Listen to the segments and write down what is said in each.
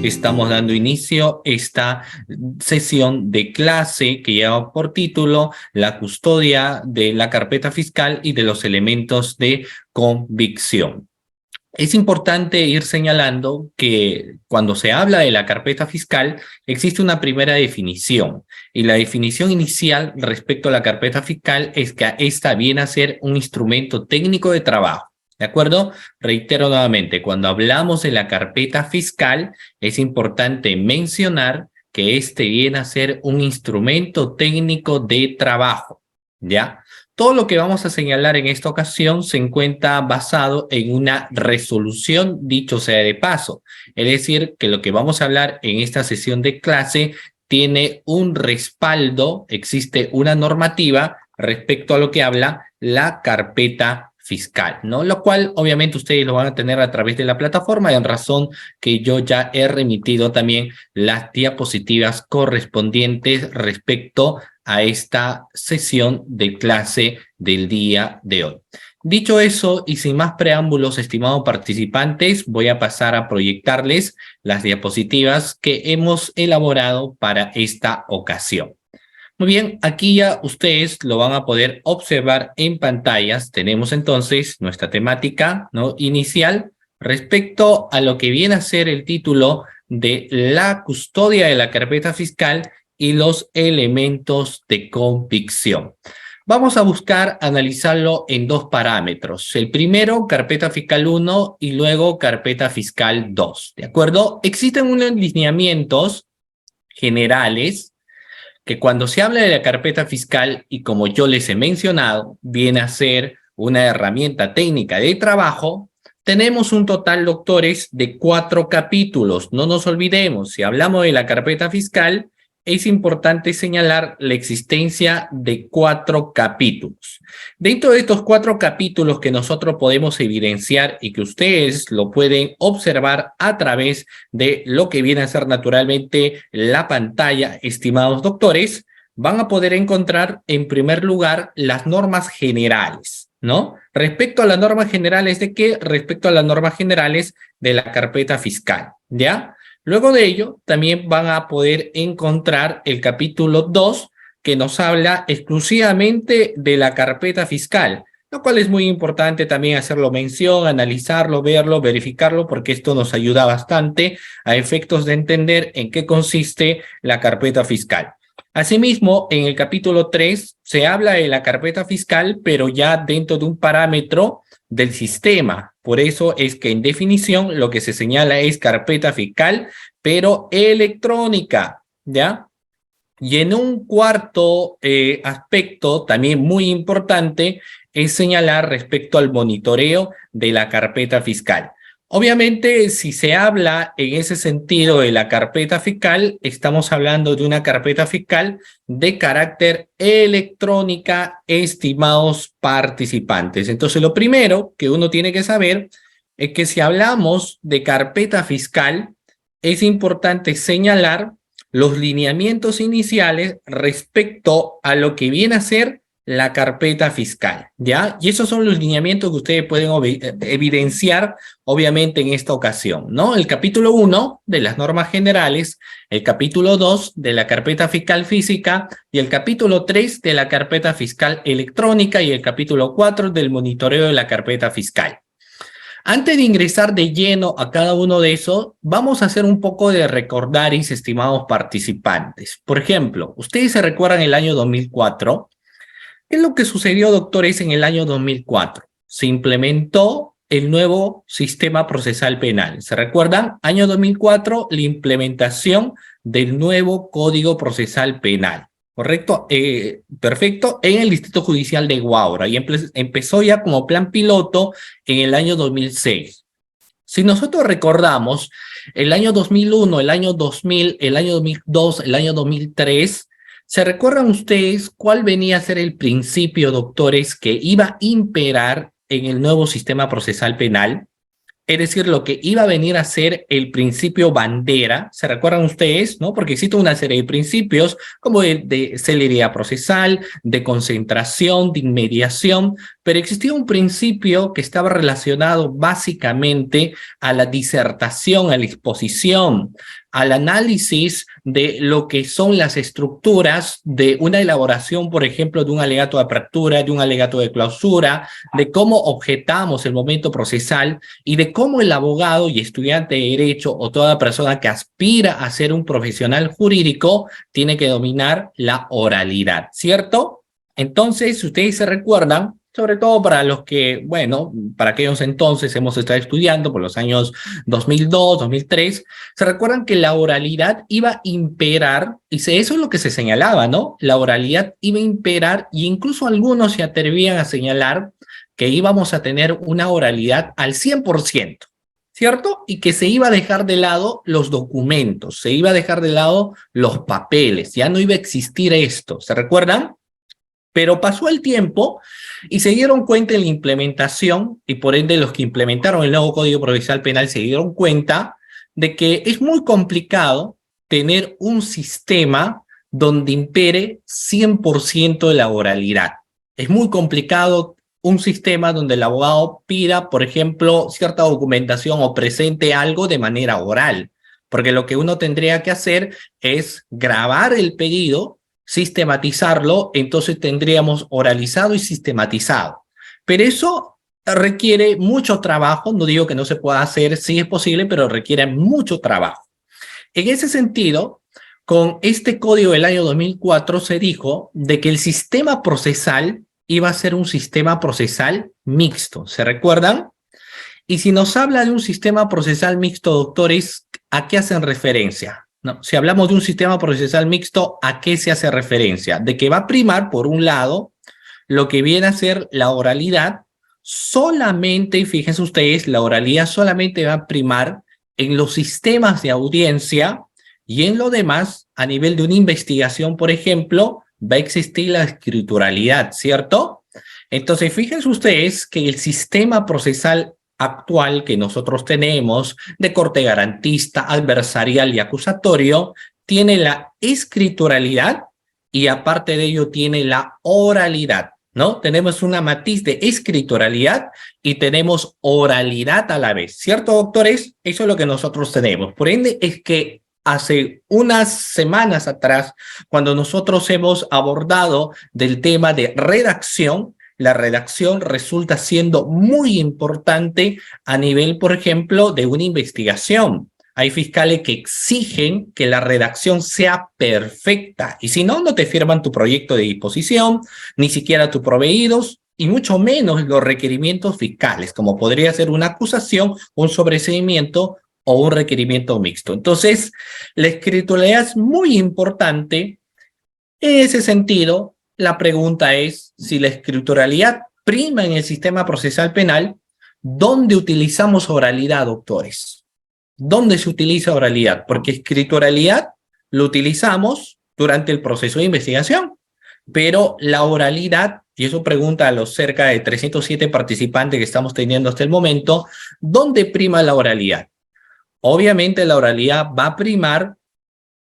estamos dando inicio a esta sesión de clase que lleva por título La custodia de la carpeta fiscal y de los elementos de convicción. Es importante ir señalando que cuando se habla de la carpeta fiscal existe una primera definición, y la definición inicial respecto a la carpeta fiscal es que esta viene a ser un instrumento técnico de trabajo. ¿De acuerdo? Reitero nuevamente, cuando hablamos de la carpeta fiscal es importante mencionar que este viene a ser un instrumento técnico de trabajo, ¿ya? Todo lo que vamos a señalar en esta ocasión se encuentra basado en una resolución, dicho sea de paso. Es decir, que lo que vamos a hablar en esta sesión de clase tiene un respaldo, existe una normativa respecto a lo que habla la carpeta fiscal, ¿no? Lo cual obviamente ustedes lo van a tener a través de la plataforma, en razón que yo ya he remitido también las diapositivas correspondientes respecto a esta sesión de clase del día de hoy. Dicho eso, y sin más preámbulos, estimados participantes, voy a pasar a proyectarles las diapositivas que hemos elaborado para esta ocasión. Muy bien, aquí ya ustedes lo van a poder observar en pantallas. Tenemos entonces nuestra temática, ¿no?, inicial respecto a lo que viene a ser el título de la custodia de la carpeta fiscal y los elementos de convicción. Vamos a buscar analizarlo en dos parámetros. El primero, carpeta fiscal 1 y luego carpeta fiscal 2. ¿De acuerdo? Existen unos lineamientos generales que cuando se habla de la carpeta fiscal, y como yo les he mencionado, viene a ser una herramienta técnica de trabajo. Tenemos un total, doctores, de 4 capítulos. No nos olvidemos, si hablamos de la carpeta fiscal, es importante señalar la existencia de 4 capítulos. Dentro de estos 4 capítulos que nosotros podemos evidenciar y que ustedes lo pueden observar a través de lo que viene a ser naturalmente la pantalla, estimados doctores, van a poder encontrar en primer lugar las normas generales, ¿no? Respecto a las normas generales ¿de qué? Respecto a las normas generales de la carpeta fiscal, ¿ya? Luego de ello, también van a poder encontrar el capítulo 2, que nos habla exclusivamente de la carpeta fiscal, lo cual es muy importante también hacerlo mención, analizarlo, verlo, verificarlo, porque esto nos ayuda bastante a efectos de entender en qué consiste la carpeta fiscal. Asimismo, en el capítulo 3 se habla de la carpeta fiscal, pero ya dentro de un parámetro del sistema. Por eso es que en definición lo que se señala es carpeta fiscal, pero electrónica, ¿ya? Y en un cuarto aspecto también muy importante es señalar respecto al monitoreo de la carpeta fiscal. Obviamente, si se habla en ese sentido de la carpeta fiscal, estamos hablando de una carpeta fiscal de carácter electrónica, estimados participantes. Entonces, lo primero que uno tiene que saber es que si hablamos de carpeta fiscal, es importante señalar los lineamientos iniciales respecto a lo que viene a ser la carpeta fiscal, ¿ya? Y esos son los lineamientos que ustedes pueden evidenciar, obviamente, en esta ocasión, ¿no? El capítulo 1 de las normas generales, el capítulo 2 de la carpeta fiscal física y el capítulo 3 de la carpeta fiscal electrónica y el capítulo 4 del monitoreo de la carpeta fiscal. Antes de ingresar de lleno a cada uno de esos, vamos a hacer un poco de recordaris, estimados participantes. Por ejemplo, ustedes se recuerdan el año 2004. ¿Qué es lo que sucedió, doctores, en el año 2004? Se implementó el nuevo sistema procesal penal. ¿Se recuerdan? Año 2004, la implementación del nuevo Código Procesal Penal. ¿Correcto? Perfecto. En el Distrito Judicial de Huaura. Y empezó ya como plan piloto en el año 2006. Si nosotros recordamos, el año 2001, el año 2000, el año 2002, el año 2003... ¿Se recuerdan ustedes cuál venía a ser el principio, doctores, que iba a imperar en el nuevo sistema procesal penal? Es decir, lo que iba a venir a ser el principio bandera. ¿Se recuerdan ustedes? ¿No? Porque existe una serie de principios como de celeridad procesal, de concentración, de inmediación, pero existía un principio que estaba relacionado básicamente a la disertación, a la exposición, al análisis de lo que son las estructuras de una elaboración, por ejemplo, de un alegato de apertura, de un alegato de clausura, de cómo objetamos el momento procesal y de cómo el abogado y estudiante de derecho o toda persona que aspira a ser un profesional jurídico tiene que dominar la oralidad, ¿cierto? Entonces, si ustedes se recuerdan, sobre todo para los que, bueno, para aquellos entonces hemos estado estudiando por los años 2002, 2003, se recuerdan que la oralidad iba a imperar, y eso es lo que se señalaba, ¿no? La oralidad iba a imperar, y incluso algunos se atrevían a señalar que íbamos a tener una oralidad al 100%, ¿cierto? Y que se iba a dejar de lado los documentos, se iba a dejar de lado los papeles, ya no iba a existir esto, ¿se recuerdan? Pero pasó el tiempo y se dieron cuenta de la implementación, y por ende los que implementaron el nuevo Código Procesal Penal se dieron cuenta de que es muy complicado tener un sistema donde impere 100% de la oralidad. Es muy complicado un sistema donde el abogado pida, por ejemplo, cierta documentación o presente algo de manera oral, porque lo que uno tendría que hacer es grabar el pedido, sistematizarlo, entonces tendríamos oralizado y sistematizado. Pero eso requiere mucho trabajo, no digo que no se pueda hacer, sí es posible, pero requiere mucho trabajo. En ese sentido, con este código del año 2004 se dijo de que el sistema procesal iba a ser un sistema procesal mixto, ¿se recuerdan? Y si nos habla de un sistema procesal mixto, doctores, ¿a qué hacen referencia? No, si hablamos de un sistema procesal mixto, ¿a qué se hace referencia? De que va a primar, por un lado, lo que viene a ser la oralidad solamente, y fíjense ustedes, la oralidad solamente va a primar en los sistemas de audiencia, y en lo demás, a nivel de una investigación, por ejemplo, va a existir la escrituralidad, ¿cierto? Entonces, fíjense ustedes que el sistema procesal actual que nosotros tenemos de corte garantista, adversarial y acusatorio, tiene la escrituralidad y aparte de ello tiene la oralidad, ¿no? Tenemos una matiz de escrituralidad y tenemos oralidad a la vez, ¿cierto, doctores? Eso es lo que nosotros tenemos. Por ende, es que hace unas semanas atrás, cuando nosotros hemos abordado del tema de redacción, la redacción resulta siendo muy importante a nivel, por ejemplo, de una investigación. Hay fiscales que exigen que la redacción sea perfecta y si no, no te firman tu proyecto de disposición, ni siquiera tus proveídos y mucho menos los requerimientos fiscales, como podría ser una acusación, un sobreseimiento o un requerimiento mixto. Entonces, la escrituralidad es muy importante. En ese sentido, la pregunta es si la escrituralidad prima en el sistema procesal penal, ¿dónde utilizamos oralidad, doctores? ¿Dónde se utiliza oralidad? Porque escrituralidad lo utilizamos durante el proceso de investigación, pero la oralidad, y eso pregunta a los cerca de 307 participantes que estamos teniendo hasta el momento, ¿dónde prima la oralidad? Obviamente la oralidad va a primar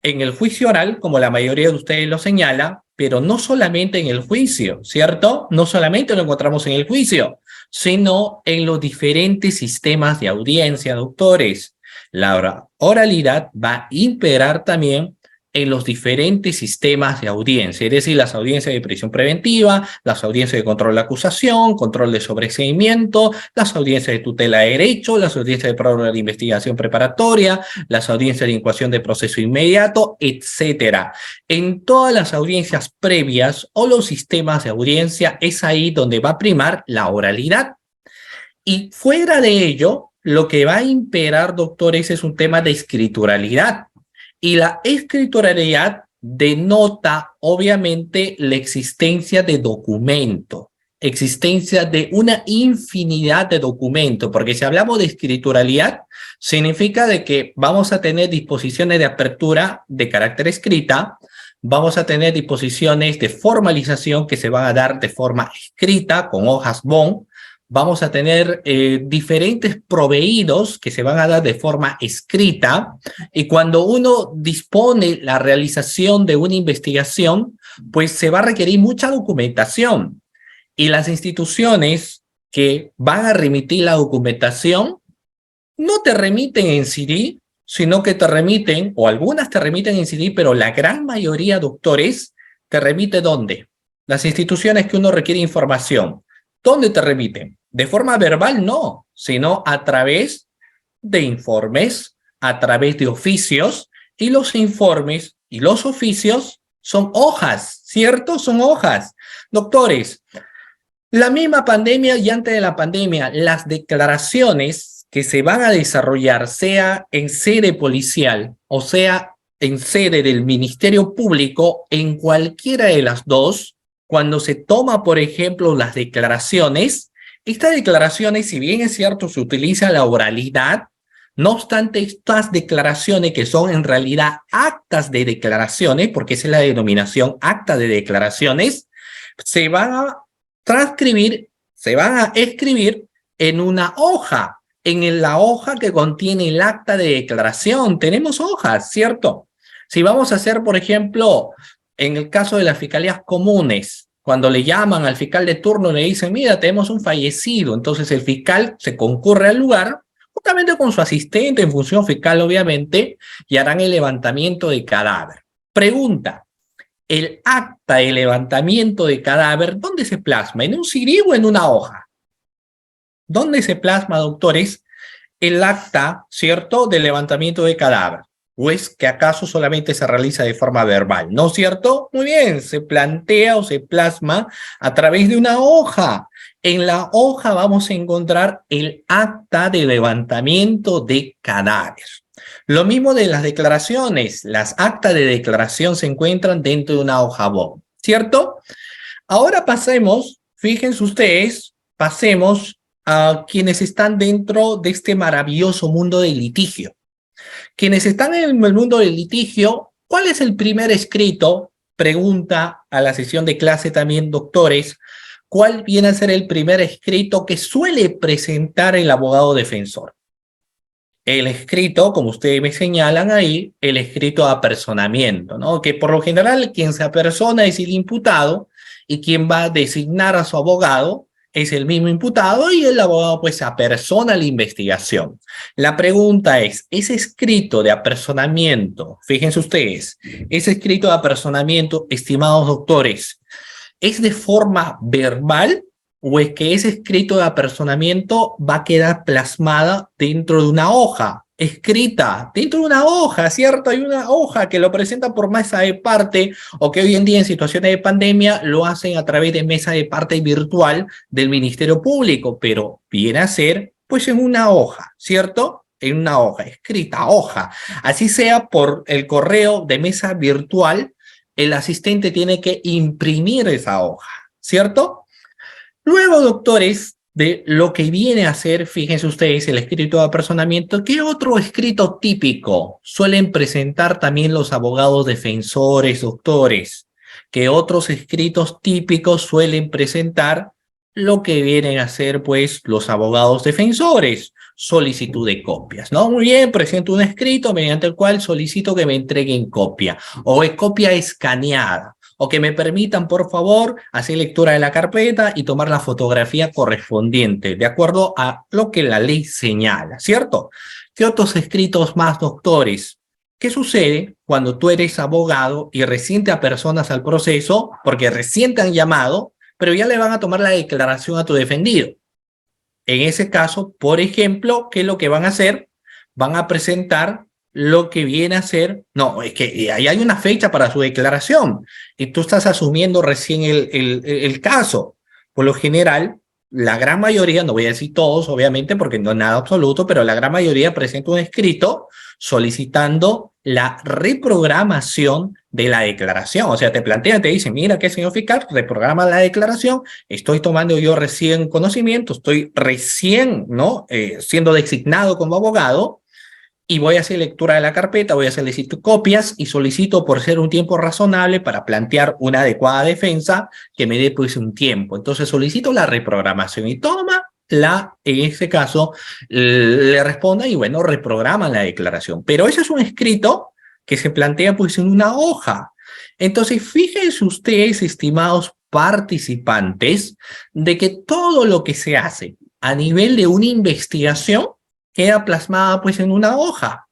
en el juicio oral, como la mayoría de ustedes lo señala, pero no solamente en el juicio, ¿cierto? No solamente lo encontramos en el juicio, sino en los diferentes sistemas de audiencia, doctores. La oralidad va a imperar también en los diferentes sistemas de audiencia, es decir, las audiencias de prisión preventiva, las audiencias de control de acusación, control de sobreseimiento, las audiencias de tutela de derecho, las audiencias de prórroga de investigación preparatoria, las audiencias de incoación de proceso inmediato, etcétera. En todas las audiencias previas o los sistemas de audiencia es ahí donde va a primar la oralidad. Y fuera de ello, lo que va a imperar, doctores, es un tema de escrituralidad. Y la escrituralidad denota, obviamente, la existencia de documento, existencia de una infinidad de documentos, porque si hablamos de escrituralidad, significa de que vamos a tener disposiciones de apertura de carácter escrita, vamos a tener disposiciones de formalización que se van a dar de forma escrita, con hojas bond, vamos a tener diferentes proveídos que se van a dar de forma escrita y cuando uno dispone la realización de una investigación, pues se va a requerir mucha documentación. Y las instituciones que van a remitir la documentación no te remiten en CD, sino que te remiten, o algunas te remiten en CD, pero la gran mayoría, doctores, te remite ¿dónde? Las instituciones que uno requiere información. ¿Dónde te remiten? De forma verbal no, sino a través de informes, a través de oficios, y los informes y los oficios son hojas, ¿cierto? Son hojas. Doctores, la misma pandemia y antes de la pandemia, las declaraciones que se van a desarrollar, sea en sede policial o sea en sede del Ministerio Público, en cualquiera de las dos, cuando se toma, por ejemplo, las declaraciones, estas declaraciones, si bien es cierto, se utiliza la oralidad, no obstante, estas declaraciones que son en realidad actas de declaraciones, porque esa es la denominación acta de declaraciones, se van a transcribir, se van a escribir en una hoja, en la hoja que contiene el acta de declaración. Tenemos hojas, ¿cierto? Si vamos a hacer, por ejemplo, en el caso de las fiscalías comunes, cuando le llaman al fiscal de turno, le dicen, mira, tenemos un fallecido. Entonces el fiscal se concurre al lugar, justamente con su asistente en función fiscal, obviamente, y harán el levantamiento de cadáver. Pregunta, el acta de levantamiento de cadáver, ¿dónde se plasma? ¿En un CD o en una hoja? ¿Dónde se plasma, doctores, el acta, cierto, de levantamiento de cadáver? ¿O es que acaso solamente se realiza de forma verbal? ¿No es cierto? Muy bien, se plantea o se plasma a través de una hoja. En la hoja vamos a encontrar el acta de levantamiento de cadáver. Lo mismo de las declaraciones. Las actas de declaración se encuentran dentro de una hoja BOM, ¿cierto? Ahora pasemos, fíjense ustedes, pasemos a quienes están dentro de este maravilloso mundo del litigio. Quienes están en el mundo del litigio, ¿cuál es el primer escrito? Pregunta a la sesión de clase también, doctores, ¿cuál viene a ser el primer escrito que suele presentar el abogado defensor? El escrito, como ustedes me señalan ahí, el escrito de apersonamiento, ¿no? Que por lo general quien se apersona es el imputado y quien va a designar a su abogado es el mismo imputado y el abogado pues apersona la investigación. La pregunta es, ese escrito de apersonamiento, fíjense ustedes, ese escrito de apersonamiento, estimados doctores, ¿es de forma verbal o es que ese escrito de apersonamiento va a quedar plasmada dentro de una hoja, escrita dentro de una hoja, ¿cierto? Hay una hoja que lo presenta por mesa de parte o que hoy en día en situaciones de pandemia lo hacen a través de mesa de parte virtual del Ministerio Público, pero viene a ser pues en una hoja, ¿cierto? En una hoja, escrita, hoja. Así sea por el correo de mesa virtual, el asistente tiene que imprimir esa hoja, ¿cierto? Luego, doctores, de lo que viene a ser, fíjense ustedes, el escrito de apersonamiento, ¿qué otro escrito típico suelen presentar también los abogados defensores, doctores? ¿Qué otros escritos típicos suelen presentar lo que vienen a ser, pues, los abogados defensores? Solicitud de copias, ¿no? Muy bien, presento un escrito mediante el cual solicito que me entreguen copia o es copia escaneada o que me permitan, por favor, hacer lectura de la carpeta y tomar la fotografía correspondiente, de acuerdo a lo que la ley señala, ¿cierto? ¿Qué otros escritos más, doctores? ¿Qué sucede cuando tú eres abogado y recién te apersonas al proceso, porque recién te han llamado, pero ya le van a tomar la declaración a tu defendido? En ese caso, por ejemplo, ¿qué es lo que van a hacer? Van a presentar lo que viene a ser, no, es que ahí hay una fecha para su declaración y tú estás asumiendo recién el caso. Por lo general, la gran mayoría, no voy a decir todos, obviamente, porque no es nada absoluto, pero la gran mayoría presenta un escrito solicitando la reprogramación de la declaración. O sea, te plantean, te dicen, mira, que señor fiscal, reprograma la declaración, estoy tomando yo recién conocimiento, estoy recién, ¿no? Siendo designado como abogado, y voy a hacer lectura de la carpeta, voy a solicitar copias y solicito por ser un tiempo razonable para plantear una adecuada defensa que me dé pues un tiempo. Entonces solicito la reprogramación y en este caso, le responda y bueno, reprograman la declaración. Pero ese es un escrito que se plantea pues en una hoja. Entonces, fíjense ustedes, estimados participantes de que todo lo que se hace a nivel de una investigación queda plasmada pues en una hoja,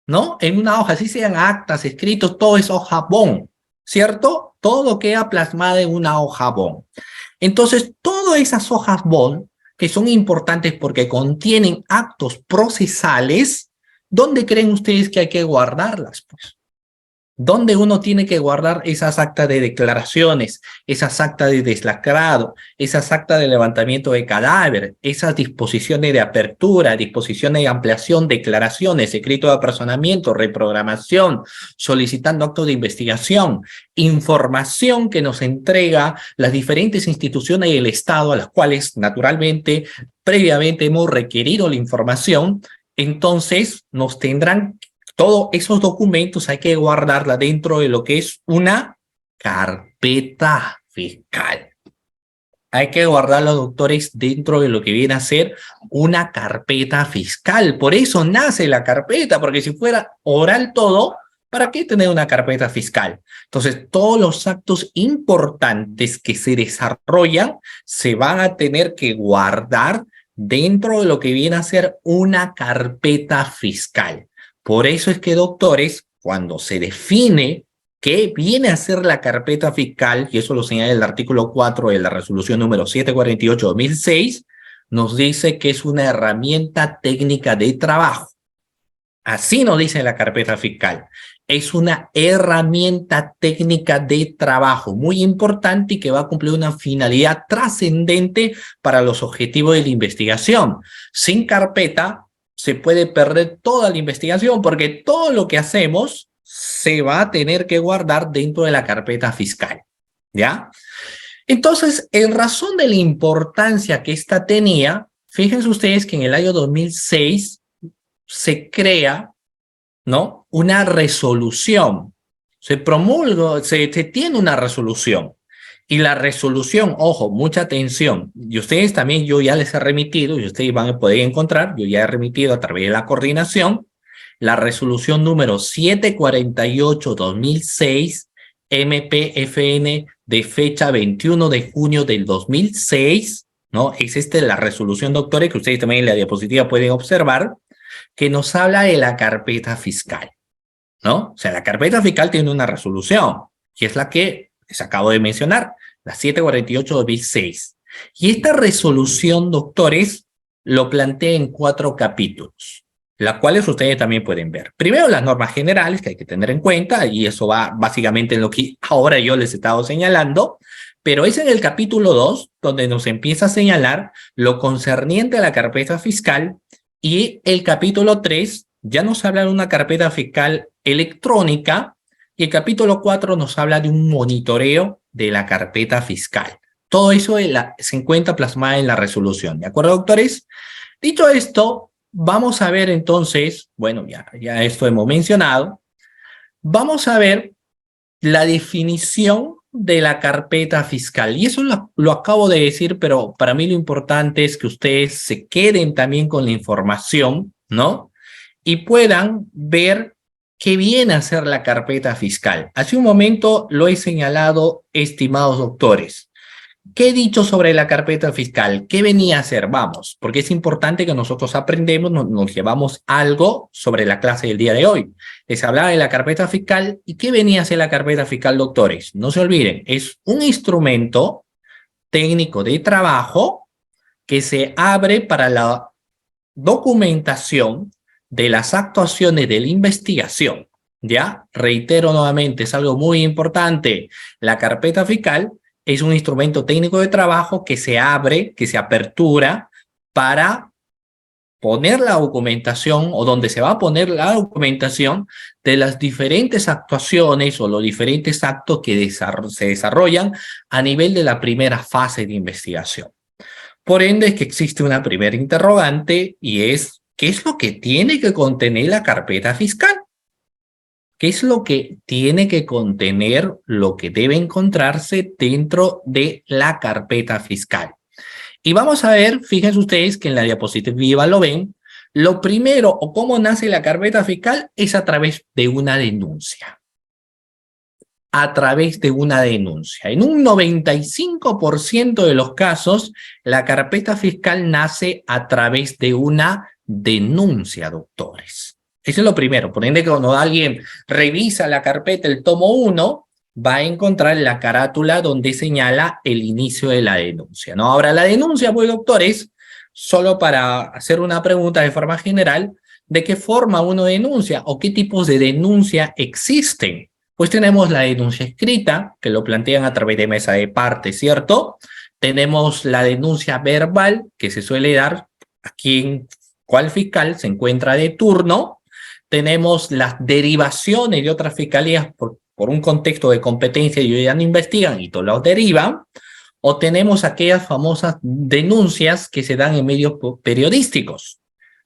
¿no? En una hoja, así sean actas, escritos, todo es hoja bond, ¿cierto? Todo queda plasmado en una hoja bond. Entonces, todas esas hojas bond, que son importantes porque contienen actos procesales, ¿dónde creen ustedes que hay que guardarlas? Pues donde uno tiene que guardar esas actas de declaraciones, esas actas de deslacrado, esas actas de levantamiento de cadáver, esas disposiciones de apertura, disposiciones de ampliación, declaraciones, escrito de apersonamiento, reprogramación, solicitando actos de investigación, información que nos entrega las diferentes instituciones del Estado a las cuales naturalmente previamente hemos requerido la información. Entonces nos tendrán todos esos documentos, hay que guardarla dentro de lo que es una carpeta fiscal. Hay que guardarlo, doctores, dentro de lo que viene a ser una carpeta fiscal. Por eso nace la carpeta, porque si fuera oral todo, ¿para qué tener una carpeta fiscal? Entonces, todos los actos importantes que se desarrollan se van a tener que guardar dentro de lo que viene a ser una carpeta fiscal. Por eso es que, doctores, cuando se define qué viene a ser la carpeta fiscal, y eso lo señala el artículo 4 de la resolución número 748/2006, nos dice que es una herramienta técnica de trabajo. Así nos dice la carpeta fiscal. Es una herramienta técnica de trabajo muy importante y que va a cumplir una finalidad trascendente para los objetivos de la investigación. Sin carpeta se puede perder toda la investigación porque todo lo que hacemos se va a tener que guardar dentro de la carpeta fiscal, ¿ya? Entonces, en razón de la importancia que esta tenía, fíjense ustedes que en el año 2006 se crea, ¿no?, una resolución. Se promulga, se tiene una resolución. Y la resolución, ojo, mucha atención, y ustedes también, yo ya les he remitido, y ustedes van a poder encontrar, yo ya he remitido a través de la coordinación, la resolución número 748/2006, MPFN, de fecha 21 de junio del 2006, ¿no? Es la resolución, doctores, que ustedes también en la diapositiva pueden observar, que nos habla de la carpeta fiscal, ¿no? O sea, la carpeta fiscal tiene una resolución, y es la que les acabo de mencionar, la 748/2006. Y esta resolución, doctores, lo plantea en 4 capítulos, las cuales ustedes también pueden ver. Primero, las normas generales que hay que tener en cuenta, y eso va básicamente en lo que ahora yo les he estado señalando, pero es en el capítulo 2 donde nos empieza a señalar lo concerniente a la carpeta fiscal, y el capítulo 3 ya nos habla de una carpeta fiscal electrónica, y el capítulo 4 nos habla de un monitoreo de la carpeta fiscal. Todo eso se encuentra plasmado en la resolución. ¿De acuerdo, doctores? Dicho esto, vamos a ver entonces, bueno, ya esto hemos mencionado, vamos a ver la definición de la carpeta fiscal. Y eso lo acabo de decir, pero para mí lo importante es que ustedes se queden también con la información, ¿no? Y puedan ver qué viene a ser la carpeta fiscal. Hace un momento lo he señalado, estimados doctores. ¿Qué he dicho sobre la carpeta fiscal? ¿Qué venía a hacer? Vamos, porque es importante que nosotros aprendemos, nos llevamos algo sobre la clase del día de hoy. Les hablaba de la carpeta fiscal. ¿Y qué venía a hacer la carpeta fiscal, doctores? No se olviden, es un instrumento técnico de trabajo que se abre para la documentación de las actuaciones de la investigación. ¿Ya? Reitero nuevamente, es algo muy importante. La carpeta fiscal es un instrumento técnico de trabajo que se abre, que se apertura para poner la documentación, o donde se va a poner la documentación de las diferentes actuaciones o los diferentes actos que se desarrollan a nivel de la primera fase de investigación. Por ende, es que existe una primera interrogante, y es, ¿qué es lo que tiene que contener la carpeta fiscal? ¿Qué es lo que tiene que contener, lo que debe encontrarse dentro de la carpeta fiscal? Y vamos a ver, fíjense ustedes que en la diapositiva lo ven, lo primero, o cómo nace la carpeta fiscal, es a través de una denuncia. a través de una denuncia. En un 95% de los casos, la carpeta fiscal nace a través de una denuncia, doctores. Eso es lo primero. Por ende, cuando alguien revisa la carpeta, el tomo 1, va a encontrar la carátula donde señala el inicio de la denuncia, ¿no? Ahora, la denuncia, pues, doctores, solo para hacer una pregunta de forma general, ¿de qué forma uno denuncia o qué tipos de denuncia existen? Pues tenemos la denuncia escrita, que lo plantean a través de mesa de parte, ¿cierto? Tenemos la denuncia verbal, que se suele dar a quien, cual fiscal se encuentra de turno. Tenemos las derivaciones de otras fiscalías por un contexto de competencia y ellos ya no investigan y todos los derivan. O tenemos aquellas famosas denuncias que se dan en medios periodísticos,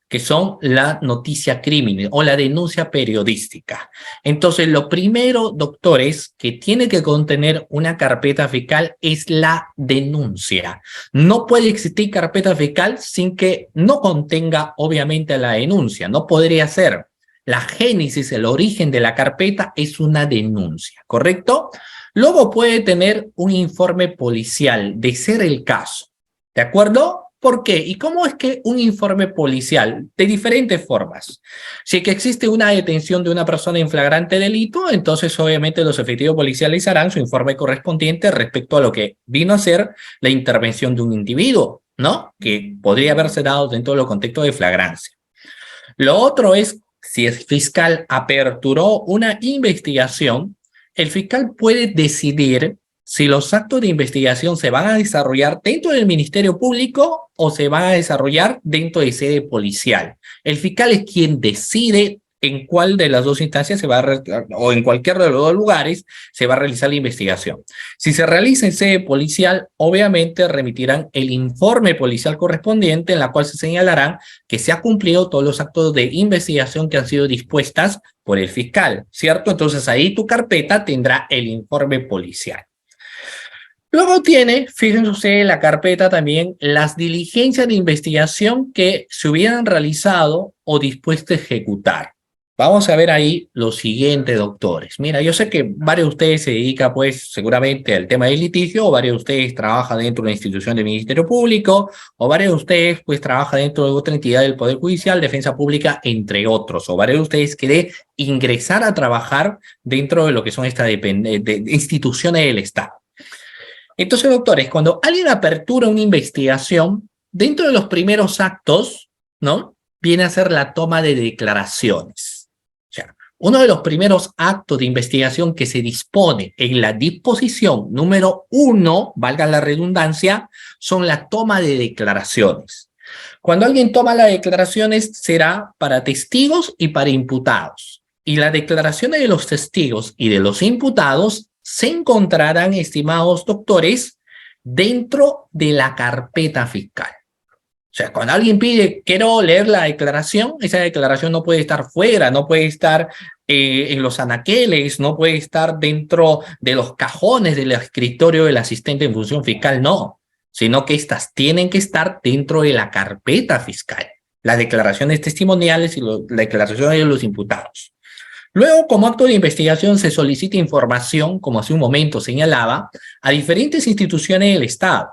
que son la noticia crimen o la denuncia periodística. Entonces, lo primero, doctores, que tiene que contener una carpeta fiscal es la denuncia. No puede existir carpeta fiscal sin que no contenga, obviamente, la denuncia. No podría ser. La génesis, el origen de la carpeta es una denuncia, ¿correcto? Luego puede tener un informe policial, de ser el caso, ¿de acuerdo? ¿Por qué? ¿Y cómo es que un informe policial? De diferentes formas. Si es que existe una detención de una persona en flagrante delito, entonces obviamente los efectivos policiales harán su informe correspondiente respecto a lo que vino a ser la intervención de un individuo, ¿no? Que podría haberse dado dentro de los contextos de flagrancia. Lo otro es, si el fiscal aperturó una investigación, el fiscal puede decidir si los actos de investigación se van a desarrollar dentro del Ministerio Público o se van a desarrollar dentro de sede policial. El fiscal es quien decide en cuál de las dos instancias se va a o en cualquiera de los dos lugares se va a realizar la investigación. Si se realiza en sede policial, obviamente remitirán el informe policial correspondiente en la cual se señalarán que se ha cumplido todos los actos de investigación que han sido dispuestas por el fiscal, ¿cierto? Entonces ahí tu carpeta tendrá el informe policial. Luego tiene, fíjense, la carpeta también las diligencias de investigación que se hubieran realizado o dispuesto a ejecutar. Vamos a ver ahí lo siguiente, doctores. Mira, yo sé que varios de ustedes se dedican, pues, seguramente al tema del litigio, o varios de ustedes trabajan dentro de una institución del Ministerio Público, o varios de ustedes, pues, trabajan dentro de otra entidad del Poder Judicial, Defensa Pública, entre otros, o varios de ustedes quieren ingresar a trabajar dentro de lo que son estas instituciones del Estado. Entonces, doctores, cuando alguien apertura una investigación, dentro de los primeros actos, ¿no? Viene a ser la toma de declaraciones. O sea, uno de los primeros actos de investigación que se dispone en la disposición número 1, valga la redundancia, son la toma de declaraciones. Cuando alguien toma las declaraciones será para testigos y para imputados. Y las declaraciones de los testigos y de los imputados se encontrarán, estimados doctores, dentro de la carpeta fiscal. O sea, cuando alguien pide, quiero leer la declaración, esa declaración no puede estar fuera, no puede estar en los anaqueles, no puede estar dentro de los cajones del escritorio del asistente en función fiscal, no, sino que estas tienen que estar dentro de la carpeta fiscal, las declaraciones testimoniales y las declaraciones de los imputados. Luego, como acto de investigación, se solicita información, como hace un momento señalaba, a diferentes instituciones del Estado.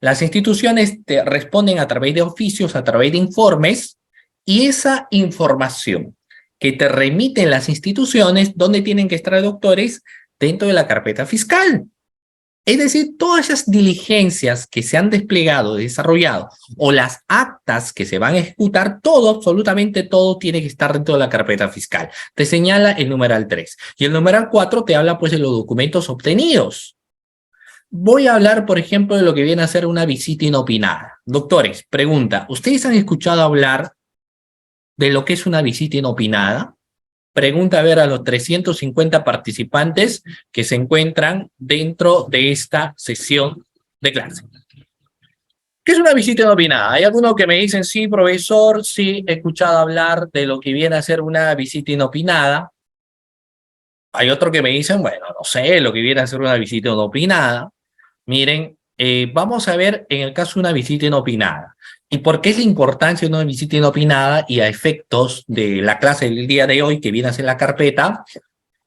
Las instituciones te responden a través de oficios, a través de informes, y esa información que te remiten las instituciones, ¿dónde tienen que estar, doctores? Dentro de la carpeta fiscal. Es decir, todas esas diligencias que se han desplegado, desarrollado, o las actas que se van a ejecutar, todo, absolutamente todo, tiene que estar dentro de la carpeta fiscal. Te señala el numeral 3. Y el numeral 4 te habla, pues, de los documentos obtenidos. Voy a hablar, por ejemplo, de lo que viene a ser una visita inopinada. Doctores, pregunta, ¿ustedes han escuchado hablar de lo que es una visita inopinada? Pregunta a ver a los 350 participantes que se encuentran dentro de esta sesión de clase. ¿Qué es una visita inopinada? Hay algunos que me dicen, sí, profesor, sí, he escuchado hablar de lo que viene a ser una visita inopinada. Hay otros que me dicen, bueno, no sé, lo que viene a ser una visita inopinada. Miren, vamos a ver en el caso de una visita inopinada. ¿Y por qué es la importancia de una visita inopinada y a efectos de la clase del día de hoy que viene a ser la carpeta?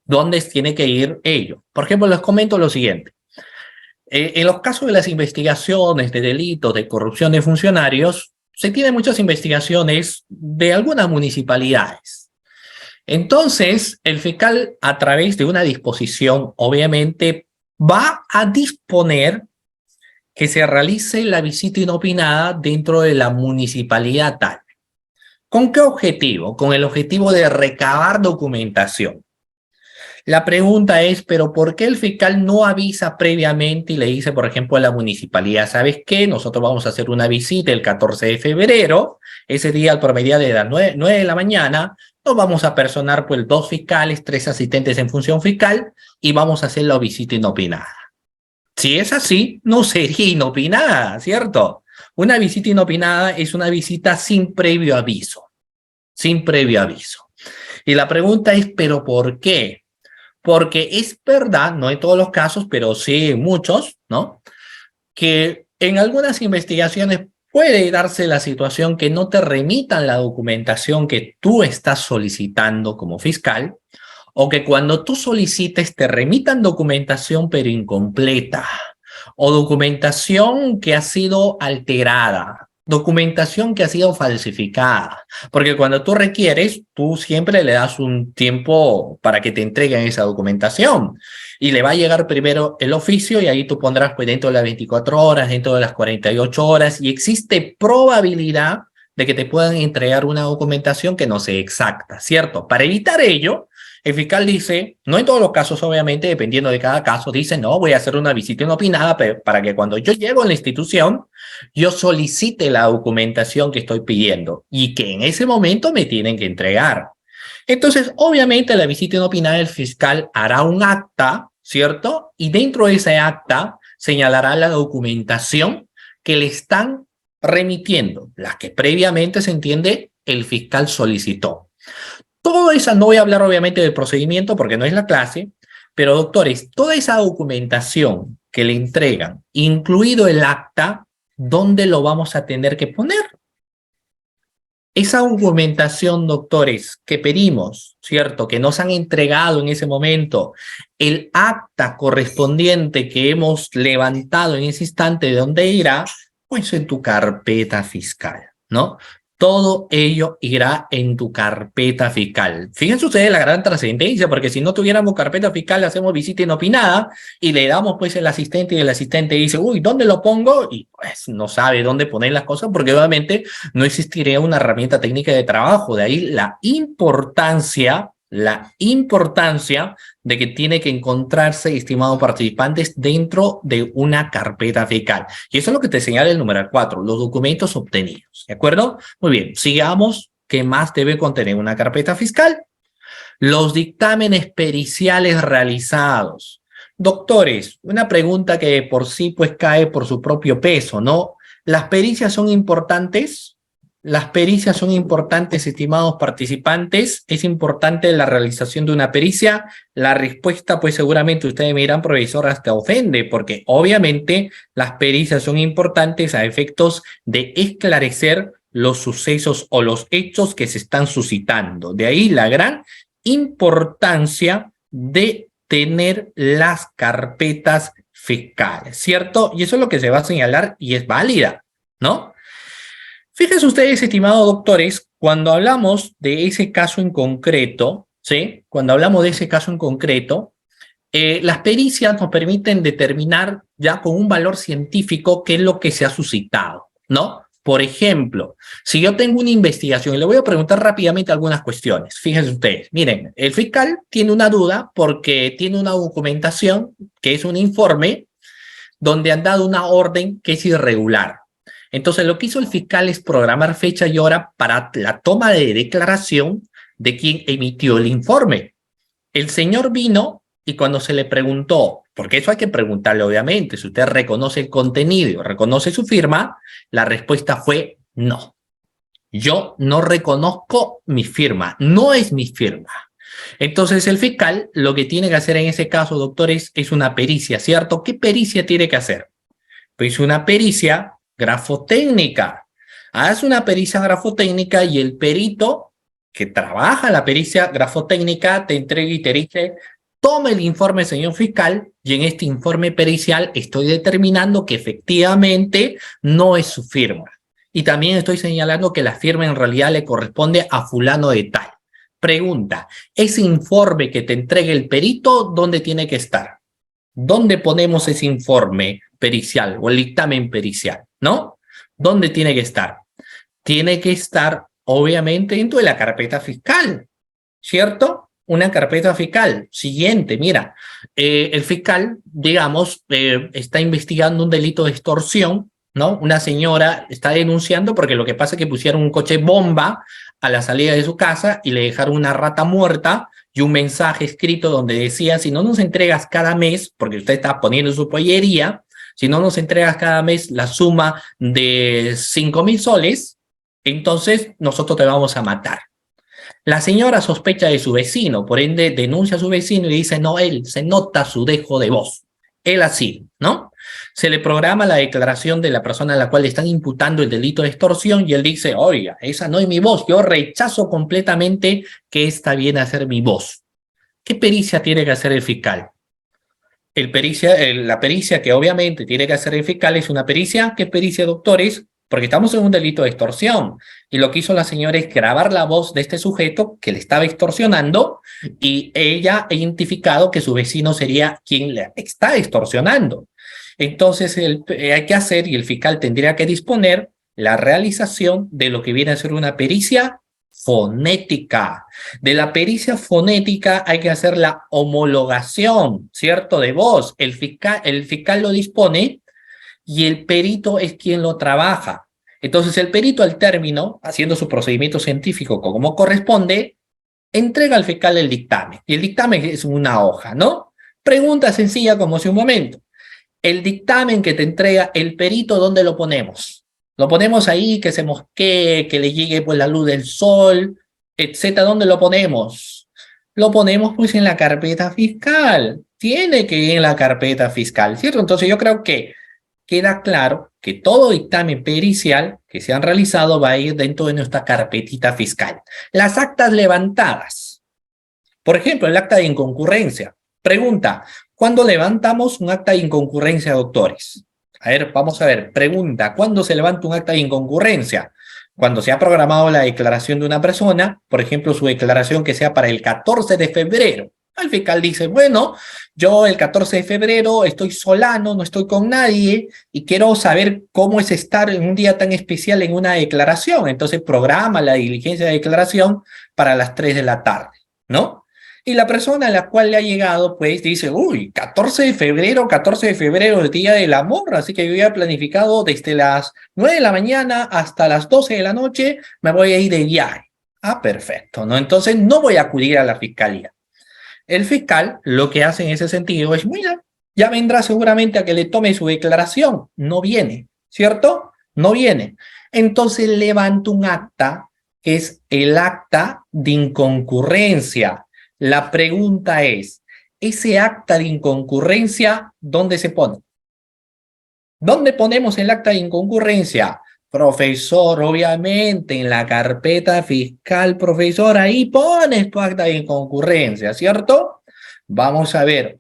¿Dónde tiene que ir ello? Por ejemplo, les comento lo siguiente. En los casos de las investigaciones de delitos de corrupción de funcionarios, se tienen muchas investigaciones de algunas municipalidades. Entonces, el fiscal, a través de una disposición, obviamente, va a disponer que se realice la visita inopinada dentro de la municipalidad tal. ¿Con qué objetivo? Con el objetivo de recabar documentación. La pregunta es, ¿pero por qué el fiscal no avisa previamente y le dice, por ejemplo, a la municipalidad, ¿sabes qué? Nosotros vamos a hacer una visita el 14 de febrero, ese día al promedio de las 9 de la mañana, nos vamos a personar pues 2 fiscales, 3 asistentes en función fiscal y vamos a hacer la visita inopinada. Si es así, no sería inopinada, ¿cierto? Una visita inopinada es una visita sin previo aviso, sin previo aviso. Y la pregunta es, ¿pero por qué? Porque es verdad, no en todos los casos, pero sí en muchos, ¿no? Que en algunas investigaciones puede darse la situación que no te remitan la documentación que tú estás solicitando como fiscal, o que cuando tú solicites te remitan documentación pero incompleta, o documentación que ha sido alterada, documentación que ha sido falsificada, porque cuando tú requieres, tú siempre le das un tiempo para que te entreguen esa documentación y le va a llegar primero el oficio y ahí tú pondrás pues dentro de las 24 horas, dentro de las 48 horas y existe probabilidad de que te puedan entregar una documentación que no sea exacta, ¿cierto? Para evitar ello, el fiscal dice, no en todos los casos obviamente, dependiendo de cada caso, dice, no, voy a hacer una visita inopinada para que cuando yo llego a la institución, yo solicite la documentación que estoy pidiendo y que en ese momento me tienen que entregar. Entonces, obviamente, la visita inopinada del fiscal hará un acta, ¿cierto? Y dentro de ese acta señalará la documentación que le están remitiendo, la que previamente se entiende el fiscal solicitó. Todo eso, no voy a hablar obviamente del procedimiento porque no es la clase, pero doctores, toda esa documentación que le entregan, incluido el acta, ¿dónde lo vamos a tener que poner? Esa documentación, doctores, que pedimos, ¿cierto? Que nos han entregado en ese momento, el acta correspondiente que hemos levantado en ese instante, ¿de dónde irá? Pues en tu carpeta fiscal, ¿no? Todo ello irá en tu carpeta fiscal. Fíjense ustedes la gran trascendencia, porque si no tuviéramos carpeta fiscal, hacemos visita inopinada y le damos pues el asistente y el asistente dice, uy, ¿dónde lo pongo? Y pues no sabe dónde poner las cosas porque obviamente no existiría una herramienta técnica de trabajo. De ahí la importancia de que tiene que encontrarse, estimados participantes, dentro de una carpeta fiscal. Y eso es lo que te señala el numeral 4, los documentos obtenidos. ¿De acuerdo? Muy bien, sigamos. ¿Qué más debe contener una carpeta fiscal? Los dictámenes periciales realizados. Doctores, una pregunta que por sí pues cae por su propio peso, ¿no? ¿Las pericias son importantes? Las pericias son importantes, estimados participantes. ¿Es importante la realización de una pericia? La respuesta, pues seguramente ustedes me dirán, profesor, hasta ofende, porque obviamente las pericias son importantes a efectos de esclarecer los sucesos o los hechos que se están suscitando. De ahí la gran importancia de tener las carpetas fiscales, ¿cierto? Y eso es lo que se va a señalar y es válida, ¿no? Fíjense ustedes, estimados doctores, cuando hablamos de ese caso en concreto, ¿sí? Cuando hablamos de ese caso en concreto, las pericias nos permiten determinar ya con un valor científico qué es lo que se ha suscitado, ¿no? Por ejemplo, si yo tengo una investigación, y le voy a preguntar rápidamente algunas cuestiones. Fíjense ustedes, miren, el fiscal tiene una duda porque tiene una documentación que es un informe donde han dado una orden que es irregular. Entonces, lo que hizo el fiscal es programar fecha y hora para la toma de declaración de quien emitió el informe. El señor vino y cuando se le preguntó, porque eso hay que preguntarle obviamente, si usted reconoce el contenido, reconoce su firma, la respuesta fue no. Yo no reconozco mi firma, no es mi firma. Entonces el fiscal lo que tiene que hacer en ese caso, doctores, es una pericia, ¿cierto? ¿Qué pericia tiene que hacer? Pues una pericia grafotécnica. Haz una pericia grafotécnica y el perito que trabaja la pericia grafotécnica te entrega y te dice, toma el informe, señor fiscal, y en este informe pericial estoy determinando que efectivamente no es su firma. Y también estoy señalando que la firma en realidad le corresponde a fulano de tal. Pregunta, ese informe que te entregue el perito, ¿dónde tiene que estar? ¿Dónde ponemos ese informe pericial o el dictamen pericial? ¿No? ¿Dónde tiene que estar? Tiene que estar, obviamente, dentro de la carpeta fiscal, ¿cierto? Una carpeta fiscal. Siguiente, mira, el fiscal, digamos, está investigando un delito de extorsión, ¿no? Una señora está denunciando porque lo que pasa es que pusieron un coche bomba a la salida de su casa y le dejaron una rata muerta y un mensaje escrito donde decía, si no nos entregas cada mes, porque usted está poniendo su pollería, si no nos entregas cada mes la suma de 5.000 soles, entonces nosotros te vamos a matar. La señora sospecha de su vecino, por ende denuncia a su vecino y dice, no, él se nota su dejo de voz. Él así, ¿no? Se le programa la declaración de la persona a la cual le están imputando el delito de extorsión y él dice, oiga, esa no es mi voz, yo rechazo completamente que esta viene a ser mi voz. ¿Qué pericia tiene que hacer el fiscal? La pericia que obviamente tiene que hacer el fiscal es una pericia, ¿qué pericia, doctores? Porque estamos en un delito de extorsión. Y lo que hizo la señora es grabar la voz de este sujeto que le estaba extorsionando y ella ha identificado que su vecino sería quien le está extorsionando. Entonces hay que hacer y el fiscal tendría que disponer la realización de lo que viene a ser una pericia fonética. De la pericia fonética hay que hacer la homologación, ¿cierto? De voz. El fiscal lo dispone y el perito es quien lo trabaja. Entonces el perito al término, haciendo su procedimiento científico como corresponde, entrega al fiscal el dictamen. Y el dictamen es una hoja, ¿no? Pregunta sencilla como hace un momento. El dictamen que te entrega el perito, ¿dónde lo ponemos? Lo ponemos ahí, que se mosquee, que le llegue pues la luz del sol, etcétera. ¿Dónde lo ponemos? Lo ponemos pues en la carpeta fiscal. Tiene que ir en la carpeta fiscal, ¿cierto? Entonces yo creo que queda claro que todo dictamen pericial que se han realizado va a ir dentro de nuestra carpetita fiscal. Las actas levantadas. Por ejemplo, el acta de inconcurrencia. Pregunta, ¿cuándo levantamos un acta de inconcurrencia, doctores? A ver, vamos a ver. Pregunta, ¿cuándo se levanta un acta de inconcurrencia? Cuando se ha programado la declaración de una persona, por ejemplo, su declaración que sea para el 14 de febrero. El fiscal dice, bueno, yo el 14 de febrero estoy solano, no estoy con nadie y quiero saber cómo es estar en un día tan especial en una declaración. Entonces programa la diligencia de declaración para las 3 de la tarde, ¿no? Y la persona a la cual le ha llegado, pues dice, uy, 14 de febrero, el día del amor, así que yo ya he planificado desde las 9 de la mañana hasta las 12 de la noche, me voy a ir de viaje. Ah, perfecto, ¿no? Entonces no voy a acudir a la fiscalía. El fiscal lo que hace en ese sentido es, mira, ya vendrá seguramente a que le tome su declaración. No viene, ¿cierto? No viene. Entonces levanta un acta, que es el acta de inconcurrencia. La pregunta es, ¿ese acta de inconcurrencia dónde se pone? ¿Dónde ponemos el acta de inconcurrencia? Profesor, obviamente, en la carpeta fiscal, profesor, ahí pones tu acta de inconcurrencia, ¿cierto? Vamos a ver,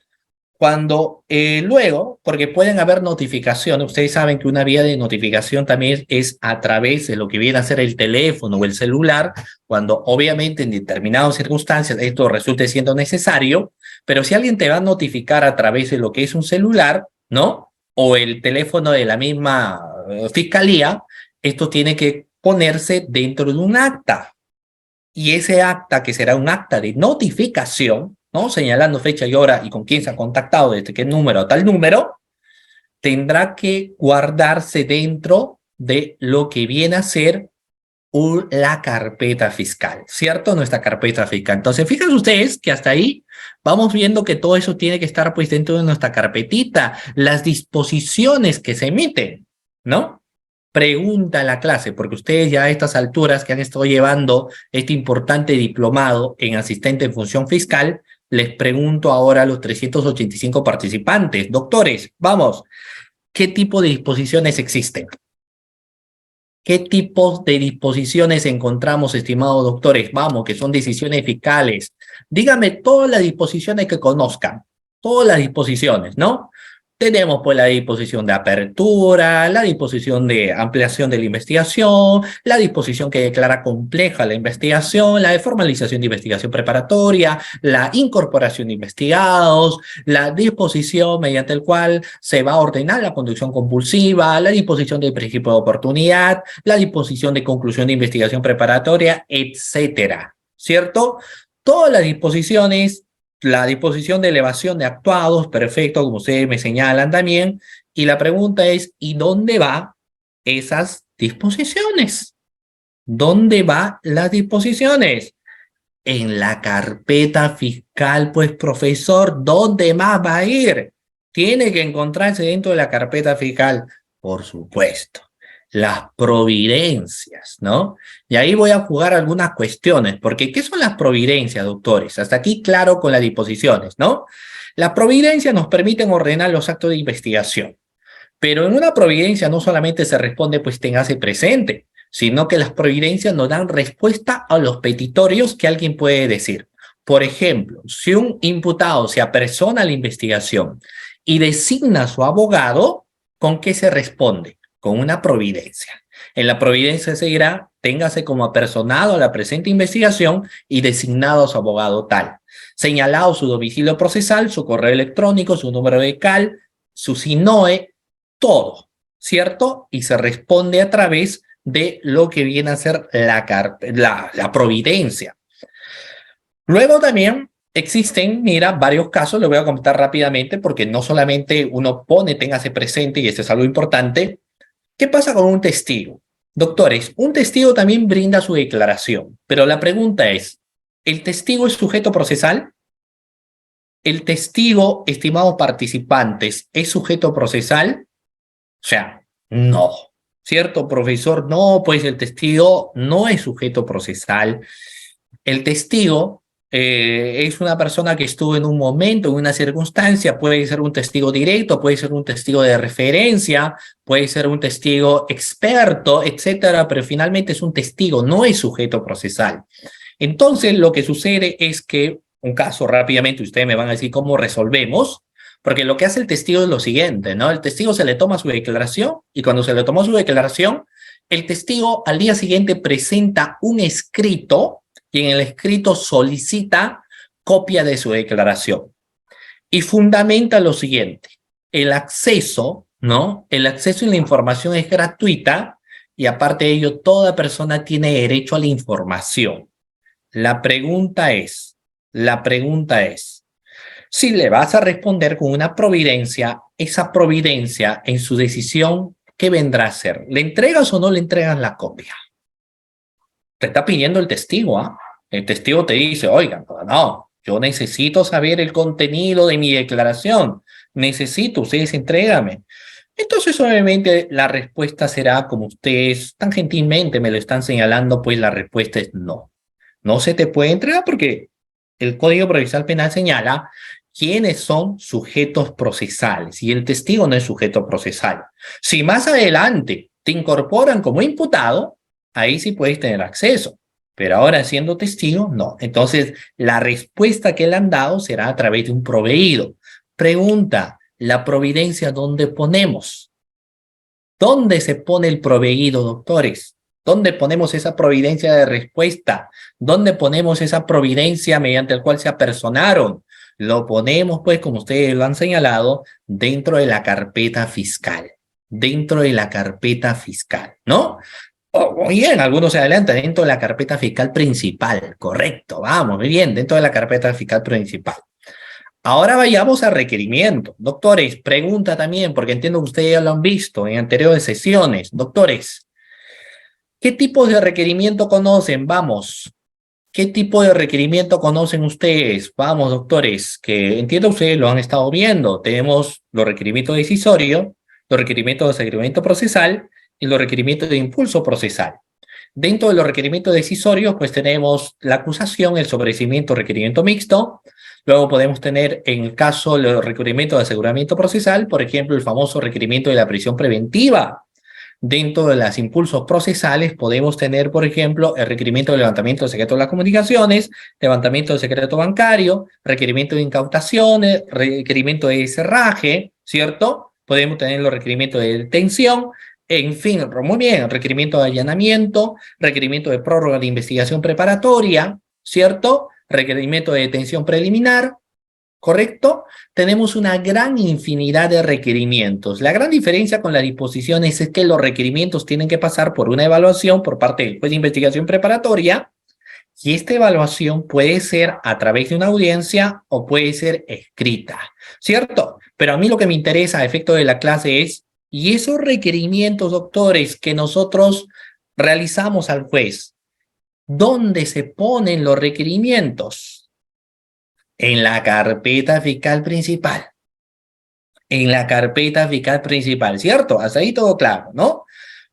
cuando luego, porque pueden haber notificaciones, ustedes saben que una vía de notificación también es a través de lo que viene a ser el teléfono o el celular, cuando obviamente en determinadas circunstancias esto resulte siendo necesario, pero si alguien te va a notificar a través de lo que es un celular, ¿no? O el teléfono de la misma fiscalía, esto tiene que ponerse dentro de un acta. Y ese acta, que será un acta de notificación, ¿no? Señalando fecha y hora y con quién se ha contactado, desde qué número a tal número, tendrá que guardarse dentro de lo que viene a ser la carpeta fiscal, ¿cierto? Nuestra carpeta fiscal. Entonces, fíjense ustedes que hasta ahí vamos viendo que todo eso tiene que estar pues dentro de nuestra carpetita, las disposiciones que se emiten, ¿no? Pregunta a la clase, porque ustedes ya a estas alturas que han estado llevando este importante diplomado en asistente en función fiscal, les pregunto ahora a los 385 participantes, doctores, vamos, ¿qué tipo de disposiciones existen? ¿Qué tipos de disposiciones encontramos, estimados doctores? Vamos, que son decisiones fiscales. dígame todas las disposiciones que conozcan, todas las disposiciones, ¿no? Tenemos pues la disposición de apertura, la disposición de ampliación de la investigación, la disposición que declara compleja la investigación, la de formalización de investigación preparatoria, la incorporación de investigados, la disposición mediante el cual se va a ordenar la conducción compulsiva, la disposición del principio de oportunidad, la disposición de conclusión de investigación preparatoria, etcétera, ¿cierto? Todas las disposiciones, la disposición de elevación de actuados, perfecto, como ustedes me señalan también, y la pregunta es, ¿y dónde van esas disposiciones? ¿Dónde van las disposiciones? En la carpeta fiscal, pues profesor, ¿dónde más va a ir? Tiene que encontrarse dentro de la carpeta fiscal, por supuesto. Las providencias, ¿no? Y ahí voy a jugar algunas cuestiones, porque ¿qué son las providencias, doctores? Hasta aquí claro con las disposiciones, ¿no? Las providencias nos permiten ordenar los actos de investigación, pero en una providencia no solamente se responde, pues téngase presente, sino que las providencias nos dan respuesta a los petitorios que alguien puede decir. Por ejemplo, si un imputado se apersona a la investigación y designa a su abogado, ¿con qué se responde? Con una providencia. En la providencia se dirá, téngase como apersonado a la presente investigación y designado a su abogado tal. Señalado su domicilio procesal, su correo electrónico, su número de CAL, su SINOE, todo, ¿cierto? Y se responde a través de lo que viene a ser la providencia. Luego también existen, mira, varios casos, lo voy a comentar rápidamente porque no solamente uno pone, téngase presente, y esto es algo importante. ¿Qué pasa con un testigo? Doctores, un testigo también brinda su declaración, pero la pregunta es, ¿el testigo es sujeto procesal? ¿El testigo, estimados participantes, es sujeto procesal? O sea, no. ¿Cierto, profesor? No, pues el testigo no es sujeto procesal. El testigo es una persona que estuvo en un momento, en una circunstancia, puede ser un testigo directo, puede ser un testigo de referencia, puede ser un testigo experto, etcétera, pero finalmente es un testigo, no es sujeto procesal. Entonces, lo que sucede es que, un caso rápidamente, ustedes me van a decir cómo resolvemos, porque lo que hace el testigo es lo siguiente, ¿no? El testigo se le toma su declaración y cuando se le tomó su declaración, el testigo al día siguiente presenta un escrito y en el escrito solicita copia de su declaración y fundamenta lo siguiente, el acceso, ¿no? El acceso a la información es gratuita y aparte de ello, toda persona tiene derecho a la información. La pregunta es, si le vas a responder con una providencia, esa providencia en su decisión, ¿qué vendrá a ser? ¿Le entregas o no le entregas la copia? Te está pidiendo el testigo, ¿ah? El testigo te dice, oigan, no, yo necesito saber el contenido de mi declaración. Necesito, ustedes entrégame. Entonces, obviamente, la respuesta será, como ustedes tan gentilmente me lo están señalando, pues la respuesta es no. No se te puede entregar porque el Código Procesal Penal señala quiénes son sujetos procesales y el testigo no es sujeto procesal. Si más adelante te incorporan como imputado, ahí sí puedes tener acceso, pero ahora siendo testigo, no. Entonces, la respuesta que le han dado será a través de un proveído. Pregunta, ¿la providencia dónde ponemos? ¿Dónde se pone el proveído, doctores? ¿Dónde ponemos esa providencia de respuesta? ¿Dónde ponemos esa providencia mediante la cual se apersonaron? Lo ponemos, pues, como ustedes lo han señalado, dentro de la carpeta fiscal. Dentro de la carpeta fiscal, ¿no? Muy bien, algunos se adelantan dentro de la carpeta fiscal principal. Correcto, vamos, muy bien, dentro de la carpeta fiscal principal. Ahora vayamos a requerimiento. Doctores, pregunta también, porque entiendo que ustedes ya lo han visto en anteriores sesiones. Doctores, ¿qué tipos de requerimiento conocen? Vamos. ¿Qué tipo de requerimiento conocen ustedes? Vamos, doctores, que entiendo ustedes lo han estado viendo. Tenemos los requerimientos decisorios, los requerimientos de aseguramiento procesal y los requerimientos de impulso procesal. Dentro de los requerimientos decisorios, pues tenemos la acusación, el sobreseimiento, requerimiento mixto. Luego podemos tener, en el caso de los requerimientos de aseguramiento procesal, por ejemplo, el famoso requerimiento de la prisión preventiva. dentro de los impulsos procesales podemos tener, por ejemplo, el requerimiento de levantamiento del secreto de las comunicaciones, levantamiento del secreto bancario, requerimiento de incautaciones, requerimiento de cerraje, ¿cierto? Podemos tener los requerimientos de detención, en fin, muy bien, requerimiento de allanamiento, requerimiento de prórroga de investigación preparatoria, ¿cierto? Requerimiento de detención preliminar, ¿correcto? Tenemos una gran infinidad de requerimientos. La gran diferencia con las disposiciones es que los requerimientos tienen que pasar por una evaluación por parte del juez de investigación preparatoria y esta evaluación puede ser a través de una audiencia o puede ser escrita, ¿cierto? Pero a mí lo que me interesa a efecto de la clase es, ¿y esos requerimientos, doctores, que nosotros realizamos al juez? ¿Dónde se ponen los requerimientos? En la carpeta fiscal principal. En la carpeta fiscal principal, ¿cierto? Hasta ahí todo claro, ¿no?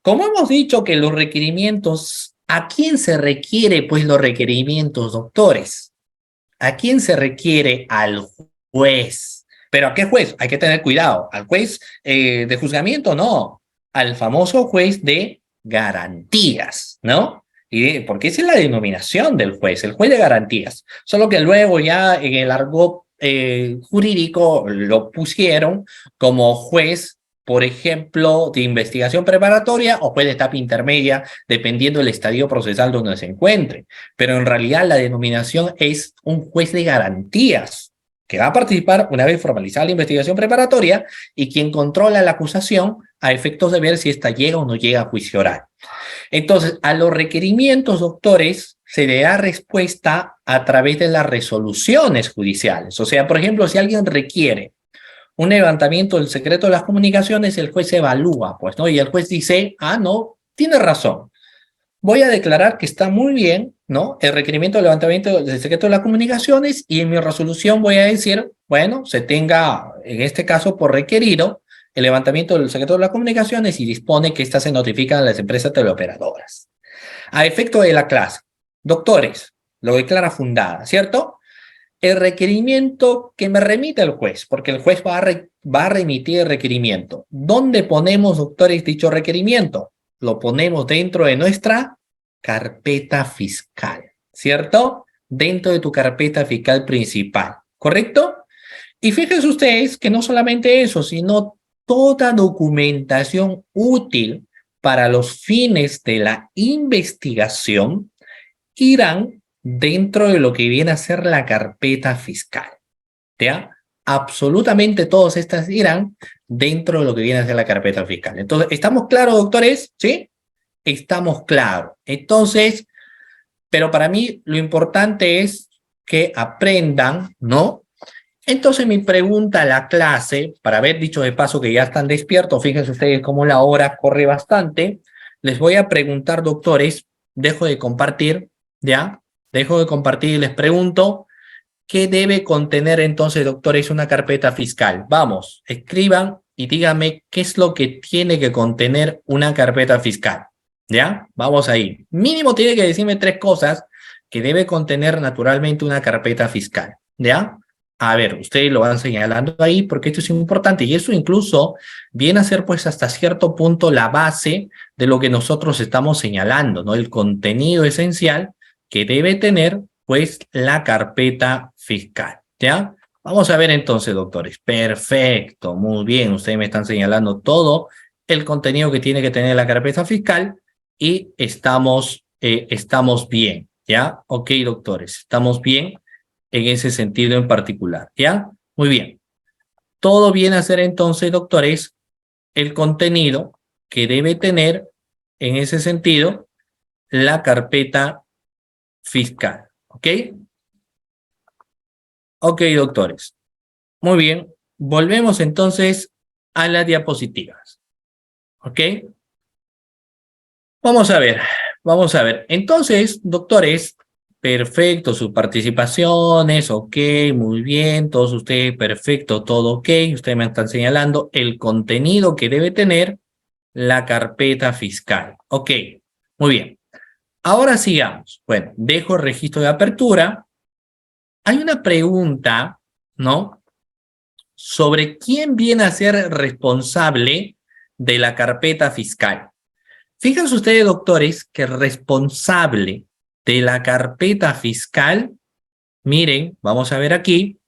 Como hemos dicho que los requerimientos, ¿a quién se requiere pues los requerimientos, doctores? ¿A quién se requiere? Al juez. ¿Pero a qué juez? Hay que tener cuidado. ¿Al juez de juzgamiento? No. Al famoso juez de garantías, ¿no? Porque esa es la denominación del juez, el juez de garantías. Solo que luego ya en el argot jurídico lo pusieron como juez, por ejemplo, de investigación preparatoria o juez de etapa intermedia, dependiendo del estadio procesal donde se encuentre. Pero en realidad la denominación es un juez de garantías, que va a participar una vez formalizada la investigación preparatoria y quien controla la acusación a efectos de ver si ésta llega o no llega a juicio oral. Entonces, a los requerimientos, doctores, se le da respuesta a través de las resoluciones judiciales. O sea, por ejemplo, si alguien requiere un levantamiento del secreto de las comunicaciones, el juez evalúa, pues, ¿no? Y el juez dice, ah, no, tiene razón. Voy a declarar que está muy bien, ¿no? El requerimiento de levantamiento del secreto de las comunicaciones y en mi resolución voy a decir, bueno, se tenga, en este caso, por requerido el levantamiento del secreto de las comunicaciones y dispone que éstas se notifican a las empresas teleoperadoras. A efecto de la clase, doctores, lo declara fundada, ¿cierto? El requerimiento que me remite el juez, porque el juez va a remitir el requerimiento. ¿Dónde ponemos, doctores, dicho requerimiento? Lo ponemos dentro de nuestra carpeta fiscal, ¿cierto? Dentro de tu carpeta fiscal principal, ¿correcto? Y fíjense ustedes que no solamente eso, sino toda documentación útil para los fines de la investigación irán dentro de lo que viene a ser la carpeta fiscal, ¿ya? Absolutamente todas estas irán dentro de lo que viene a ser la carpeta fiscal. Entonces, ¿estamos claros, doctores? ¿Sí? Estamos claros. Entonces, pero para mí lo importante es que aprendan, ¿no? Entonces mi pregunta a la clase, para haber dicho de paso que ya están despiertos, fíjense ustedes cómo la hora corre bastante, les voy a preguntar, doctores, dejo de compartir, ¿ya? Dejo de compartir y les pregunto, ¿qué debe contener entonces, doctores, una carpeta fiscal? Vamos, escriban y díganme qué es lo que tiene que contener una carpeta fiscal, ¿ya? Vamos ahí. Mínimo tiene que decirme 3 cosas que debe contener naturalmente una carpeta fiscal, ¿ya? A ver, ustedes lo van señalando ahí porque esto es importante y eso incluso viene a ser pues hasta cierto punto la base de lo que nosotros estamos señalando, ¿no? El contenido esencial que debe tener pues la carpeta fiscal, ¿ya? Vamos a ver entonces, doctores. Perfecto, muy bien. Ustedes me están señalando todo el contenido que tiene que tener la carpeta fiscal y estamos bien, ¿ya? Ok, doctores, estamos bien en ese sentido en particular, ¿ya? Muy bien. Todo viene a ser entonces, doctores, el contenido que debe tener en ese sentido la carpeta fiscal, ¿ok? Ok, doctores. Muy bien. Volvemos entonces a las diapositivas, ¿ok? Vamos a ver, vamos a ver. Entonces, doctores, perfecto, sus participaciones, ok, muy bien, todos ustedes, perfecto, todo ok, ustedes me están señalando el contenido que debe tener la carpeta fiscal. Ok, muy bien. Ahora sigamos. Bueno, dejo el registro de apertura. Hay una pregunta, ¿no? Sobre quién viene a ser responsable de la carpeta fiscal. Fíjense ustedes, doctores, que el responsable de la carpeta fiscal, miren, vamos a ver aquí,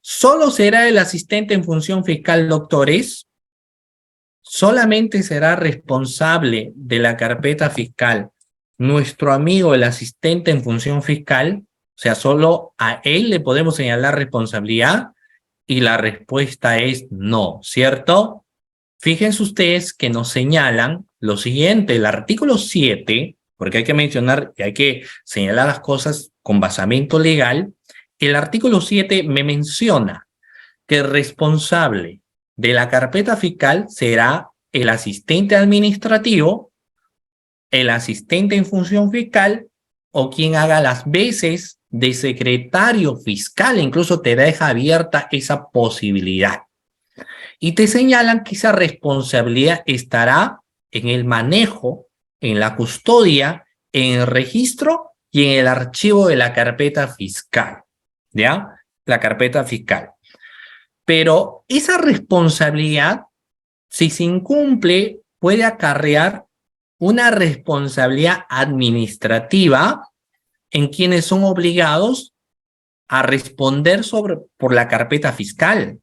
solo será el asistente en función fiscal, doctores. Solamente será responsable de la carpeta fiscal nuestro amigo, el asistente en función fiscal. O sea, solo a él le podemos señalar responsabilidad y la respuesta es no, ¿cierto? Fíjense ustedes que nos señalan lo siguiente, el artículo 7, porque hay que mencionar y hay que señalar las cosas con basamento legal. El artículo 7 me menciona que el responsable de la carpeta fiscal será el asistente administrativo, el asistente en función fiscal o quien haga las veces de secretario fiscal. Incluso te deja abierta esa posibilidad. Y te señalan que esa responsabilidad estará en el manejo, en la custodia, en el registro y en el archivo de la carpeta fiscal. ¿Ya? La carpeta fiscal. Pero esa responsabilidad, si se incumple, puede acarrear una responsabilidad administrativa en quienes son obligados a responder por la carpeta fiscal.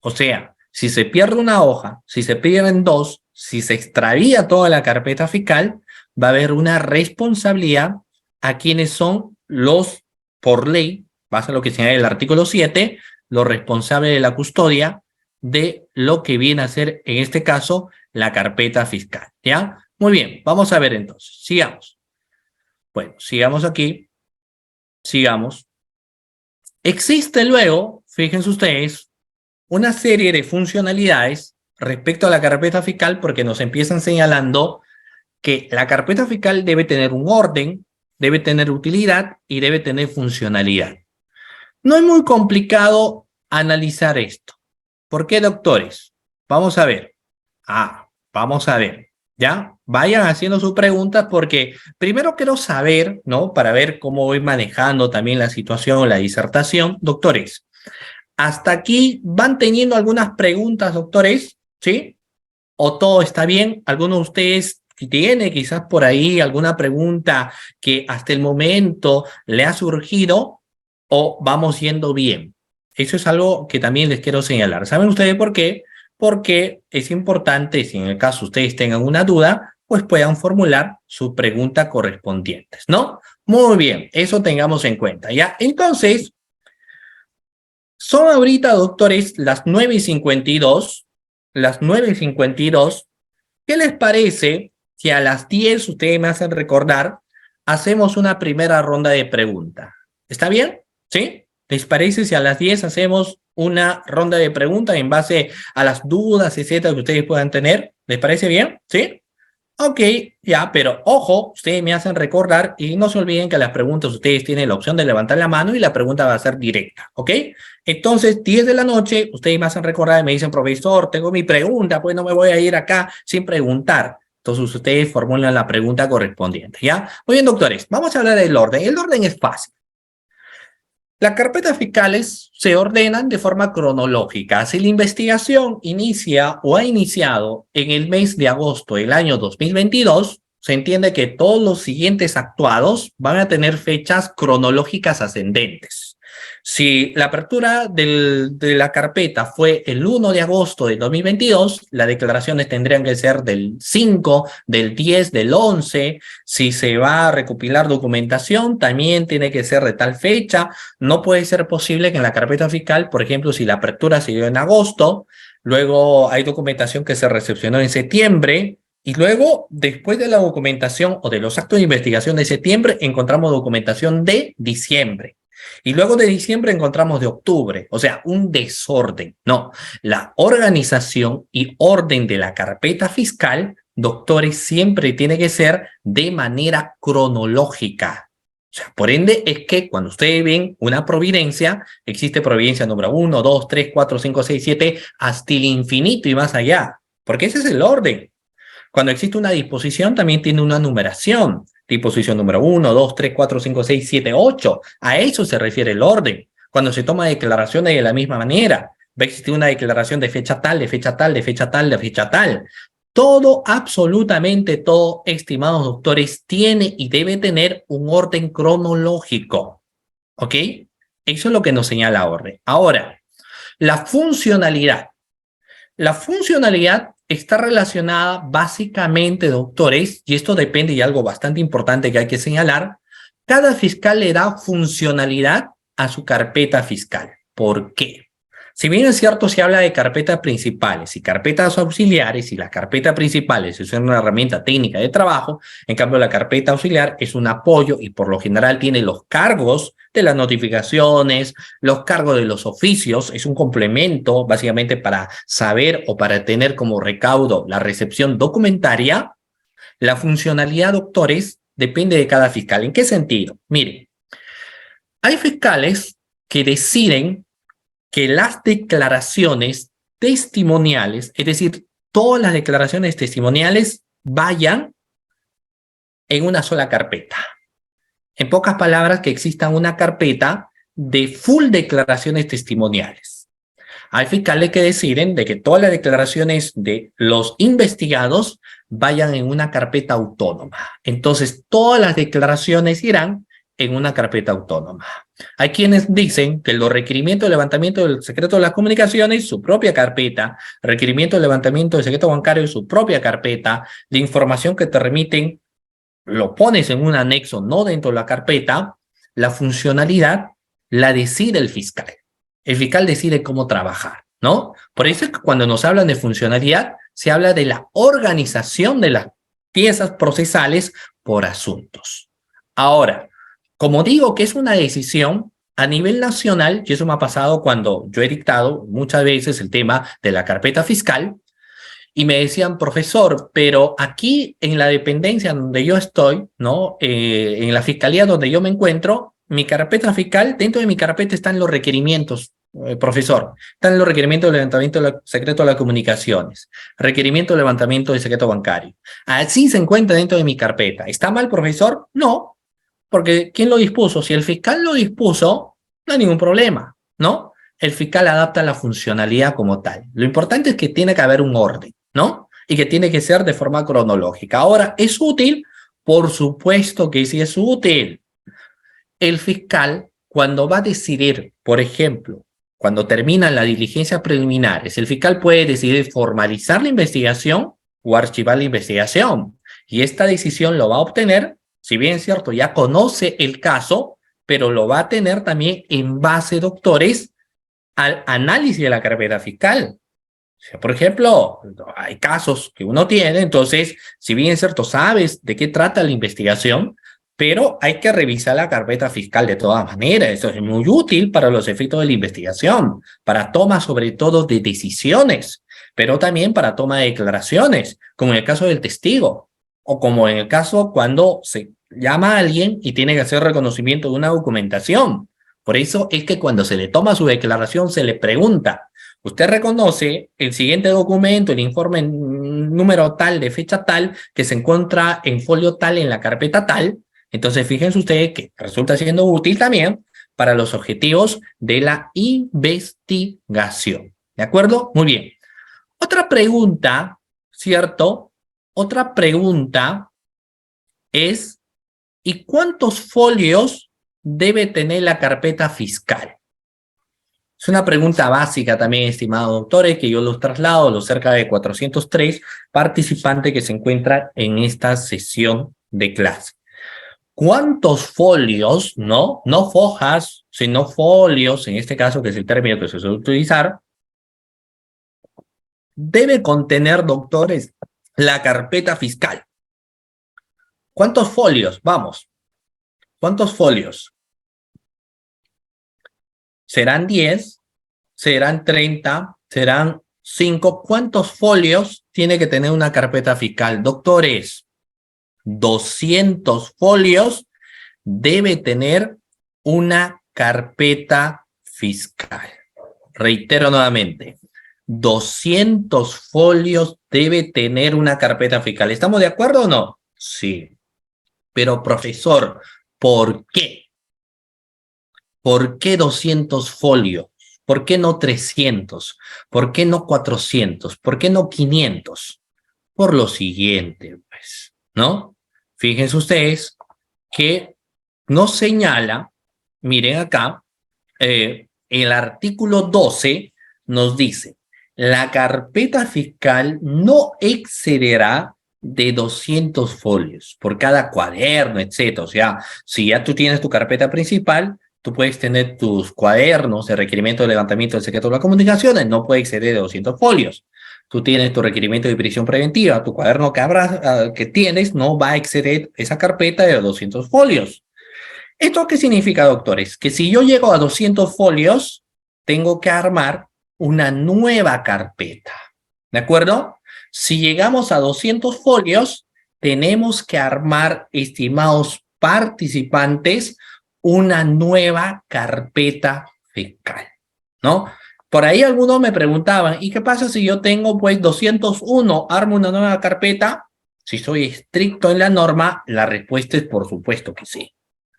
O sea, si se pierde una hoja, si se pierden dos, si se extravía toda la carpeta fiscal, va a haber una responsabilidad a quienes son los, por ley, base a lo que señala el artículo 7, los responsables de la custodia de lo que viene a ser, en este caso, la carpeta fiscal. ¿Ya? Muy bien, vamos a ver entonces. Sigamos. Bueno, sigamos aquí. Sigamos. Existe luego, fíjense ustedes, una serie de funcionalidades respecto a la carpeta fiscal porque nos empiezan señalando que la carpeta fiscal debe tener un orden, debe tener utilidad y debe tener funcionalidad. No es muy complicado analizar esto. ¿Por qué, doctores? Vamos a ver. Vamos a ver. ¿Ya? Vayan haciendo sus preguntas porque primero quiero saber, ¿no? Para ver cómo voy manejando también la situación o la disertación. Doctores, ¿hasta aquí van teniendo algunas preguntas, doctores? ¿Sí? ¿O todo está bien? ¿Alguno de ustedes tiene quizás por ahí alguna pregunta que hasta el momento le ha surgido o vamos yendo bien? Eso es algo que también les quiero señalar. ¿Saben ustedes por qué? Porque es importante, si en el caso ustedes tengan una duda, pues puedan formular sus preguntas correspondientes, ¿no? Muy bien, eso tengamos en cuenta, ¿ya? Entonces, son ahorita, doctores, las 9:52, las 9:52. ¿Qué les parece si a las 10 ustedes me hacen recordar, hacemos una primera ronda de preguntas? ¿Está bien? ¿Sí? ¿Les parece si a las 10 hacemos una ronda de preguntas en base a las dudas, etcétera, que ustedes puedan tener? ¿Les parece bien? ¿Sí? Ok, ya, pero ojo, ustedes me hacen recordar y no se olviden que las preguntas ustedes tienen la opción de levantar la mano y la pregunta va a ser directa, ¿ok? Entonces, 10 de la noche, ustedes me hacen recordar y me dicen, profesor, tengo mi pregunta, pues no me voy a ir acá sin preguntar. Entonces, ustedes formulan la pregunta correspondiente, ¿ya? Muy bien, doctores, vamos a hablar del orden. El orden es fácil. Las carpetas fiscales se ordenan de forma cronológica. Si la investigación inicia o ha iniciado en el mes de agosto del año 2022, se entiende que todos los siguientes actuados van a tener fechas cronológicas ascendentes. Si la apertura de la carpeta fue el 1 de agosto de 2022, las declaraciones tendrían que ser del 5, del 10, del 11. Si se va a recopilar documentación, también tiene que ser de tal fecha. No puede ser posible que en la carpeta fiscal, por ejemplo, si la apertura se dio en agosto, luego hay documentación que se recepcionó en septiembre, y luego, después de la documentación o de los actos de investigación de septiembre, encontramos documentación de diciembre. Y luego de diciembre encontramos de octubre, o sea, un desorden. No, la organización y orden de la carpeta fiscal, doctores, siempre tiene que ser de manera cronológica. O sea, por ende, es que cuando ustedes ven una providencia, existe providencia número 1, 2, 3, 4, 5, 6, 7, hasta el infinito y más allá, porque ese es el orden. Cuando existe una disposición, también tiene una numeración. Disposición número 1, 2, 3, 4, 5, 6, 7, 8. A eso se refiere el orden. Cuando se toma declaraciones de la misma manera, va a existir una declaración de fecha tal, de fecha tal, de fecha tal, de fecha tal. Todo, absolutamente todo, estimados doctores, tiene y debe tener un orden cronológico. ¿Ok? Eso es lo que nos señala la orden. Ahora, la funcionalidad. La funcionalidad está relacionada básicamente, doctores, y esto depende de algo bastante importante que hay que señalar, cada fiscal le da funcionalidad a su carpeta fiscal. ¿Por qué? Si bien es cierto, se habla de carpetas principales y carpetas auxiliares, y las carpetas principales es una herramienta técnica de trabajo, en cambio la carpeta auxiliar es un apoyo y por lo general tiene los cargos de las notificaciones, los cargos de los oficios, es un complemento básicamente para saber o para tener como recaudo la recepción documentaria. La funcionalidad, doctores, depende de cada fiscal. ¿En qué sentido? Miren, hay fiscales que deciden que las declaraciones testimoniales, es decir, todas las declaraciones testimoniales vayan en una sola carpeta. En pocas palabras, que exista una carpeta de full declaraciones testimoniales. Hay fiscales que deciden de que todas las declaraciones de los investigados vayan en una carpeta autónoma. Entonces, todas las declaraciones irán en una carpeta autónoma. Hay quienes dicen que los requerimientos de levantamiento del secreto de las comunicaciones, su propia carpeta, requerimiento de levantamiento del secreto bancario, su propia carpeta, de información que te remiten, lo pones en un anexo, no dentro de la carpeta, la funcionalidad la decide el fiscal. El fiscal decide cómo trabajar, ¿no? Por eso es que cuando nos hablan de funcionalidad, se habla de la organización de las piezas procesales por asuntos. Ahora, como digo que es una decisión a nivel nacional, y eso me ha pasado cuando yo he dictado muchas veces el tema de la carpeta fiscal, y me decían, profesor, pero aquí en la dependencia donde yo estoy, ¿no? En la fiscalía donde yo me encuentro, mi carpeta fiscal, dentro de mi carpeta están los requerimientos, profesor. Están los requerimientos de levantamiento del secreto de las comunicaciones, requerimiento de levantamiento del secreto bancario. Así se encuentra dentro de mi carpeta. ¿Está mal, profesor? No, porque ¿quién lo dispuso? Si el fiscal lo dispuso, no hay ningún problema, ¿no? El fiscal adapta la funcionalidad como tal. Lo importante es que tiene que haber un orden, ¿no? Y que tiene que ser de forma cronológica. Ahora, ¿es útil? Por supuesto que sí es útil. El fiscal, cuando va a decidir, por ejemplo, cuando terminan las diligencias preliminares, el fiscal puede decidir formalizar la investigación o archivar la investigación. Y esta decisión lo va a obtener, si bien es cierto, ya conoce el caso, pero lo va a tener también en base, doctores, al análisis de la carpeta fiscal. O sea, por ejemplo, hay casos que uno tiene, entonces, si bien es cierto, sabes de qué trata la investigación, pero hay que revisar la carpeta fiscal de todas maneras. Eso es muy útil para los efectos de la investigación, para toma sobre todo de decisiones, pero también para toma de declaraciones, como en el caso del testigo, o como en el caso cuando se llama a alguien y tiene que hacer reconocimiento de una documentación. Por eso es que cuando se le toma su declaración se le pregunta, ¿usted reconoce el siguiente documento, el informe número tal, de fecha tal, que se encuentra en folio tal, en la carpeta tal? Entonces, fíjense ustedes que resulta siendo útil también para los objetivos de la investigación. ¿De acuerdo? Muy bien. Otra pregunta, ¿cierto? Otra pregunta es, ¿y cuántos folios debe tener la carpeta fiscal? Es una pregunta básica también, estimados doctores, que yo los traslado a los cerca de 403 participantes que se encuentran en esta sesión de clase. ¿Cuántos folios, no fojas, sino folios, en este caso que es el término que se suele utilizar, debe contener, doctores, la carpeta fiscal? ¿Cuántos folios? Vamos. ¿Cuántos folios? ¿Serán 10? ¿Serán 30? ¿Serán 5? ¿Cuántos folios tiene que tener una carpeta fiscal? Doctores, 200 folios debe tener una carpeta fiscal. Reitero nuevamente, 200 folios debe tener una carpeta fiscal. ¿Estamos de acuerdo o no? Sí. Pero, profesor, ¿por qué? ¿Por qué 200 folios? ¿Por qué no 300? ¿Por qué no 400? ¿Por qué no 500? Por lo siguiente, pues, ¿no? Fíjense ustedes que nos señala, miren acá, el artículo 12 nos dice, la carpeta fiscal no excederá de 200 folios por cada cuaderno, etcétera. O sea, si ya tú tienes tu carpeta principal, tú puedes tener tus cuadernos de requerimiento de levantamiento del secreto de las comunicaciones, no puede exceder de 200 folios. Tú tienes tu requerimiento de prisión preventiva, tu cuaderno que tienes no va a exceder esa carpeta de 200 folios. ¿Esto qué significa, doctores? Que si yo llego a 200 folios, tengo que armar una nueva carpeta. ¿De acuerdo? Si llegamos a 200 folios, tenemos que armar, estimados participantes, una nueva carpeta fiscal, ¿no? Por ahí algunos me preguntaban, ¿y qué pasa si yo tengo pues 201, armo una nueva carpeta? Si soy estricto en la norma, la respuesta es por supuesto que sí.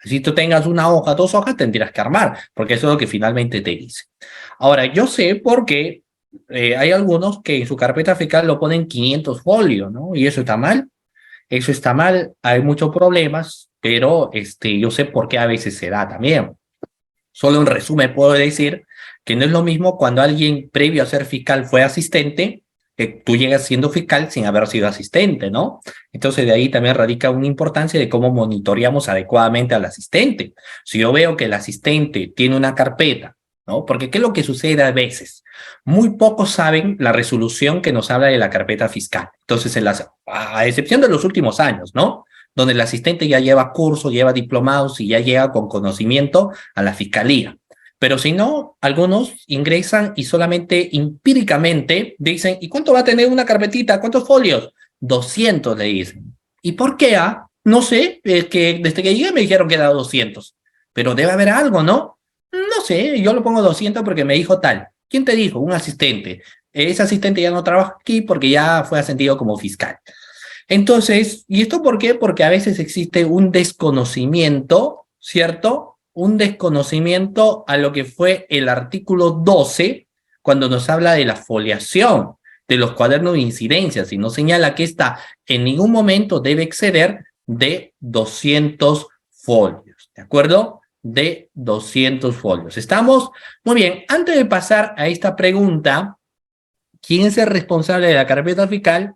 Si tú tengas una hoja, 2 hojas, tendrás que armar, porque eso es lo que finalmente te dice. Ahora, yo sé por qué hay algunos que en su carpeta fiscal lo ponen 500 folios, ¿no? Y eso está mal. Eso está mal, hay muchos problemas, pero yo sé por qué a veces se da también. Solo en resumen puedo decir que no es lo mismo cuando alguien previo a ser fiscal fue asistente, que tú llegas siendo fiscal sin haber sido asistente, ¿no? Entonces de ahí también radica una importancia de cómo monitoreamos adecuadamente al asistente. Si yo veo que el asistente tiene una carpeta, ¿no? Porque ¿qué es lo que sucede a veces? Muy pocos saben la resolución que nos habla de la carpeta fiscal. Entonces, a excepción de los últimos años, ¿no? Donde el asistente ya lleva cursos, lleva diplomados y ya llega con conocimiento a la fiscalía. Pero si no, algunos ingresan y solamente empíricamente dicen, ¿y cuánto va a tener una carpetita? ¿Cuántos folios? 200 le dicen. ¿Y por qué? No sé, es que desde que llegué me dijeron que era 200. Pero debe haber algo, ¿no? No sé, yo lo pongo 200 porque me dijo tal. ¿Quién te dijo? Un asistente. Ese asistente ya no trabaja aquí porque ya fue ascendido como fiscal. Entonces, ¿y esto por qué? Porque a veces existe un desconocimiento, ¿cierto? Un desconocimiento a lo que fue el artículo 12, cuando nos habla de la foliación de los cuadernos de incidencias y nos señala que esta en ningún momento debe exceder de 200 folios, ¿de acuerdo? De 200 folios. ¿Estamos? Muy bien, antes de pasar a esta pregunta, ¿quién es el responsable de la carpeta fiscal?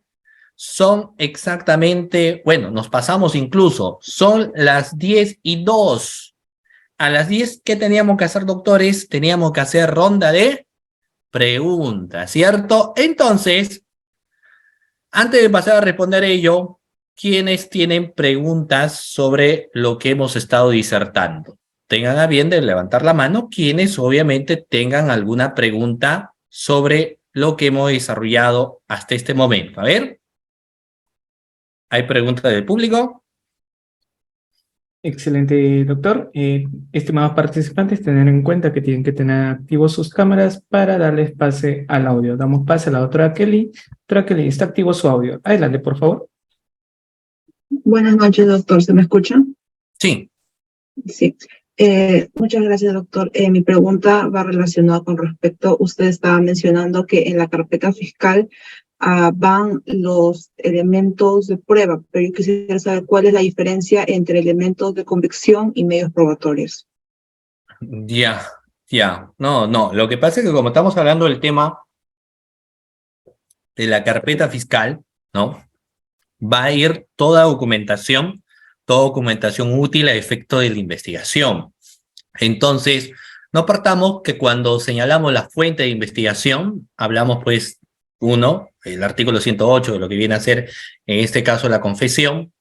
Son exactamente, bueno, nos pasamos incluso, son las 10:02. A las 10, ¿qué teníamos que hacer, doctores? Teníamos que hacer ronda de preguntas, ¿cierto? Entonces, antes de pasar a responder ello, ¿quiénes tienen preguntas sobre lo que hemos estado disertando? Tengan a bien de levantar la mano quienes obviamente tengan alguna pregunta sobre lo que hemos desarrollado hasta este momento. A ver. ¿Hay preguntas del público? Excelente, doctor. Estimados participantes, tener en cuenta que tienen que tener activos sus cámaras para darles pase al audio. Damos pase a la doctora Kelly. Doctora Kelly, está activo su audio. Adelante, por favor. Buenas noches, doctor. ¿Se me escucha? Sí. Sí. Muchas gracias, doctor. Mi pregunta va relacionada con respecto, usted estaba mencionando que en la carpeta fiscal van los elementos de prueba, pero yo quisiera saber cuál es la diferencia entre elementos de convicción y medios probatorios. Ya. No. Lo que pasa es que como estamos hablando del tema de la carpeta fiscal, ¿no? Va a ir toda documentación útil a efecto de la investigación. Entonces, no partamos que cuando señalamos la fuente de investigación, hablamos pues, el artículo 108 de lo que viene a ser, en este caso, la confesión,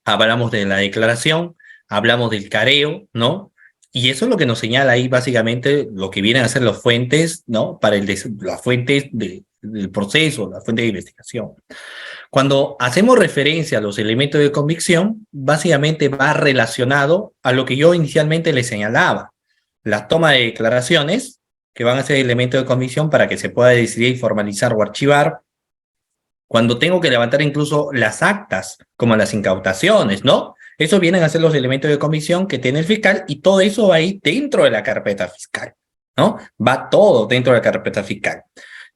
hablamos de la declaración, hablamos del careo, ¿no? Y eso es lo que nos señala ahí básicamente lo que vienen a ser las fuentes, ¿no? Para las fuentes del proceso, la fuente de investigación. Cuando hacemos referencia a los elementos de convicción, básicamente va relacionado a lo que yo inicialmente le señalaba. La toma de declaraciones, que van a ser elementos de convicción para que se pueda decidir, formalizar o archivar. Cuando tengo que levantar incluso las actas, como las incautaciones, ¿no? Eso vienen a ser los elementos de convicción que tiene el fiscal y todo eso va ahí dentro de la carpeta fiscal, ¿no? Va todo dentro de la carpeta fiscal.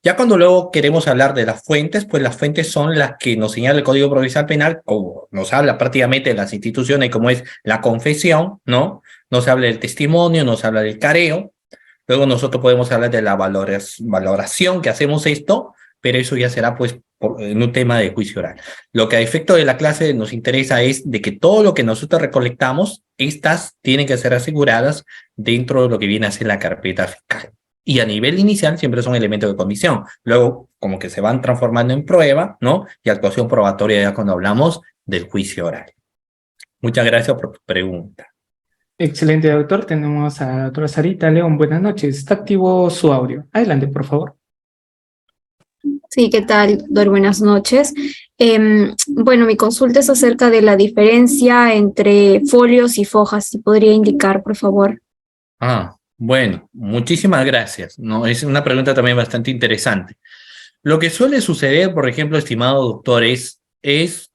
Ya cuando luego queremos hablar de las fuentes, pues las fuentes son las que nos señala el Código Procesal Penal, o nos habla prácticamente de las instituciones como es la confesión, ¿no? Nos habla del testimonio, nos habla del careo. Luego nosotros podemos hablar de la valoración que hacemos esto, pero eso ya será pues en un tema de juicio oral. Lo que a efecto de la clase nos interesa es de que todo lo que nosotros recolectamos, estas tienen que ser aseguradas dentro de lo que viene a ser la carpeta fiscal. Y a nivel inicial siempre son elementos de comisión. Luego, como que se van transformando en prueba, ¿no? Y actuación probatoria ya cuando hablamos del juicio oral. Muchas gracias por tu pregunta. Excelente, doctor. Tenemos a la doctora Sarita León. Buenas noches. Está activo su audio. Adelante, por favor. Sí, ¿qué tal, doctor? Buenas noches. Bueno, mi consulta es acerca de la diferencia entre folios y fojas. Si podría indicar, por favor. Bueno, muchísimas gracias. No, es una pregunta también bastante interesante. Lo que suele suceder, por ejemplo, estimado doctor, es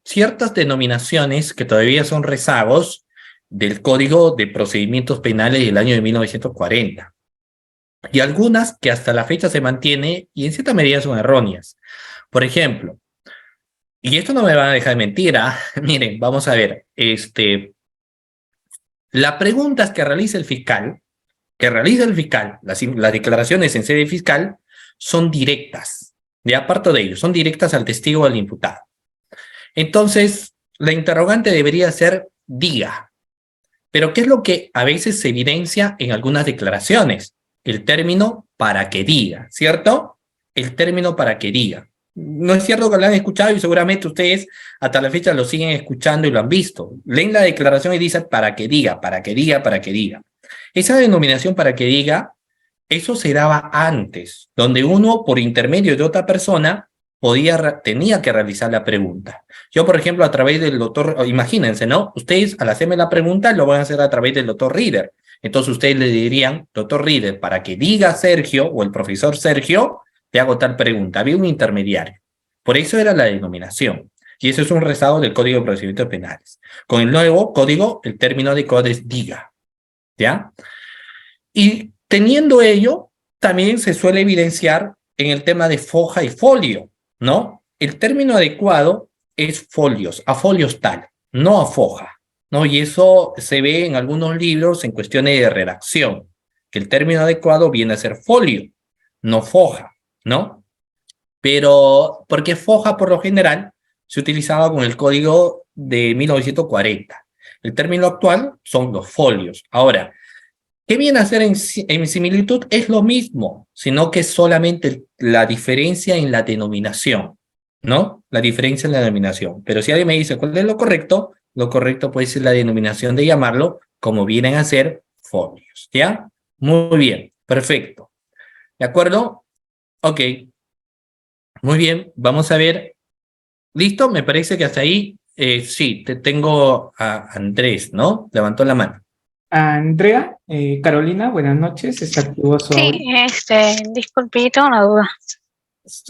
ciertas denominaciones que todavía son rezagos del Código de Procedimientos Penales del año de 1940. Y algunas que hasta la fecha se mantiene y en cierta medida son erróneas. Por ejemplo, y esto no me va a dejar de mentir, miren, vamos a ver, las preguntas que realiza el fiscal, las declaraciones en sede fiscal, son directas. De aparto de ello, son directas al testigo o al imputado. Entonces, la interrogante debería ser diga. Pero ¿qué es lo que a veces se evidencia en algunas declaraciones? El término para que diga, ¿cierto? El término para que diga. No es cierto que lo han escuchado y seguramente ustedes hasta la fecha lo siguen escuchando y lo han visto. Leen la declaración y dicen para que diga, para que diga, para que diga. Esa denominación para que diga, eso se daba antes, donde uno por intermedio de otra persona tenía que realizar la pregunta. Yo, por ejemplo, a través del doctor, imagínense, ¿no? Ustedes al hacerme la pregunta lo van a hacer a través del doctor Reader. Entonces ustedes le dirían, doctor Reader, para que diga Sergio o el profesor Sergio, te hago tal pregunta. Había un intermediario. Por eso era la denominación. Y eso es un rezago del Código de Procedimientos Penales. Con el nuevo código, el término adecuado es diga. ¿Ya? Y teniendo ello, también se suele evidenciar en el tema de foja y folio, ¿no? El término adecuado es folios, a folios tal, no a foja, ¿no? Y eso se ve en algunos libros en cuestiones de redacción, que el término adecuado viene a ser folio, no foja, ¿no? Pero, porque foja por lo general se utilizaba con el código de 1940. El término actual son los folios. Ahora, ¿qué viene a ser en similitud? Es lo mismo, sino que es solamente la diferencia en la denominación, ¿no? La diferencia en la denominación. Pero si alguien me dice cuál es lo correcto puede ser la denominación de llamarlo como vienen a ser folios, ¿ya? Muy bien, perfecto. ¿De acuerdo? Ok. Muy bien, vamos a ver. ¿Listo? Me parece que hasta ahí, sí, tengo a Andrés, ¿no? Levantó la mano. Andrea, Carolina, buenas noches. Está activo su audio. Sí, disculpe, tengo una duda.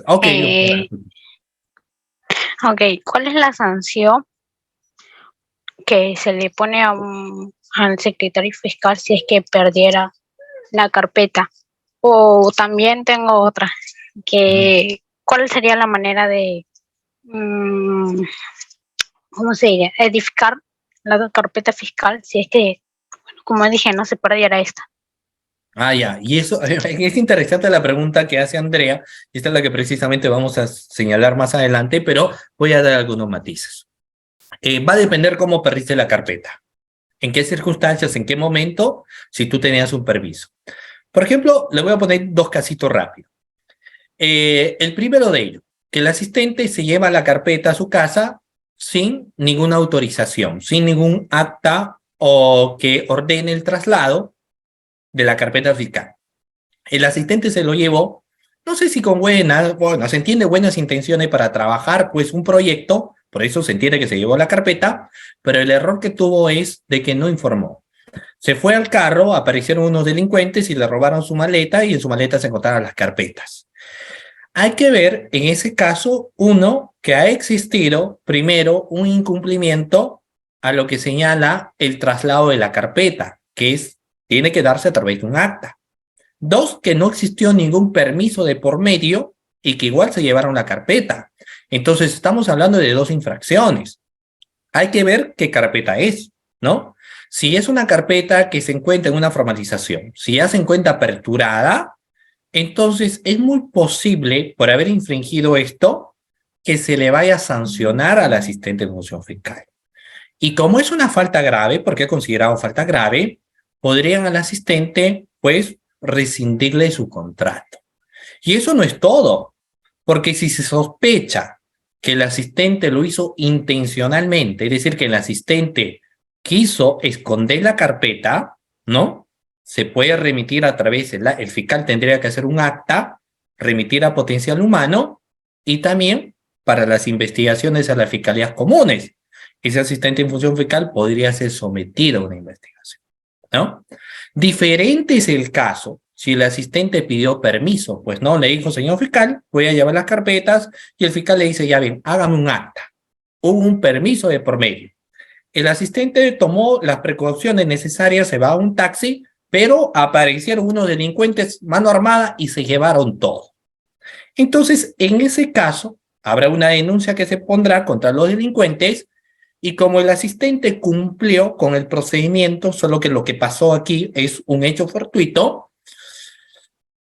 Ok. Ok, ¿cuál es la sanción que se le pone al secretario fiscal si es que perdiera la carpeta? O también tengo otra, que ¿cuál sería la manera de, ¿cómo se diría? Edificar la carpeta fiscal si es que, bueno, como dije, no se perdiera esta. Ya, y eso es interesante la pregunta que hace Andrea, y esta es la que precisamente vamos a señalar más adelante, pero voy a dar algunos matices. Va a depender cómo perdiste la carpeta, en qué circunstancias, en qué momento, si tú tenías un permiso. Por ejemplo, le voy a poner dos casitos rápidos. El primero de ellos, que el asistente se lleva la carpeta a su casa sin ninguna autorización, sin ningún acta o que ordene el traslado de la carpeta fiscal. El asistente se lo llevó, no sé si con se entiende buenas intenciones para trabajar pues un proyecto, por eso se entiende que se llevó la carpeta, pero el error que tuvo es de que no informó. Se fue al carro, aparecieron unos delincuentes y le robaron su maleta y en su maleta se encontraron las carpetas. Hay que ver en ese caso, uno, que ha existido primero un incumplimiento a lo que señala el traslado de la carpeta, que tiene que darse a través de un acta. Dos, que no existió ningún permiso de por medio y que igual se llevaron la carpeta. Entonces estamos hablando de dos infracciones. Hay que ver qué carpeta es, ¿no? Si es una carpeta que se encuentra en una formalización, si ya se encuentra aperturada, entonces es muy posible, por haber infringido esto, que se le vaya a sancionar al asistente de función fiscal. Y como es una falta grave, porque he considerado falta grave, podrían al asistente, pues, rescindirle su contrato. Y eso no es todo, porque si se sospecha que el asistente lo hizo intencionalmente, es decir, que el asistente quiso esconder la carpeta, ¿no? Se puede remitir a través, el fiscal tendría que hacer un acta, remitir a potencial humano y también para las investigaciones a las fiscalías comunes. Ese asistente en función fiscal podría ser sometido a una investigación, ¿no? Diferente es el caso si el asistente pidió permiso, pues no, le dijo, señor fiscal, voy a llevar las carpetas, y el fiscal le dice, ya bien, hágame un acta. Hubo un permiso de por medio. El asistente tomó las precauciones necesarias, se va a un taxi, pero aparecieron unos delincuentes mano armada y se llevaron todo. Entonces, en ese caso, habrá una denuncia que se pondrá contra los delincuentes y como el asistente cumplió con el procedimiento, solo que lo que pasó aquí es un hecho fortuito,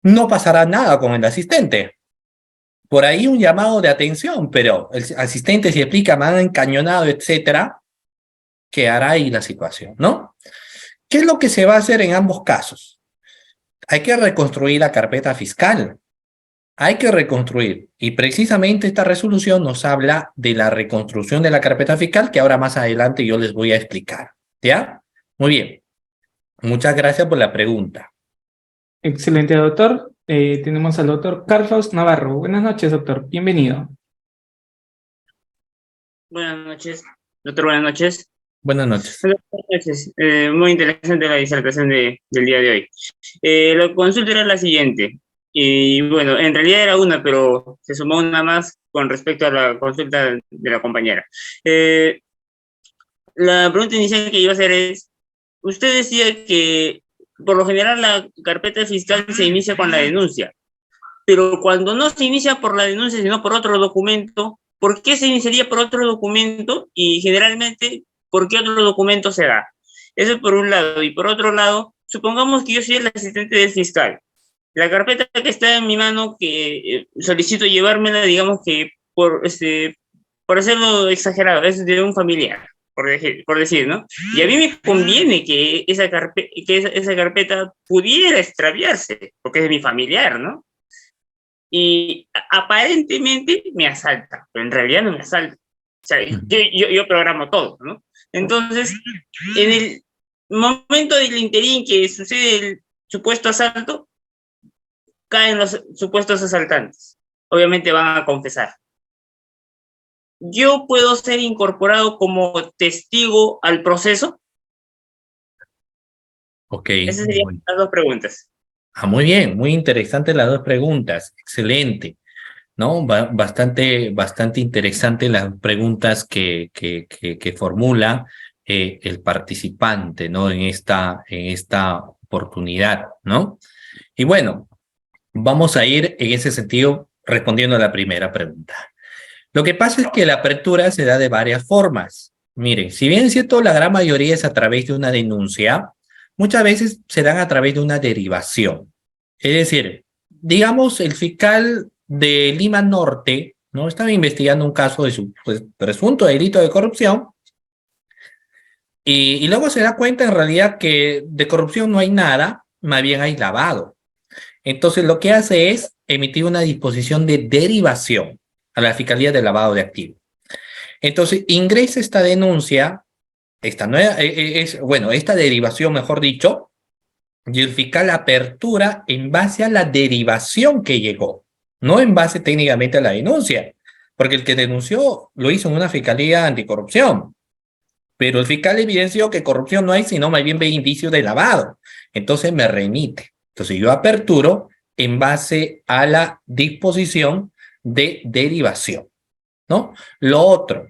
no pasará nada con el asistente. Por ahí un llamado de atención, pero el asistente se explica, me han encañonado, etcétera, ¿qué hará ahí la situación, no? ¿Qué es lo que se va a hacer en ambos casos? Hay que reconstruir la carpeta fiscal. Hay que reconstruir. Y precisamente esta resolución nos habla de la reconstrucción de la carpeta fiscal, que ahora más adelante yo les voy a explicar. ¿Ya? Muy bien. Muchas gracias por la pregunta. Excelente, doctor. Tenemos al doctor Carlos Navarro. Buenas noches, doctor. Bienvenido. Buenas noches, doctor, buenas noches. Buenas noches. Buenas noches. Muy interesante la disertación del día de hoy. La consulta era la siguiente, y bueno, en realidad era una, pero se sumó una más con respecto a la consulta de la compañera. La pregunta inicial que iba a hacer es, usted decía que por lo general la carpeta fiscal se inicia con la denuncia, pero cuando no se inicia por la denuncia, sino por otro documento, ¿por qué se iniciaría por otro documento? Y generalmente, ¿por qué otro documento se da? Eso por un lado. Y por otro lado, supongamos que yo soy el asistente del fiscal. La carpeta que está en mi mano, que solicito llevármela, digamos que por hacerlo exagerado, es de un familiar, por decir, ¿no? Y a mí me conviene que esa carpeta pudiera extraviarse, porque es de mi familiar, ¿no? Y aparentemente me asalta, pero en realidad no me asalta. O sea, yo programo todo, ¿no? Entonces, en el momento del interín que sucede el supuesto asalto, caen los supuestos asaltantes. Obviamente van a confesar. ¿Yo puedo ser incorporado como testigo al proceso? Ok. Esas serían las dos preguntas. Muy bien, muy interesantes las dos preguntas. Excelente. ¿No? Bastante interesante las preguntas que formula el participante, ¿no? En esta oportunidad, ¿no? Y bueno, vamos a ir en ese sentido respondiendo a la primera pregunta. Lo que pasa es que la apertura se da de varias formas. Miren, si bien es cierto, la gran mayoría es a través de una denuncia, muchas veces se dan a través de una derivación. Es decir, digamos, el fiscal de Lima Norte, ¿no? Estaba investigando un caso de su presunto delito de corrupción y luego se da cuenta en realidad que de corrupción no hay nada, más bien hay lavado. Entonces lo que hace es emitir una disposición de derivación a la Fiscalía de Lavado de Activos. Entonces ingresa esta denuncia, esta derivación, mejor dicho, y el fiscal apertura en base a la derivación que llegó, no en base técnicamente a la denuncia, porque el que denunció lo hizo en una fiscalía anticorrupción, pero el fiscal evidenció que corrupción no hay, sino más bien ve indicios de lavado, entonces me remite. Entonces yo aperturo en base a la disposición de derivación, ¿no? Lo otro,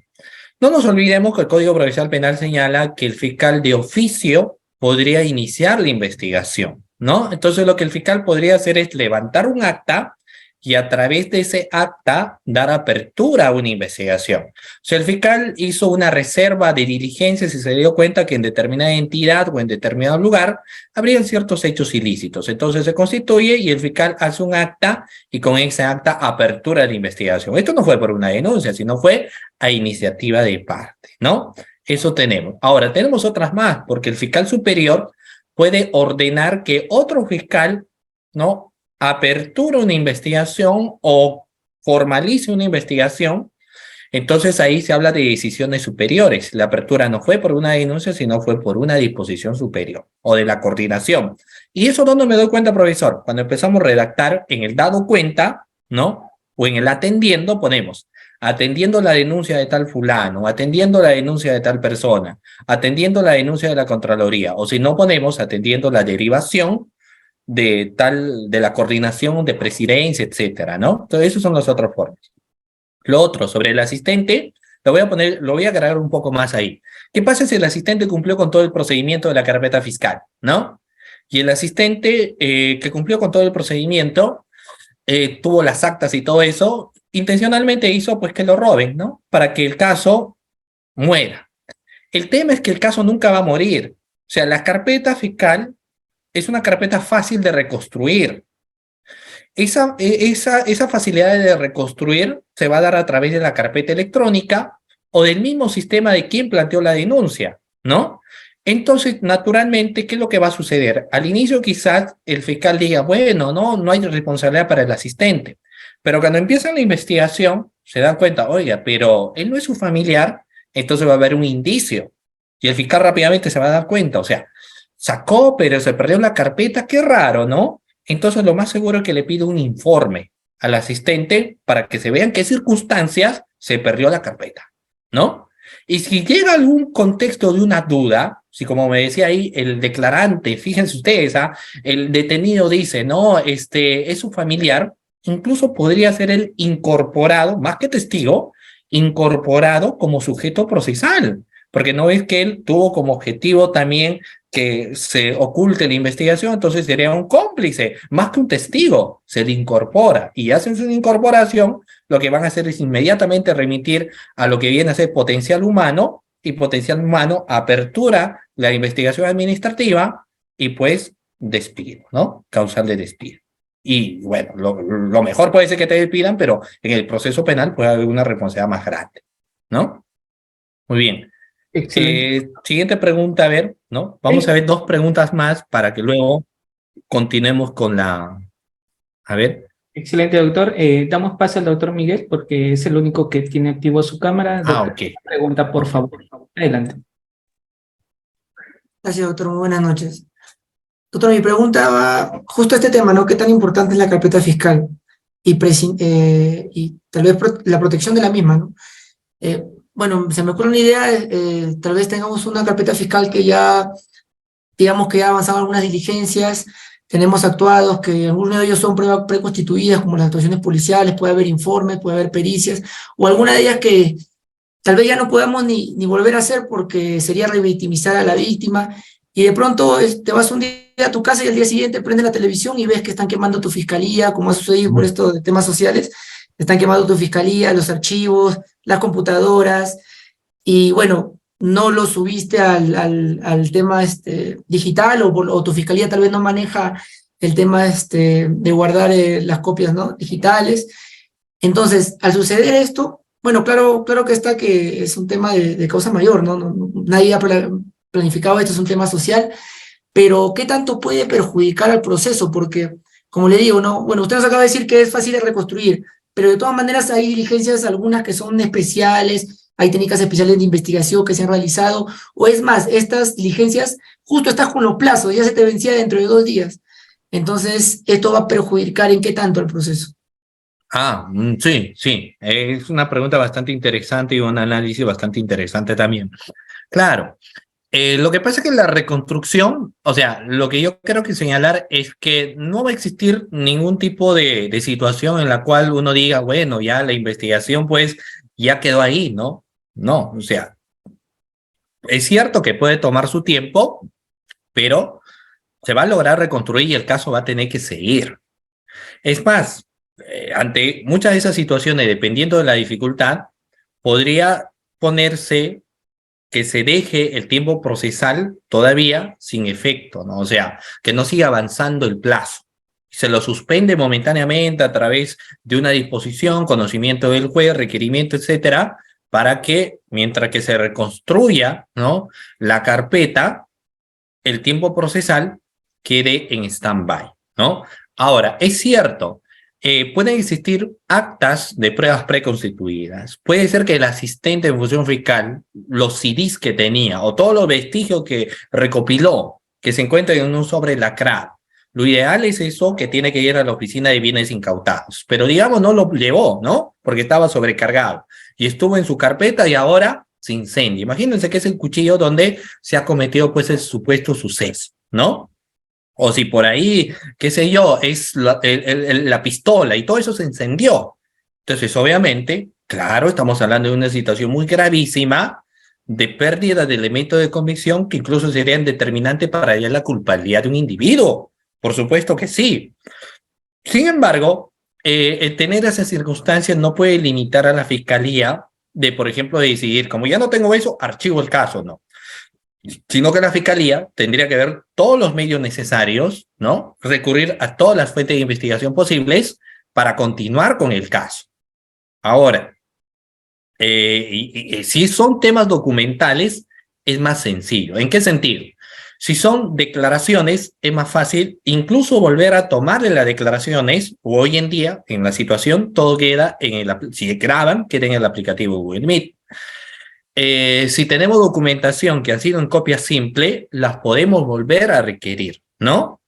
no nos olvidemos que el Código Procesal Penal señala que el fiscal de oficio podría iniciar la investigación, ¿no? Entonces lo que el fiscal podría hacer es levantar un acta y a través de ese acta dar apertura a una investigación. O sea, el fiscal hizo una reserva de diligencias y se dio cuenta que en determinada entidad o en determinado lugar habrían ciertos hechos ilícitos. Entonces se constituye y el fiscal hace un acta y con ese acta apertura la investigación. Esto no fue por una denuncia, sino fue a iniciativa de parte, ¿no? Eso tenemos. Ahora, tenemos otras más, porque el fiscal superior puede ordenar que otro fiscal, ¿no?, apertura una investigación o formalice una investigación. Entonces ahí se habla de decisiones superiores. La apertura no fue por una denuncia, sino fue por una disposición superior o de la coordinación. ¿Y eso dónde me doy cuenta, profesor? Cuando empezamos a redactar en el dado cuenta, ¿no? O en el atendiendo ponemos atendiendo la denuncia de tal fulano, atendiendo la denuncia de tal persona, atendiendo la denuncia de la Contraloría, o si no ponemos atendiendo la derivación de la coordinación de presidencia, etcétera, ¿no? Entonces, esas son las otras formas. Lo otro, sobre el asistente, lo voy a agregar un poco más ahí. ¿Qué pasa si el asistente cumplió con todo el procedimiento de la carpeta fiscal, ¿no? Y el asistente que cumplió con todo el procedimiento, tuvo las actas y todo eso, intencionalmente hizo pues que lo roben, ¿no? Para que el caso muera. El tema es que el caso nunca va a morir. O sea, la carpeta fiscal es una carpeta fácil de reconstruir. Esa facilidad de reconstruir se va a dar a través de la carpeta electrónica o del mismo sistema de quien planteó la denuncia, ¿no? Entonces, naturalmente, ¿qué es lo que va a suceder? Al inicio quizás el fiscal diga, bueno, no hay responsabilidad para el asistente. Pero cuando empieza la investigación, se dan cuenta, oiga, pero él no es su familiar, entonces va a haber un indicio. Y el fiscal rápidamente se va a dar cuenta, o sea, sacó, pero se perdió la carpeta, qué raro, ¿no? Entonces lo más seguro es que le pide un informe al asistente para que se vean qué circunstancias se perdió la carpeta, ¿no? Y si llega algún contexto de una duda, si como me decía ahí el declarante, fíjense ustedes, el detenido dice, no, es su familiar, incluso podría ser el incorporado, más que testigo, incorporado como sujeto procesal, porque no es que él tuvo como objetivo también que se oculte la investigación, entonces sería un cómplice, más que un testigo, se le incorpora y hacen su incorporación, lo que van a hacer es inmediatamente remitir a lo que viene a ser potencial humano, y potencial humano apertura la investigación administrativa y pues despido, ¿no? Causal de despido. Y bueno, lo mejor puede ser que te despidan, pero en el proceso penal puede haber una responsabilidad más grande, ¿no? Muy bien. Excelente. Siguiente pregunta, a ver, ¿no? Vamos a ver 2 preguntas más para que luego continuemos con la... A ver. Excelente, doctor. Damos paso al doctor Miguel porque es el único que tiene activo su cámara. Doctor, Ok. pregunta, por favor. Adelante. Gracias, doctor. Muy buenas noches. Doctor, mi pregunta va justo a este tema, ¿no? ¿Qué tan importante es la carpeta fiscal? Y tal vez la protección de la misma, ¿no? Bueno, se me ocurre una idea, tal vez tengamos una carpeta fiscal que ya, digamos que ya ha avanzado algunas diligencias, tenemos actuados que algunos de ellos son preconstituidas, como las actuaciones policiales, puede haber informes, puede haber pericias, o alguna de ellas que tal vez ya no podamos ni volver a hacer porque sería revictimizar a la víctima, y de pronto te vas un día a tu casa y al día siguiente prendes la televisión y ves que están quemando tu fiscalía, como ha sucedido por esto de temas sociales, están quemando tu fiscalía, los archivos, las computadoras, y bueno, no lo subiste al tema digital, o tu fiscalía tal vez no maneja el tema de guardar las copias, ¿no?, digitales. Entonces, al suceder esto, bueno, claro que está que es un tema de causa mayor, ¿no? Nadie ha planificado esto, es un tema social, pero ¿qué tanto puede perjudicar al proceso? Porque, como le digo, ¿no? Bueno, usted nos acaba de decir que es fácil de reconstruir, pero de todas maneras hay diligencias, algunas que son especiales, hay técnicas especiales de investigación que se han realizado, o es más, estas diligencias, justo estás con los plazos, ya se te vencía dentro de 2 días. Entonces, ¿esto va a perjudicar en qué tanto el proceso? Sí, es una pregunta bastante interesante y un análisis bastante interesante también. Claro, lo que pasa es que la reconstrucción, o sea, lo que yo creo que señalar es que no va a existir ningún tipo de situación en la cual uno diga, bueno, ya la investigación pues ya quedó ahí, ¿no? No, o sea, es cierto que puede tomar su tiempo, pero se va a lograr reconstruir y el caso va a tener que seguir. Es más, ante muchas de esas situaciones, dependiendo de la dificultad, podría ponerse que se deje el tiempo procesal todavía sin efecto, ¿no? O sea, que no siga avanzando el plazo. Se lo suspende momentáneamente a través de una disposición, conocimiento del juez, requerimiento, etcétera, para que mientras que se reconstruya, ¿no?, la carpeta, el tiempo procesal quede en stand-by, ¿no? Ahora, es cierto, pueden existir actas de pruebas preconstituidas. Puede ser que el asistente de función fiscal, los CDs que tenía o todos los vestigios que recopiló, que se encuentran en un sobre lacrado. Lo ideal es eso, que tiene que ir a la oficina de bienes incautados. Pero digamos, no lo llevó, ¿no? Porque estaba sobrecargado. Y estuvo en su carpeta y ahora se incendia. Imagínense que es el cuchillo donde se ha cometido pues el supuesto suceso, ¿no? O si por ahí, qué sé yo, es la pistola y todo eso se encendió. Entonces, obviamente, claro, estamos hablando de una situación muy gravísima de pérdida de elementos de convicción que incluso serían determinantes para hallar la culpabilidad de un individuo. Por supuesto que sí. Sin embargo, el tener esas circunstancias no puede limitar a la fiscalía de, por ejemplo, de decidir, como ya no tengo eso, archivo el caso, no. Sino que la fiscalía tendría que ver todos los medios necesarios, ¿no? Recurrir a todas las fuentes de investigación posibles para continuar con el caso. Ahora, si son temas documentales, es más sencillo. ¿En qué sentido? Si son declaraciones, es más fácil incluso volver a tomarle las declaraciones, o hoy en día, en la situación, todo queda si graban, queda en el aplicativo Google Meet. Si tenemos documentación que ha sido en copia simple, las podemos volver a requerir, ¿no?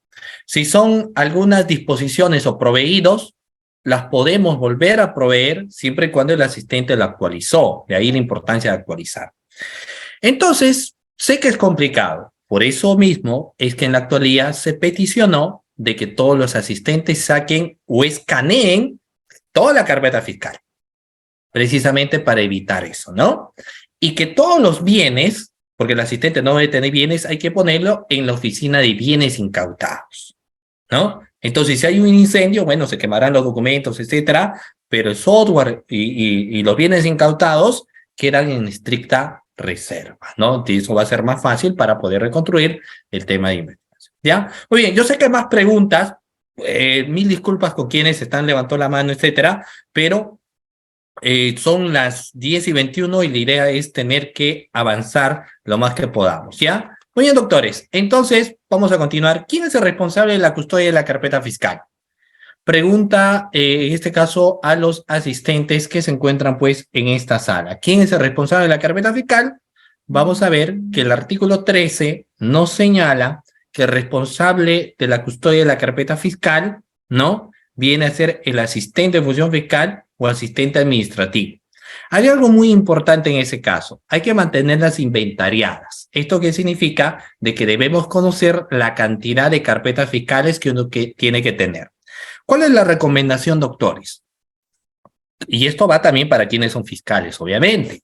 Si son algunas disposiciones o proveídos, las podemos volver a proveer siempre y cuando el asistente la actualizó. De ahí la importancia de actualizar. Entonces, sé que es complicado. Por eso mismo es que en la actualidad se peticionó de que todos los asistentes saquen o escaneen toda la carpeta fiscal, precisamente para evitar eso, ¿no? Y que todos los bienes, porque el asistente no debe tener bienes, hay que ponerlo en la oficina de bienes incautados, ¿no? Entonces, si hay un incendio, bueno, se quemarán los documentos, etcétera, pero el software y los bienes incautados quedan en estricta reserva, ¿no? Y eso va a ser más fácil para poder reconstruir el tema de investigación, ¿ya? Muy bien, yo sé que hay más preguntas, mil disculpas con quienes están levantando la mano, etcétera, pero son las 10:21 y la idea es tener que avanzar lo más que podamos, ¿ya? Muy bien, doctores. Entonces, vamos a continuar. ¿Quién es el responsable de la custodia de la carpeta fiscal? Pregunta, en este caso, a los asistentes que se encuentran, pues, en esta sala. ¿Quién es el responsable de la carpeta fiscal? Vamos a ver que el artículo 13 nos señala que el responsable de la custodia de la carpeta fiscal, ¿no?, viene a ser el asistente de función fiscal o asistente administrativo. Hay algo muy importante en ese caso. Hay que mantenerlas inventariadas. ¿Esto qué significa? De que debemos conocer la cantidad de carpetas fiscales que uno tiene que tener. ¿Cuál es la recomendación, doctores? Y esto va también para quienes son fiscales, obviamente.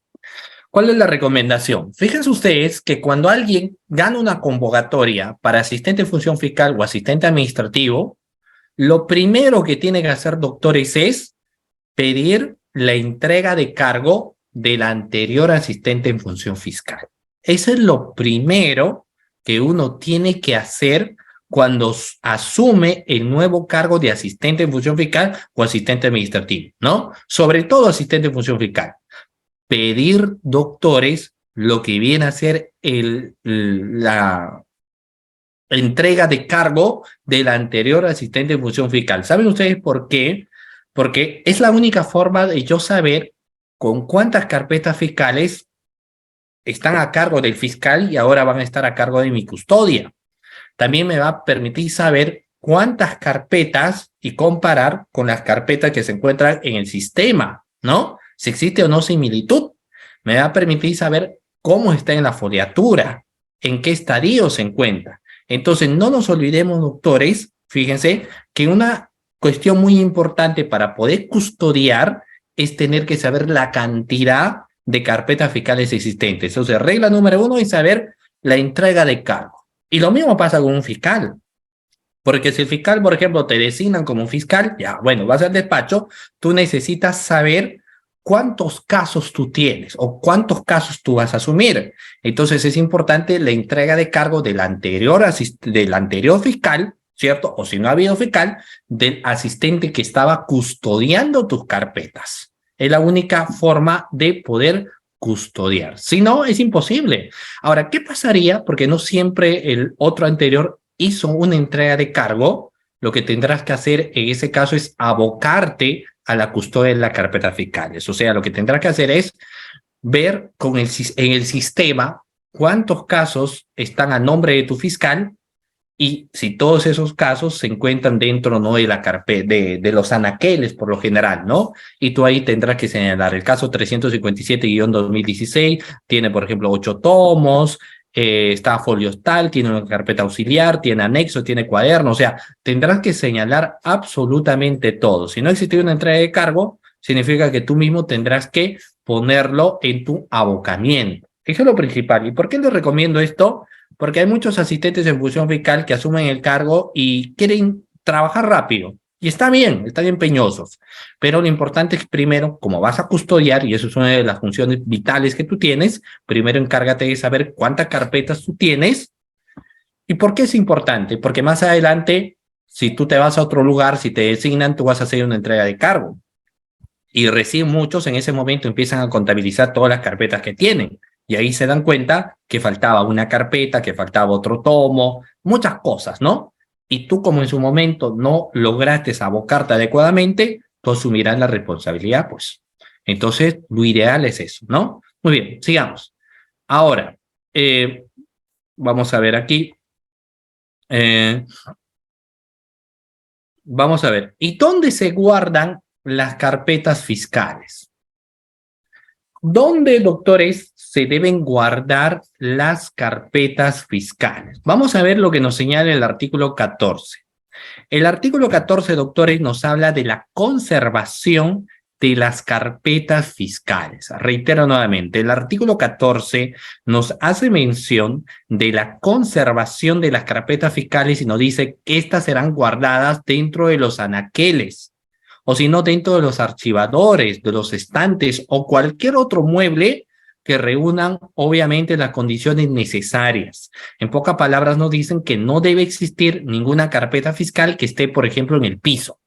¿Cuál es la recomendación? Fíjense ustedes que cuando alguien gana una convocatoria para asistente de función fiscal o asistente administrativo, lo primero que tiene que hacer, doctores, es pedir la entrega de cargo del anterior asistente en función fiscal. Eso es lo primero que uno tiene que hacer cuando asume el nuevo cargo de asistente en función fiscal o asistente administrativo, ¿no? Sobre todo asistente en función fiscal. Pedir, doctores, lo que viene a ser la entrega de cargo del anterior asistente en función fiscal. ¿Saben ustedes por qué? Porque es la única forma de yo saber con cuántas carpetas fiscales están a cargo del fiscal y ahora van a estar a cargo de mi custodia. También me va a permitir saber cuántas carpetas y comparar con las carpetas que se encuentran en el sistema, ¿no? Si existe o no similitud. Me va a permitir saber cómo está en la foliatura, en qué estadio se encuentra. Entonces, no nos olvidemos, doctores, fíjense, que una cuestión muy importante para poder custodiar es tener que saber la cantidad de carpetas fiscales existentes. Entonces, regla número 1 es saber la entrega de cargo. Y lo mismo pasa con un fiscal. Porque si el fiscal, por ejemplo, te designan como fiscal, ya, bueno, vas al despacho, tú necesitas saber cuántos casos tú tienes o cuántos casos tú vas a asumir. Entonces es importante la entrega de cargo del anterior fiscal, ¿cierto? O si no ha habido fiscal, del asistente que estaba custodiando tus carpetas. Es la única forma de poder custodiar. Si no, es imposible. Ahora, ¿qué pasaría? Porque no siempre el otro anterior hizo una entrega de cargo. Lo que tendrás que hacer en ese caso es abocarte a la custodia de las carpetas fiscales. O sea, lo que tendrás que hacer es ver en el sistema cuántos casos están a nombre de tu fiscal y si todos esos casos se encuentran dentro, ¿no?, de la carpeta, de los anaqueles por lo general, ¿no? Y tú ahí tendrás que señalar el caso 357-2016, tiene, por ejemplo, 8 tomos, está folios tal, tiene una carpeta auxiliar, tiene anexo, tiene cuaderno, o sea, tendrás que señalar absolutamente todo. Si no existe una entrega de cargo, significa que tú mismo tendrás que ponerlo en tu abocamiento. Eso es lo principal. ¿Y por qué les recomiendo esto? Porque hay muchos asistentes en función fiscal que asumen el cargo y quieren trabajar rápido. Y están empeñosos. Pero lo importante es primero, como vas a custodiar, y eso es una de las funciones vitales que tú tienes, primero encárgate de saber cuántas carpetas tú tienes. ¿Y por qué es importante? Porque más adelante, si tú te vas a otro lugar, si te designan, tú vas a hacer una entrega de cargo. Y recién muchos en ese momento empiezan a contabilizar todas las carpetas que tienen. Y ahí se dan cuenta que faltaba una carpeta, que faltaba otro tomo, muchas cosas, ¿no? Y tú, como en su momento no lograste abocarte adecuadamente, tú asumirás la responsabilidad, pues. Entonces, lo ideal es eso, ¿no? Muy bien, sigamos. Ahora, vamos a ver aquí. Vamos a ver. ¿Y dónde se guardan las carpetas fiscales? ¿Dónde, doctores, se deben guardar las carpetas fiscales? Vamos a ver lo que nos señala el artículo 14. El artículo 14, doctores, nos habla de la conservación de las carpetas fiscales. Reitero nuevamente, el artículo 14 nos hace mención de la conservación de las carpetas fiscales y nos dice que estas serán guardadas dentro de los anaqueles, o si no, dentro de los archivadores, de los estantes o cualquier otro mueble que reúnan, obviamente, las condiciones necesarias. En pocas palabras, nos dicen que no debe existir ninguna carpeta fiscal que esté, por ejemplo, en el piso.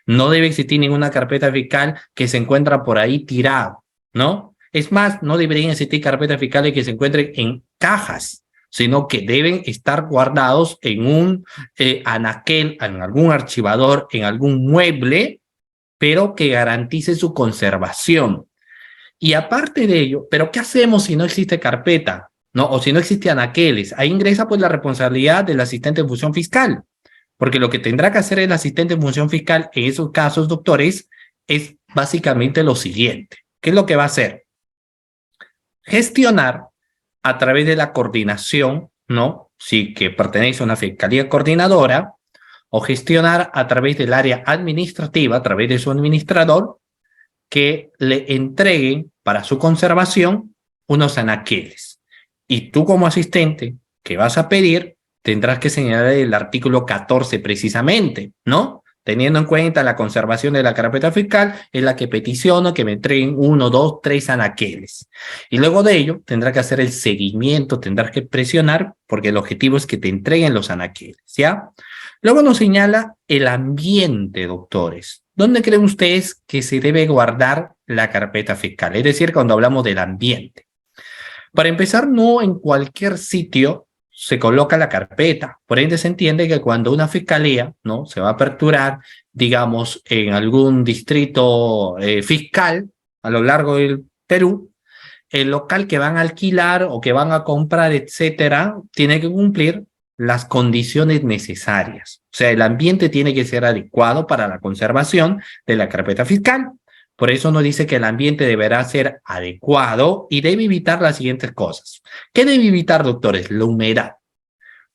No debe existir ninguna carpeta fiscal que se encuentra por ahí tirada, ¿no? Es más, no deberían existir carpetas fiscales que se encuentren en cajas, sino que deben estar guardados en un anaquel, en algún archivador, en algún mueble, pero que garantice su conservación. Y aparte de ello, ¿pero qué hacemos si no existe carpeta? ¿No? O si no existe anaqueles. Ahí ingresa pues la responsabilidad del asistente de función fiscal, porque lo que tendrá que hacer el asistente de función fiscal en esos casos, doctores, es básicamente lo siguiente. ¿Qué es lo que va a hacer? Gestionar a través de la coordinación, ¿no? Si que pertenece a una fiscalía coordinadora, o gestionar a través del área administrativa, a través de su administrador, que le entreguen para su conservación unos anaqueles. Y tú como asistente que vas a pedir, tendrás que señalar el artículo 14 precisamente, ¿no? Teniendo en cuenta la conservación de la carpeta fiscal, es la que peticiono que me entreguen 1, 2, 3 anaqueles. Y luego de ello, tendrás que hacer el seguimiento, tendrás que presionar, porque el objetivo es que te entreguen los anaqueles, ¿ya? Luego nos señala el ambiente, doctores. ¿Dónde creen ustedes que se debe guardar la carpeta fiscal? Es decir, cuando hablamos del ambiente. Para empezar, no en cualquier sitio se coloca la carpeta. Por ende, se entiende que cuando una fiscalía, ¿no?, se va a aperturar, digamos, en algún distrito fiscal a lo largo del Perú, el local que van a alquilar o que van a comprar, etcétera, tiene que cumplir las condiciones necesarias. O sea, el ambiente tiene que ser adecuado para la conservación de la carpeta fiscal. Por eso nos dice que el ambiente deberá ser adecuado y debe evitar las siguientes cosas. ¿Qué debe evitar, doctores? La humedad.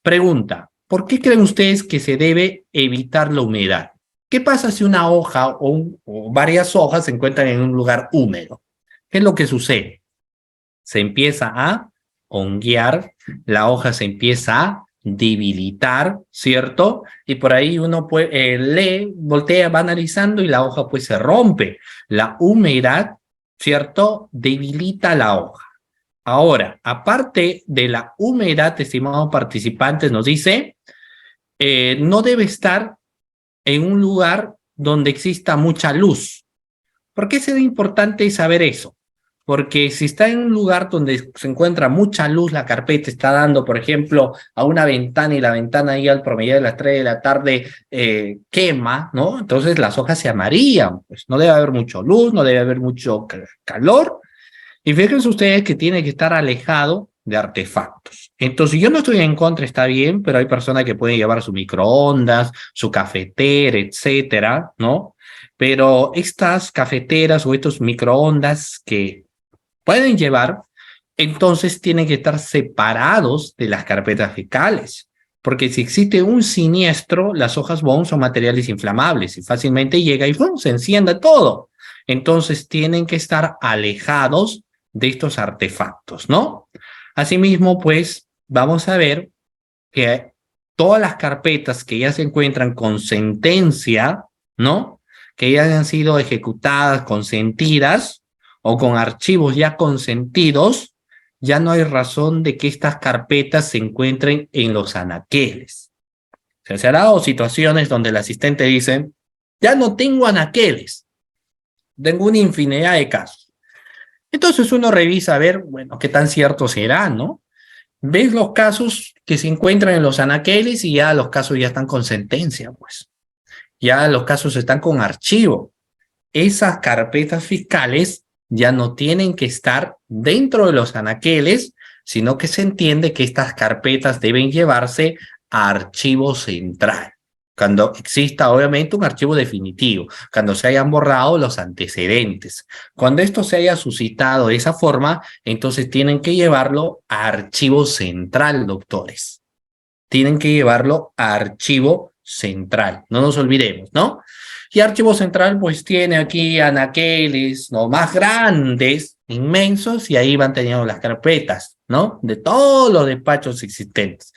Pregunta, ¿por qué creen ustedes que se debe evitar la humedad? ¿Qué pasa si una hoja o varias hojas se encuentran en un lugar húmedo? ¿Qué es lo que sucede? Se empieza a honguear, la hoja se empieza a debilitar, ¿cierto? Y por ahí uno puede, lee, voltea, va analizando y la hoja pues se rompe. La humedad, ¿cierto? Debilita la hoja. Ahora, aparte de la humedad, estimados participantes, nos dice, no debe estar en un lugar donde exista mucha luz. ¿Por qué es importante saber eso? Porque si está en un lugar donde se encuentra mucha luz, la carpeta está dando, por ejemplo, a una ventana y la ventana ahí al promedio de las 3 de la tarde quema, ¿no? Entonces las hojas se amarillan, pues no debe haber mucho luz, no debe haber mucho calor. Y fíjense ustedes que tiene que estar alejado de artefactos. Entonces yo no estoy en contra, está bien, pero hay personas que pueden llevar su microondas, su cafetera, etcétera, ¿no? Pero estas cafeteras o estos microondas que pueden llevar, entonces tienen que estar separados de las carpetas fiscales. Porque si existe un siniestro, las hojas bond son materiales inflamables y fácilmente llega y ¡pum! Se enciende todo. Entonces tienen que estar alejados de estos artefactos, ¿no? Asimismo, pues, vamos a ver que todas las carpetas que ya se encuentran con sentencia, ¿no? Que ya han sido ejecutadas, consentidas, o con archivos ya consentidos, ya no hay razón de que estas carpetas se encuentren en los anaqueles. Se han dado situaciones donde el asistente dice, ya no tengo anaqueles, tengo una infinidad de casos. Entonces uno revisa a ver, bueno, qué tan cierto será, ¿no? Ves los casos que se encuentran en los anaqueles y ya los casos ya están con sentencia, pues. Ya los casos están con archivo. Esas carpetas fiscales ya no tienen que estar dentro de los anaqueles, sino que se entiende que estas carpetas deben llevarse a archivo central. Cuando exista, obviamente, un archivo definitivo, cuando se hayan borrado los antecedentes. Cuando esto se haya suscitado de esa forma, entonces tienen que llevarlo a archivo central, doctores. Tienen que llevarlo a archivo central, no nos olvidemos, ¿no? Y archivo central, pues tiene aquí anaqueles, ¿no? Más grandes, inmensos, y ahí van teniendo las carpetas, ¿no? De todos los despachos existentes.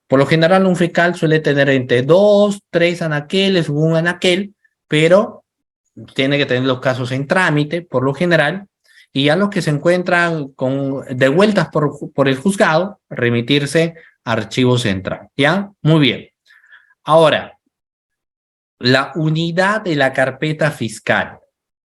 Por lo general, un fiscal suele tener entre 2, 3 anaqueles, un anaquel, pero tiene que tener los casos en trámite, por lo general, y ya los que se encuentran con devueltas por el juzgado, remitirse a archivo central, ¿ya? Muy bien. Ahora, la unidad de la carpeta fiscal.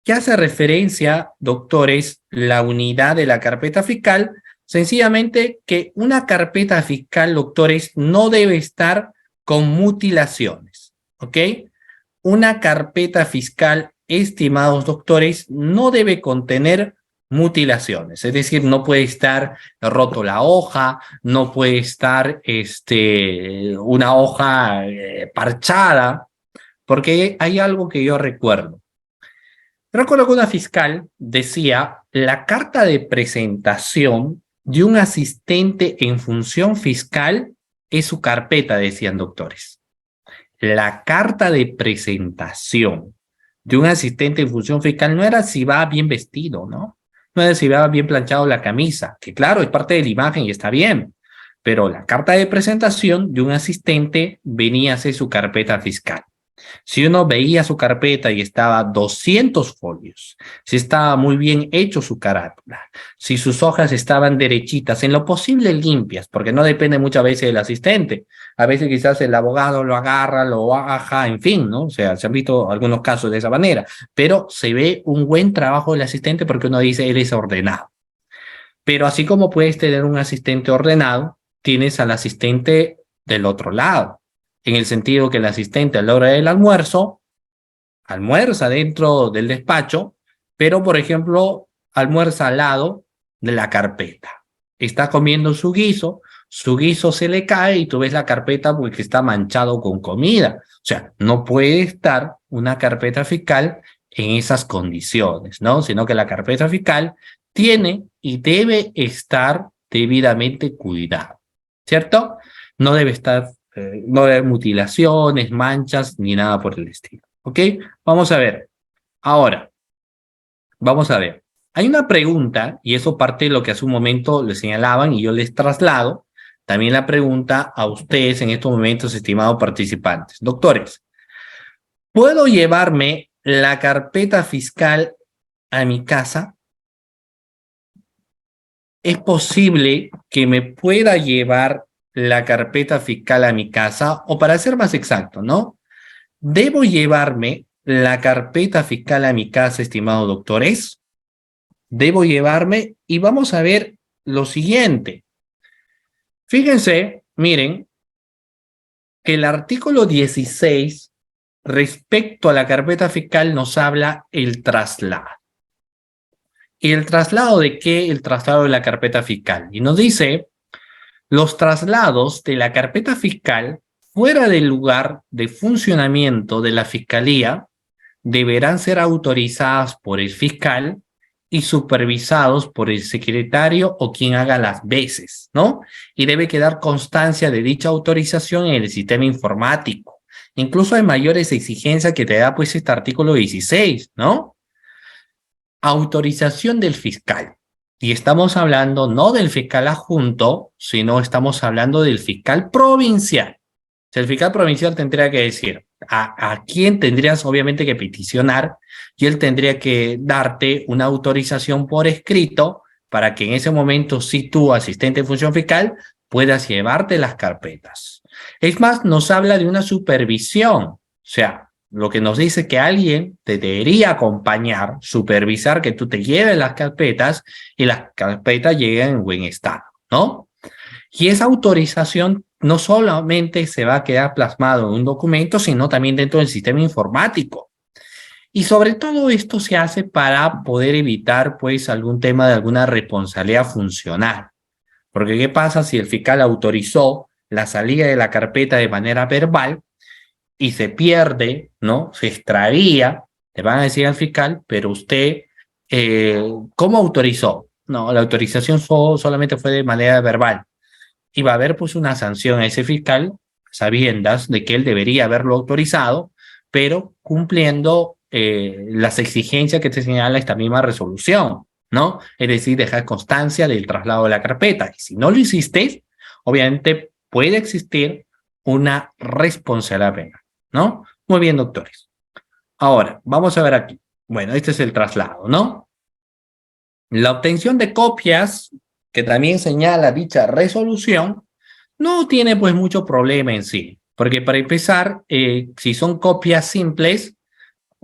¿Qué hace referencia, doctores, la unidad de la carpeta fiscal? Sencillamente que una carpeta fiscal, doctores, no debe estar con mutilaciones, ¿ok? Una carpeta fiscal, estimados doctores, no debe contener mutilaciones, es decir, no puede estar roto la hoja, no puede estar una hoja parchada, porque hay algo que yo recuerdo. Recuerdo que una fiscal decía, la carta de presentación de un asistente en función fiscal es su carpeta, decían doctores. La carta de presentación de un asistente en función fiscal no era si va bien vestido, ¿no? No era si va bien planchado la camisa, que claro, es parte de la imagen y está bien, pero la carta de presentación de un asistente venía a ser su carpeta fiscal. Si uno veía su carpeta y estaba 200 folios, si estaba muy bien hecho su carátula, si sus hojas estaban derechitas, en lo posible limpias, porque no depende muchas veces del asistente. A veces quizás el abogado lo agarra, lo baja, en fin, ¿no? O sea, se han visto algunos casos de esa manera, pero se ve un buen trabajo del asistente porque uno dice, él es ordenado. Pero así como puedes tener un asistente ordenado, tienes al asistente del otro lado. En el sentido que el asistente a la hora del almuerzo, almuerza dentro del despacho, pero por ejemplo, almuerza al lado de la carpeta. Está comiendo su guiso se le cae y tú ves la carpeta porque está manchado con comida. O sea, no puede estar una carpeta fiscal en esas condiciones, ¿no? Sino que la carpeta fiscal tiene y debe estar debidamente cuidada, ¿cierto? No debe estar no debe haber mutilaciones, manchas, ni nada por el estilo. ¿Ok? Vamos a ver. Ahora, vamos a ver. Hay una pregunta, y eso parte de lo que hace un momento les señalaban y yo les traslado, también la pregunta a ustedes en estos momentos, estimados participantes. Doctores, ¿puedo llevarme la carpeta fiscal a mi casa? ¿Es posible que me pueda llevar la carpeta fiscal a mi casa? O para ser más exacto, ¿no? ¿Debo llevarme la carpeta fiscal a mi casa, estimados doctores? Debo llevarme, y vamos a ver lo siguiente. Fíjense, miren, que el artículo 16 respecto a la carpeta fiscal nos habla el traslado. ¿Y el traslado de qué? El traslado de la carpeta fiscal. Y nos dice, los traslados de la carpeta fiscal fuera del lugar de funcionamiento de la fiscalía deberán ser autorizadas por el fiscal y supervisados por el secretario o quien haga las veces, ¿no? Y debe quedar constancia de dicha autorización en el sistema informático. Incluso hay mayores exigencias que te da pues este artículo 16, ¿no? Autorización del fiscal. Y estamos hablando no del fiscal adjunto, sino estamos hablando del fiscal provincial. O sea, el fiscal provincial tendría que decir a quién tendrías obviamente que peticionar, y él tendría que darte una autorización por escrito para que en ese momento, si tú, asistente de función fiscal, puedas llevarte las carpetas. Es más, nos habla de una supervisión. O sea, lo que nos dice que alguien te debería acompañar, supervisar que tú te lleves las carpetas y las carpetas lleguen en buen estado, ¿no? Y esa autorización no solamente se va a quedar plasmado en un documento, sino también dentro del sistema informático. Y sobre todo esto se hace para poder evitar, pues, algún tema de alguna responsabilidad funcional. Porque ¿qué pasa si el fiscal autorizó la salida de la carpeta de manera verbal y se pierde, ¿no? Se extraía, le van a decir al fiscal, pero usted, ¿cómo autorizó? No, la autorización solamente fue de manera verbal. Y va a haber pues una sanción a ese fiscal, sabiendas de que él debería haberlo autorizado, pero cumpliendo las exigencias que te señala esta misma resolución, ¿no? Es decir, dejar constancia del traslado de la carpeta. Y si no lo hiciste, obviamente puede existir una responsabilidad penal, ¿no? Muy bien, doctores. Ahora, vamos a ver aquí. Bueno, este es el traslado, ¿no? La obtención de copias, que también señala dicha resolución, no tiene pues mucho problema en sí, porque para empezar, si son copias simples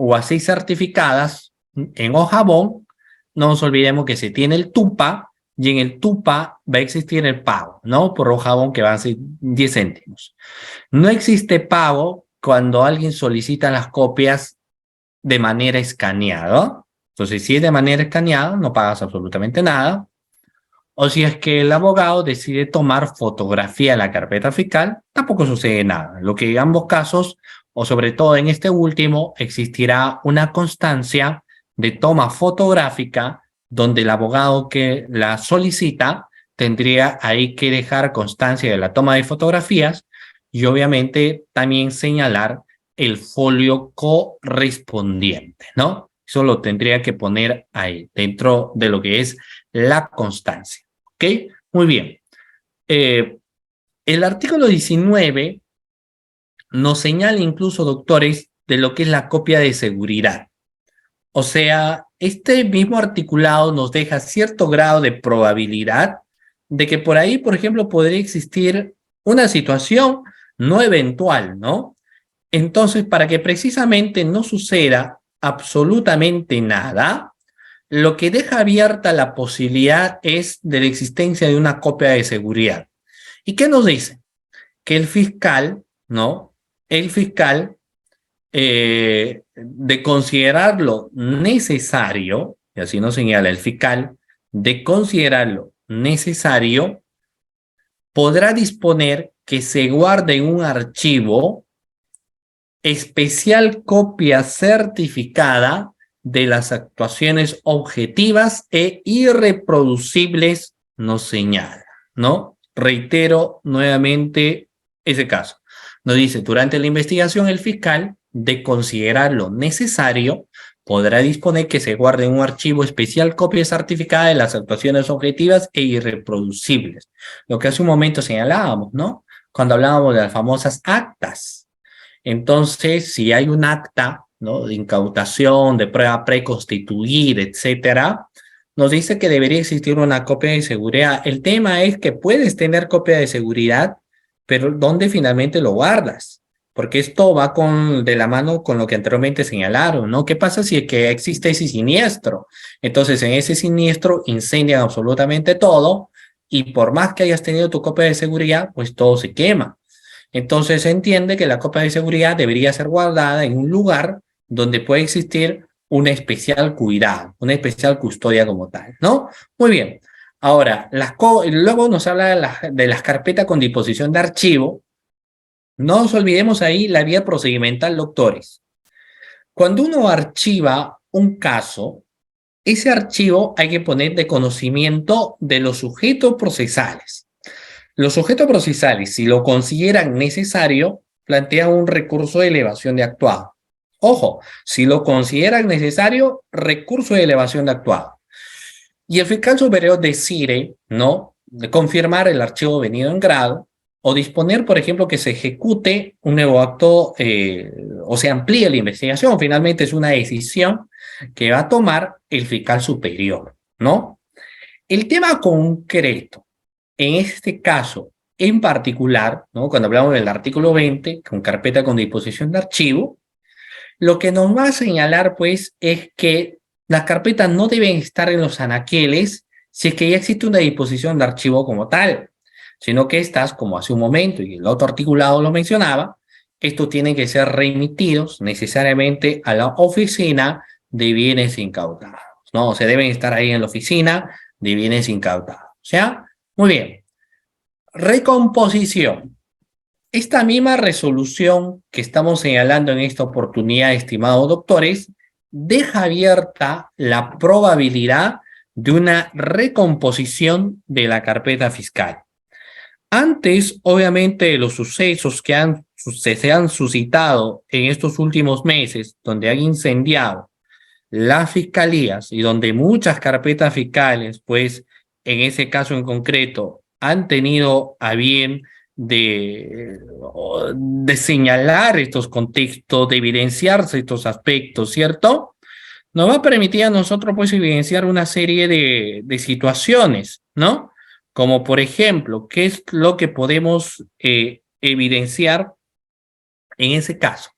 o así certificadas en hojabón, no nos olvidemos que se tiene el TUPA, y en el TUPA va a existir el pago, ¿no? Por hojabón, que van a ser 10 céntimos. No existe pago cuando alguien solicita las copias de manera escaneada. Entonces, si es de manera escaneada, no pagas absolutamente nada. O si es que el abogado decide tomar fotografía de la carpeta fiscal, tampoco sucede nada. Lo que en ambos casos, o sobre todo en este último, existirá una constancia de toma fotográfica donde el abogado que la solicita tendría ahí que dejar constancia de la toma de fotografías y obviamente también señalar el folio correspondiente, ¿no? Eso lo tendría que poner ahí, dentro de lo que es la constancia. ¿Ok? Muy bien. El artículo 19 nos señala incluso, doctores, de lo que es la copia de seguridad. O sea, este mismo articulado nos deja cierto grado de probabilidad de que por ahí, por ejemplo, podría existir una situación no eventual, ¿no? Entonces, para que precisamente no suceda absolutamente nada, lo que deja abierta la posibilidad es de la existencia de una copia de seguridad. ¿Y qué nos dice? Que el fiscal, ¿no? El fiscal, de considerarlo necesario, y así nos señala el fiscal, de considerarlo necesario, podrá disponer que se guarde en un archivo especial copia certificada de las actuaciones objetivas e irreproducibles, nos señala, ¿no? Reitero nuevamente ese caso. Nos dice, durante la investigación el fiscal, de considerarlo necesario, podrá disponer que se guarde en un archivo especial copia certificada de las actuaciones objetivas e irreproducibles. Lo que hace un momento señalábamos, ¿no? Cuando hablábamos de las famosas actas. Entonces, si hay un acta, ¿no?, de incautación, de prueba preconstituida, etcétera, nos dice que debería existir una copia de seguridad. El tema es que puedes tener copia de seguridad, pero ¿dónde finalmente lo guardas? Porque esto va de la mano con lo que anteriormente señalaron, ¿no? ¿Qué pasa si es que existe ese siniestro? Entonces, en ese siniestro incendian absolutamente todo y por más que hayas tenido tu copia de seguridad, pues todo se quema. Entonces, se entiende que la copia de seguridad debería ser guardada en un lugar donde puede existir un especial cuidado, una especial custodia como tal, ¿no? Muy bien. Ahora, luego nos habla de las carpetas con disposición de archivo. No nos olvidemos ahí la vía procedimental, doctores. Cuando uno archiva un caso, ese archivo hay que poner de conocimiento de los sujetos procesales. Los sujetos procesales, si lo consideran necesario, plantean un recurso de elevación de actuado. Ojo, si lo consideran necesario, recurso de elevación de actuado. Y el fiscal superior decide, ¿no?, de confirmar el archivo venido en grado o disponer, por ejemplo, que se ejecute un nuevo acto o se amplíe la investigación. Finalmente es una decisión que va a tomar el fiscal superior, ¿no? El tema concreto, en este caso en particular, ¿no?, cuando hablamos del artículo 20, con carpeta con disposición de archivo, lo que nos va a señalar, pues, es que las carpetas no deben estar en los anaqueles si es que ya existe una disposición de archivo como tal, sino que estas, como hace un momento y el otro articulado lo mencionaba, estos tienen que ser remitidos necesariamente a la oficina de bienes incautados, ¿no? O sea, deben estar ahí en la oficina de bienes incautados. O sea, muy bien. Recomposición. Esta misma resolución que estamos señalando en esta oportunidad, estimados doctores, deja abierta la probabilidad de una recomposición de la carpeta fiscal. Antes, obviamente, de los sucesos que se han suscitado en estos últimos meses, donde han incendiado las fiscalías y donde muchas carpetas fiscales, pues, en ese caso en concreto, han tenido a bien de señalar estos contextos, de evidenciarse estos aspectos, ¿cierto? Nos va a permitir a nosotros, pues, evidenciar una serie de situaciones, ¿no? Como, por ejemplo, ¿qué es lo que podemos evidenciar en ese caso?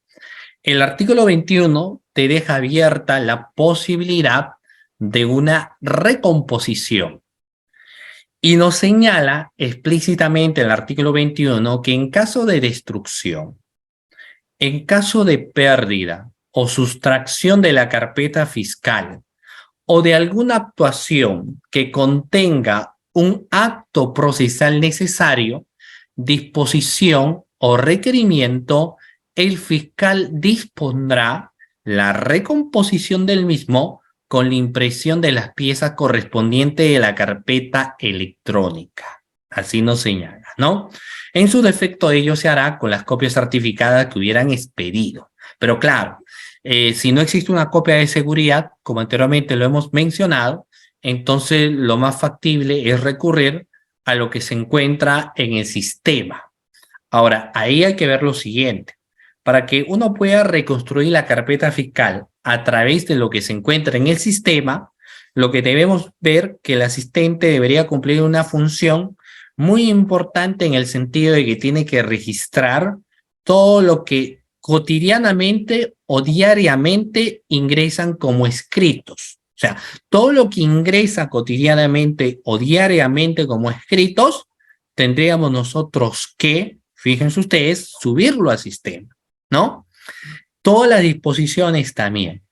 El artículo 21 te deja abierta la posibilidad de una recomposición. Y nos señala explícitamente el artículo 21 que en caso de destrucción, en caso de pérdida o sustracción de la carpeta fiscal o de alguna actuación que contenga un acto procesal necesario, disposición o requerimiento, el fiscal dispondrá la recomposición del mismo con la impresión de las piezas correspondientes de la carpeta electrónica. Así nos señala, ¿no? En su defecto, ello se hará con las copias certificadas que hubieran expedido. Pero claro, si no existe una copia de seguridad, como anteriormente lo hemos mencionado, entonces lo más factible es recurrir a lo que se encuentra en el sistema. Ahora, ahí hay que ver lo siguiente. Para que uno pueda reconstruir la carpeta fiscal a través de lo que se encuentra en el sistema, lo que debemos ver que el asistente debería cumplir una función muy importante en el sentido de que tiene que registrar todo lo que cotidianamente o diariamente ingresan como escritos. O sea, todo lo que ingresa cotidianamente o diariamente como escritos, tendríamos nosotros que, fíjense ustedes, subirlo al sistema, ¿no? Todas las disposiciones también,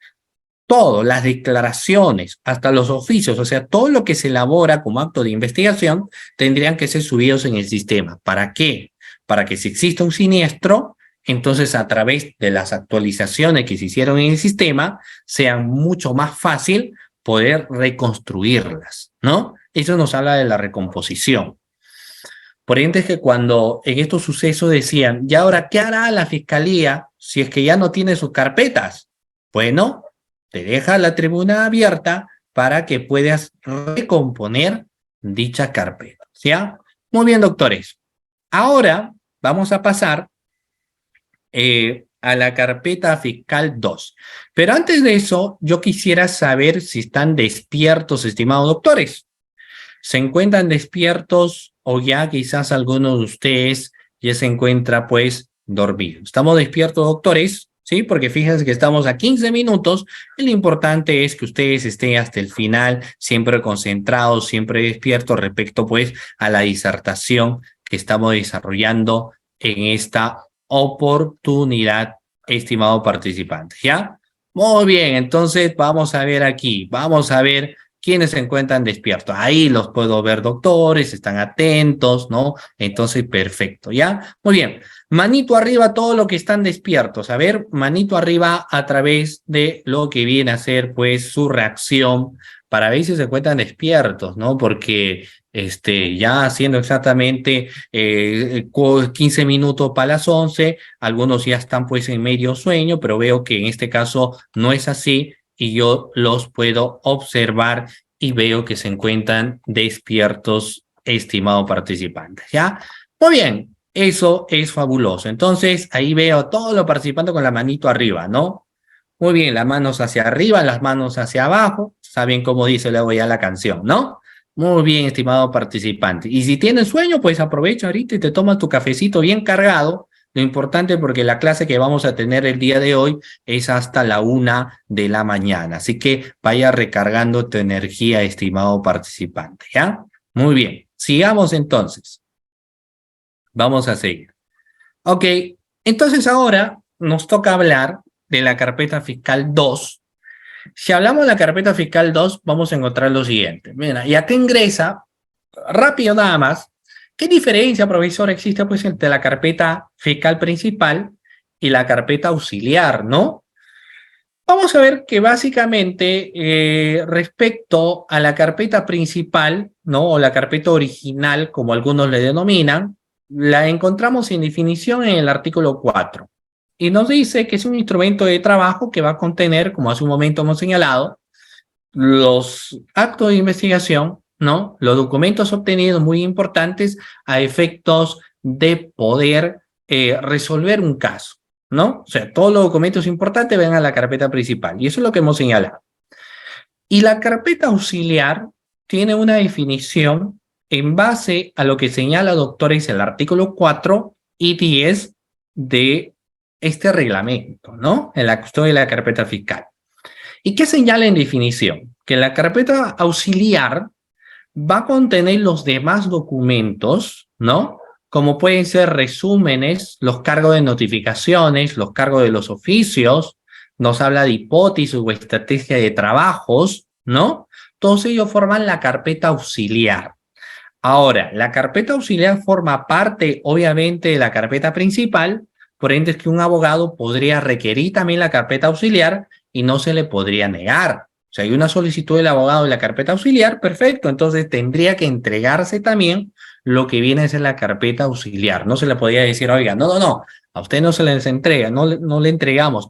todas las declaraciones, hasta los oficios, o sea, todo lo que se elabora como acto de investigación, tendrían que ser subidos en el sistema. ¿Para qué? Para que si existe un siniestro, entonces a través de las actualizaciones que se hicieron en el sistema, sea mucho más fácil poder reconstruirlas, ¿no? Eso nos habla de la recomposición. Por ende es que cuando en estos sucesos decían, ¿y ahora qué hará la fiscalía si es que ya no tiene sus carpetas? Bueno, te deja la tribuna abierta para que puedas recomponer dicha carpeta, ¿ya? Muy bien, doctores. Ahora vamos a pasar a la carpeta fiscal 2. Pero antes de eso, yo quisiera saber si están despiertos, estimados doctores. ¿Se encuentran despiertos o ya quizás alguno de ustedes ya se encuentra pues dormido? ¿Estamos despiertos, doctores? Sí, porque fíjense que estamos a 15 minutos y lo importante es que ustedes estén hasta el final, siempre concentrados, siempre despiertos respecto pues a la disertación que estamos desarrollando en esta oportunidad, estimado participante, ¿ya? Muy bien, entonces vamos a ver aquí, vamos a ver quiénes se encuentran despiertos. Ahí los puedo ver, doctores, están atentos, ¿no? Entonces, perfecto, ¿ya? Muy bien, manito arriba todos los que están despiertos. A ver, manito arriba a través de lo que viene a ser, pues, su reacción para ver si se encuentran despiertos, ¿no? Porque ya haciendo exactamente 15 minutos para las 11, algunos ya están pues en medio sueño, pero veo que en este caso no es así y yo los puedo observar y veo que se encuentran despiertos, estimado participante, ¿ya? Muy bien, eso es fabuloso. Entonces, ahí veo a todos los participantes con la manito arriba, ¿no? Muy bien, las manos hacia arriba, las manos hacia abajo. Saben cómo dice luego ya la canción, ¿no? Muy bien, estimado participante. Y si tienes sueño, pues aprovecha ahorita y te tomas tu cafecito bien cargado. Lo importante porque la clase que vamos a tener el día de hoy es hasta la 1 de la mañana. Así que vaya recargando tu energía, estimado participante, ¿ya? Muy bien, sigamos entonces. Vamos a seguir. Ok, entonces ahora nos toca hablar de la carpeta fiscal 2. Si hablamos de la carpeta fiscal 2, vamos a encontrar lo siguiente. Mira, y acá ingresa, rápido nada más, ¿qué diferencia, profesor, existe pues entre la carpeta fiscal principal y la carpeta auxiliar, no? Vamos a ver que básicamente respecto a la carpeta principal, ¿no? O la carpeta original, como algunos le denominan, la encontramos en definición en el artículo 4. Y nos dice que es un instrumento de trabajo que va a contener, como hace un momento hemos señalado, los actos de investigación, ¿no? Los documentos obtenidos muy importantes a efectos de poder resolver un caso, ¿no? O sea, todos los documentos importantes van a la carpeta principal y eso es lo que hemos señalado. Y la carpeta auxiliar tiene una definición en base a lo que señala, doctores, el artículo 4 y 10 de este reglamento, ¿no? En la custodia de la carpeta fiscal. ¿Y qué señala en definición? Que la carpeta auxiliar va a contener los demás documentos, ¿no? Como pueden ser resúmenes, los cargos de notificaciones, los cargos de los oficios, nos habla de hipótesis o estrategia de trabajos, ¿no? Todos ellos forman la carpeta auxiliar. Ahora, la carpeta auxiliar forma parte, obviamente, de la carpeta principal, por ende es que un abogado podría requerir también la carpeta auxiliar y no se le podría negar. O sea, hay una solicitud del abogado de la carpeta auxiliar, perfecto, entonces tendría que entregarse también lo que viene a ser la carpeta auxiliar. No se le podría decir, oiga, no, a usted no se les entrega, no le entregamos,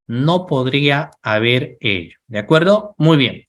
no podría haber ello, ¿de acuerdo? Muy bien.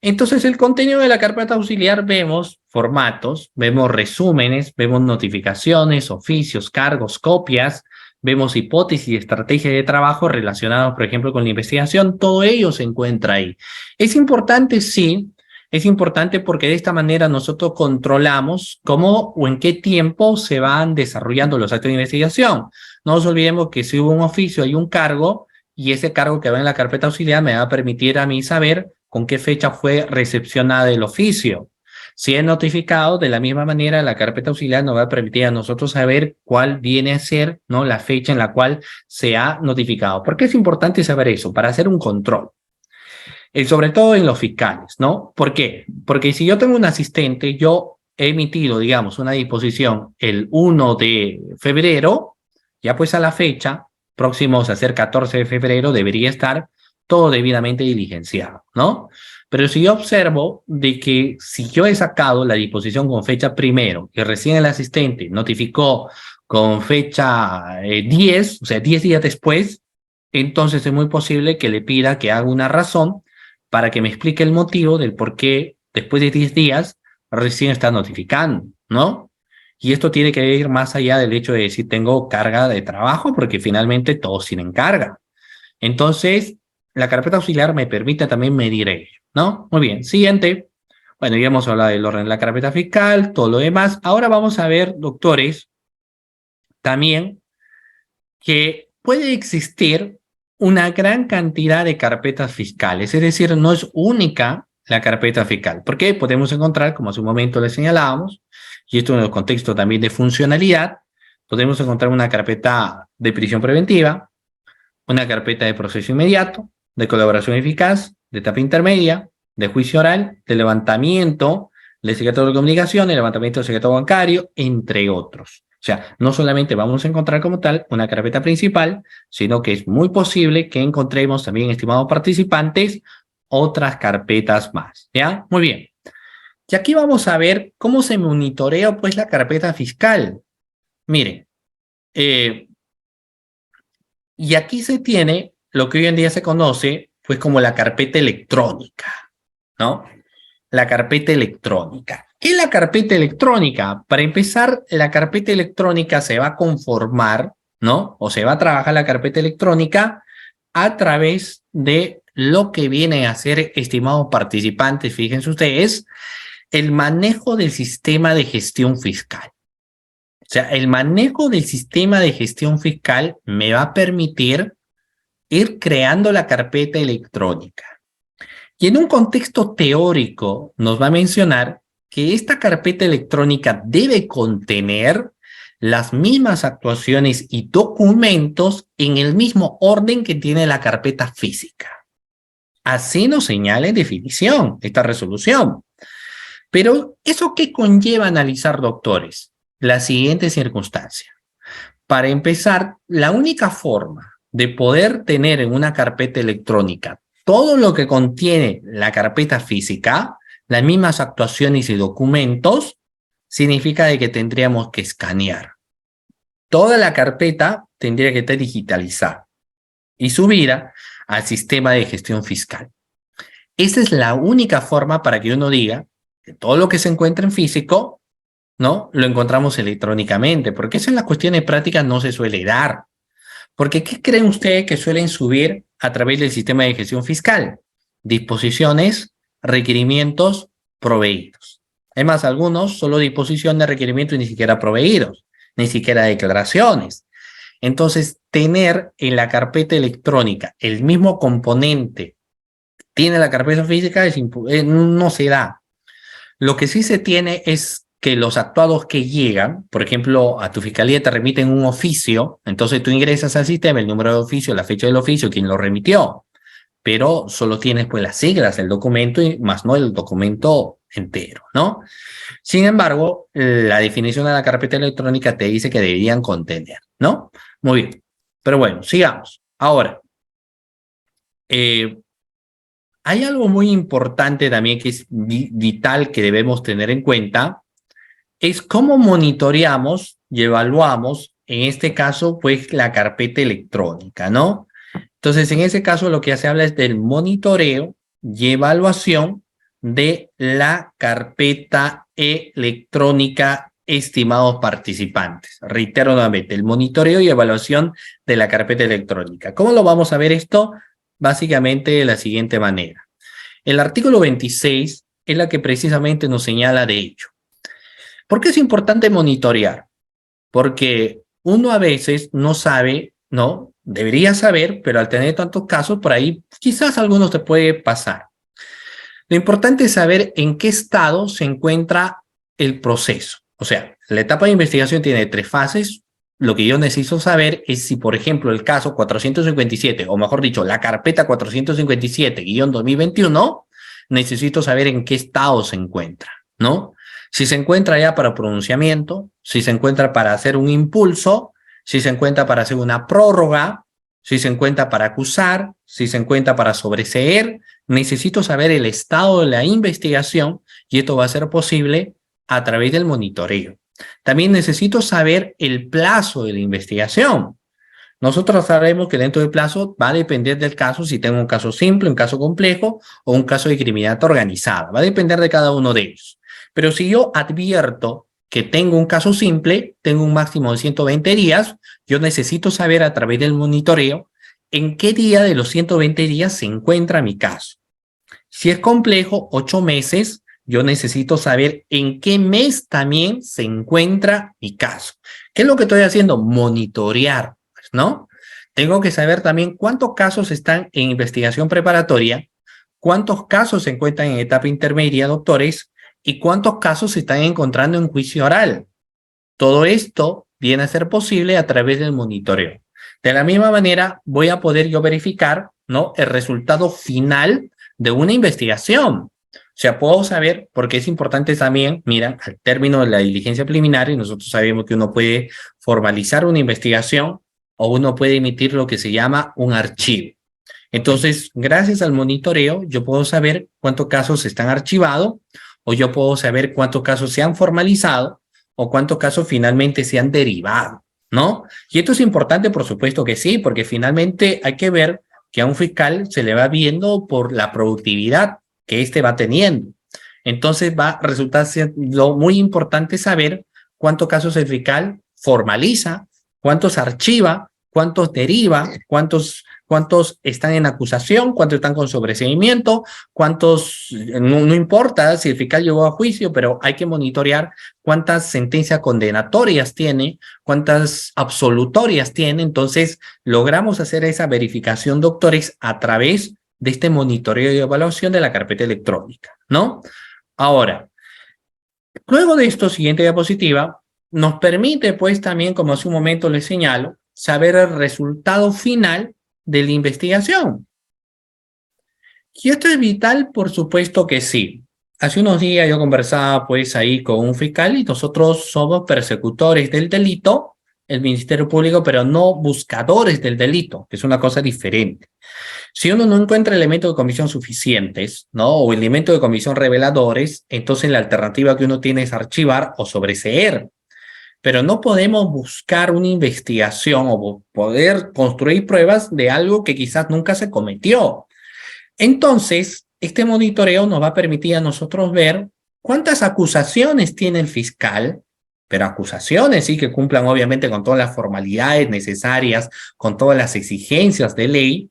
Entonces, el contenido de la carpeta auxiliar vemos formatos, vemos resúmenes, vemos notificaciones, oficios, cargos, copias, vemos hipótesis y estrategias de trabajo relacionados, por ejemplo, con la investigación. Todo ello se encuentra ahí. Es importante, sí, es importante porque de esta manera nosotros controlamos cómo o en qué tiempo se van desarrollando los actos de investigación. No nos olvidemos que si hubo un oficio, hay un cargo, y ese cargo que va en la carpeta auxiliar me va a permitir a mí saber con qué fecha fue recepcionada el oficio. Si es notificado, de la misma manera, la carpeta auxiliar nos va a permitir a nosotros saber cuál viene a ser, ¿no?, la fecha en la cual se ha notificado. ¿Por qué es importante saber eso? Para hacer un control. Sobre todo en los fiscales, ¿no? ¿Por qué? Porque si yo tengo un asistente, yo he emitido, digamos, una disposición el 1 de febrero, ya pues a la fecha, próximos a ser 14 de febrero, debería estar todo debidamente diligenciado, ¿no? Pero si yo observo de que si yo he sacado la disposición con fecha primero y recién el asistente notificó con fecha 10, o sea, 10 días después, entonces es muy posible que le pida que haga una razón para que me explique el motivo del por qué después de 10 días recién está notificando, ¿no? Y esto tiene que ir más allá del hecho de si tengo carga de trabajo, porque finalmente todos tienen carga. Entonces, la carpeta auxiliar me permite también medir ello, ¿no? Muy bien, siguiente. Bueno, ya hemos hablado del orden de la carpeta fiscal, todo lo demás. Ahora vamos a ver, doctores, también que puede existir una gran cantidad de carpetas fiscales, es decir, no es única la carpeta fiscal, porque podemos encontrar, como hace un momento le señalábamos, y esto en el contexto también de funcionalidad, podemos encontrar una carpeta de prisión preventiva, una carpeta de proceso inmediato, de colaboración eficaz, de etapa intermedia, de juicio oral, de levantamiento del secreto de comunicación, de levantamiento del secreto bancario, entre otros. O sea, no solamente vamos a encontrar como tal una carpeta principal, sino que es muy posible que encontremos también, estimados participantes, otras carpetas más. ¿Ya? Muy bien. Y aquí vamos a ver cómo se monitorea pues la carpeta fiscal. Miren, y aquí se tiene lo que hoy en día se conoce pues como la carpeta electrónica, ¿no? La carpeta electrónica. ¿Qué es la carpeta electrónica? Para empezar, la carpeta electrónica se va a conformar, ¿no? O se va a trabajar la carpeta electrónica a través de lo que viene a ser, estimados participantes, fíjense ustedes, el manejo del sistema de gestión fiscal. O sea, el manejo del sistema de gestión fiscal me va a permitir ir creando la carpeta electrónica. Y en un contexto teórico nos va a mencionar que esta carpeta electrónica debe contener las mismas actuaciones y documentos en el mismo orden que tiene la carpeta física. Así nos señala en definición esta resolución. Pero ¿eso qué conlleva analizar, doctores? La siguiente circunstancia. Para empezar, la única forma de poder tener en una carpeta electrónica todo lo que contiene la carpeta física, las mismas actuaciones y documentos, significa de que tendríamos que escanear. Toda la carpeta tendría que estar digitalizada y subida al sistema de gestión fiscal. Esa es la única forma para que uno diga que todo lo que se encuentra en físico, ¿no? Lo encontramos electrónicamente, porque eso en las cuestiones prácticas no se suele dar. Porque ¿qué creen ustedes que suelen subir a través del sistema de gestión fiscal? Disposiciones, requerimientos, proveídos. Además, algunos solo disposiciones, requerimientos y ni siquiera proveídos, ni siquiera declaraciones. Entonces, tener en la carpeta electrónica el mismo componente tiene la carpeta física no se da. Lo que sí se tiene es que los actuados que llegan, por ejemplo, a tu fiscalía te remiten un oficio, entonces tú ingresas al sistema, el número de oficio, la fecha del oficio, quién lo remitió, pero solo tienes pues las siglas del documento y más no el documento entero, ¿no? Sin embargo, la definición de la carpeta electrónica te dice que deberían contener, ¿no? Muy bien, pero bueno, sigamos. Ahora, hay algo muy importante también que es vital que debemos tener en cuenta, es cómo monitoreamos y evaluamos, en este caso, pues la carpeta electrónica, ¿no? Entonces, en ese caso, lo que se habla es del monitoreo y evaluación de la carpeta electrónica, estimados participantes. Reitero nuevamente, el monitoreo y evaluación de la carpeta electrónica. ¿Cómo lo vamos a ver esto? Básicamente de la siguiente manera. El artículo 26 es la que precisamente nos señala de ello. ¿Por qué es importante monitorear? Porque uno a veces no sabe, ¿no? Debería saber, pero al tener tantos casos por ahí, quizás a algunos te puede pasar. Lo importante es saber en qué estado se encuentra el proceso. O sea, la etapa de investigación tiene 3 fases. Lo que yo necesito saber es si, por ejemplo, el caso 457, o mejor dicho, la carpeta 457-2021, necesito saber en qué estado se encuentra, ¿no? Si se encuentra ya para pronunciamiento, si se encuentra para hacer un impulso, si se encuentra para hacer una prórroga, si se encuentra para acusar, si se encuentra para sobreseer, necesito saber el estado de la investigación y esto va a ser posible a través del monitoreo. También necesito saber el plazo de la investigación. Nosotros sabemos que dentro del plazo va a depender del caso, si tengo un caso simple, un caso complejo o un caso de criminalidad organizada. Va a depender de cada uno de ellos. Pero si yo advierto que tengo un caso simple, tengo un máximo de 120 días, yo necesito saber a través del monitoreo en qué día de los 120 días se encuentra mi caso. Si es complejo, 8 meses, yo necesito saber en qué mes también se encuentra mi caso. ¿Qué es lo que estoy haciendo? Monitorear, ¿no? Tengo que saber también cuántos casos están en investigación preparatoria, cuántos casos se encuentran en etapa intermedia, doctores, y cuántos casos se están encontrando en juicio oral. Todo esto viene a ser posible a través del monitoreo. De la misma manera, voy a poder yo verificar, ¿no?, el resultado final de una investigación. O sea, puedo saber, porque es importante también, mira, al término de la diligencia preliminar, y nosotros sabemos que uno puede formalizar una investigación o uno puede emitir lo que se llama un archivo. Entonces, gracias al monitoreo, yo puedo saber cuántos casos están archivados o yo puedo saber cuántos casos se han formalizado o cuántos casos finalmente se han derivado, ¿no? Y esto es importante, por supuesto que sí, porque finalmente hay que ver que a un fiscal se le va viendo por la productividad que éste va teniendo. Entonces va a resultar siendo muy importante saber cuántos casos el fiscal formaliza, cuántos archiva, cuántos deriva, cuántos están en acusación, cuántos están con sobreseimiento, cuántos, no importa si el fiscal llegó a juicio, pero hay que monitorear cuántas sentencias condenatorias tiene, cuántas absolutorias tiene. Entonces logramos hacer esa verificación, doctores, a través de este monitoreo y evaluación de la carpeta electrónica, ¿no? Ahora, luego de esto, siguiente diapositiva, nos permite, pues, también, como hace un momento les señalo, saber el resultado final de la investigación. ¿Y esto es vital? Por supuesto que sí. Hace unos días yo conversaba, pues, ahí con un fiscal y nosotros somos persecutores del delito, el Ministerio Público, pero no buscadores del delito, que es una cosa diferente. Si uno no encuentra elementos de comisión suficientes, ¿no?, o elementos de comisión reveladores, entonces la alternativa que uno tiene es archivar o sobreseer. Pero no podemos buscar una investigación o poder construir pruebas de algo que quizás nunca se cometió. Entonces, este monitoreo nos va a permitir a nosotros ver cuántas acusaciones tiene el fiscal, pero acusaciones sí que cumplan obviamente con todas las formalidades necesarias, con todas las exigencias de ley,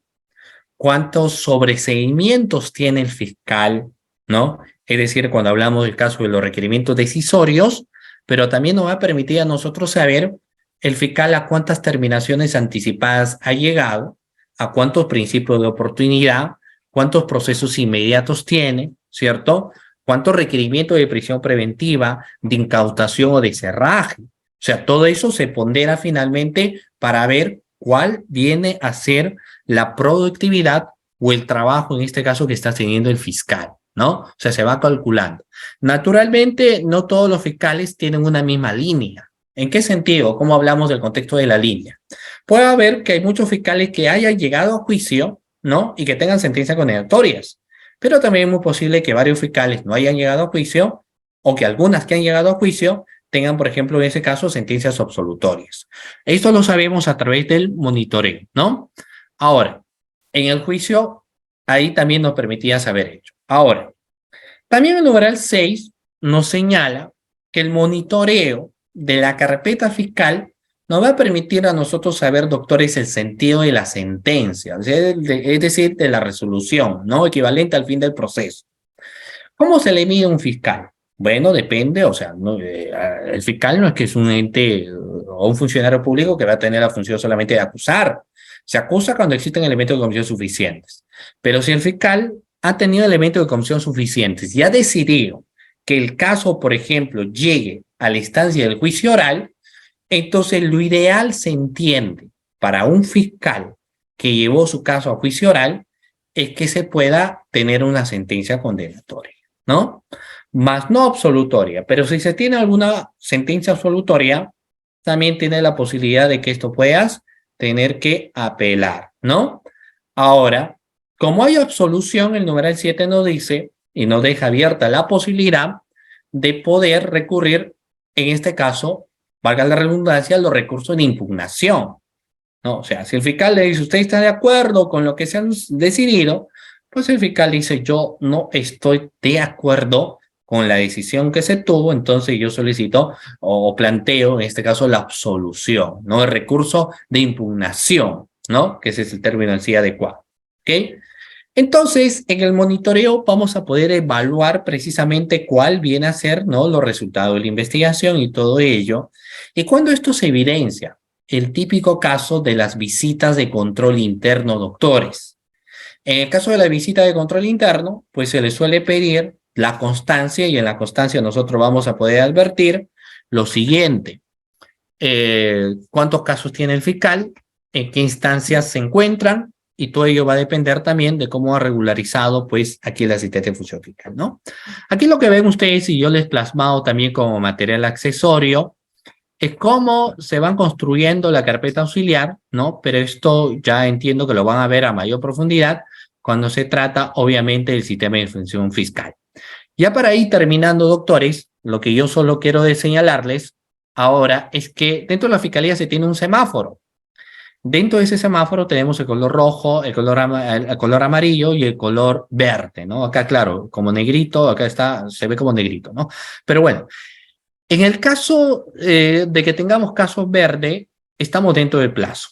cuántos sobreseimientos tiene el fiscal, ¿no? Es decir, cuando hablamos del caso de los requerimientos decisorios, pero también nos va a permitir a nosotros saber el fiscal a cuántas terminaciones anticipadas ha llegado, a cuántos principios de oportunidad, cuántos procesos inmediatos tiene, ¿cierto? Cuántos requerimientos de prisión preventiva, de incautación o de cerraje. O sea, todo eso se pondera finalmente para ver cuál viene a ser la productividad o el trabajo, en este caso, que está teniendo el fiscal, ¿no? O sea, se va calculando. Naturalmente, no todos los fiscales tienen una misma línea. ¿En qué sentido? ¿Cómo hablamos del contexto de la línea? Puede haber que hay muchos fiscales que hayan llegado a juicio, ¿no?, y que tengan sentencias condenatorias, pero también es muy posible que varios fiscales no hayan llegado a juicio o que algunas que han llegado a juicio tengan, por ejemplo, en ese caso, sentencias absolutorias. Esto lo sabemos a través del monitoreo, ¿no? Ahora, en el juicio, ahí también nos permitía saber ello. Ahora, también el numeral 6 nos señala que el monitoreo de la carpeta fiscal nos va a permitir a nosotros saber, doctores, el sentido de la sentencia, es decir, de la resolución, ¿no?, equivalente al fin del proceso. ¿Cómo se le mide a un fiscal? Bueno, depende, o sea, el fiscal no es que es un ente o un funcionario público que va a tener la función solamente de acusar. Se acusa cuando existen elementos de comisión suficientes. Pero si el fiscal ha tenido elementos de comisión suficientes y ha decidido que el caso, por ejemplo, llegue a la instancia del juicio oral, entonces lo ideal, se entiende, para un fiscal que llevó su caso a juicio oral es que se pueda tener una sentencia condenatoria, ¿no? Más no absolutoria, pero si se tiene alguna sentencia absolutoria, también tiene la posibilidad de que esto puedas tener que apelar, ¿no? Ahora, como hay absolución, el numeral 7 nos dice y nos deja abierta la posibilidad de poder recurrir, en este caso, valga la redundancia, los recursos de impugnación, ¿no? O sea, si el fiscal le dice, ¿usted está de acuerdo con lo que se han decidido? Pues el fiscal dice, yo no estoy de acuerdo con la decisión que se tuvo, entonces yo solicito o planteo, en este caso, la absolución, ¿no? El recurso de impugnación, ¿no? Que ese es el término en sí adecuado, ¿ok? Entonces, en el monitoreo vamos a poder evaluar precisamente cuál viene a ser, ¿no? Los resultados de la investigación y todo ello. Y cuando esto se evidencia, el típico caso de las visitas de control interno, doctores. En el caso de la visita de control interno, pues se le suele pedir la constancia y en la constancia nosotros vamos a poder advertir lo siguiente. ¿Cuántos casos tiene el fiscal? ¿En qué instancias se encuentran? Y todo ello va a depender también de cómo ha regularizado, pues, aquí el asistente de función fiscal, ¿no? Aquí lo que ven ustedes, y yo les he plasmado también como material accesorio, es cómo se van construyendo la carpeta auxiliar, ¿no? Pero esto ya entiendo que lo van a ver a mayor profundidad cuando se trata, obviamente, del sistema de función fiscal. Ya para ir terminando, doctores, lo que yo solo quiero señalarles ahora es que dentro de la fiscalía se tiene un semáforo. Dentro de ese semáforo tenemos el color rojo, el color amarillo y el color verde, ¿no? Acá, claro, como negrito, acá está, se ve como negrito, ¿no? Pero bueno, en el caso de que tengamos caso verde, estamos dentro del plazo.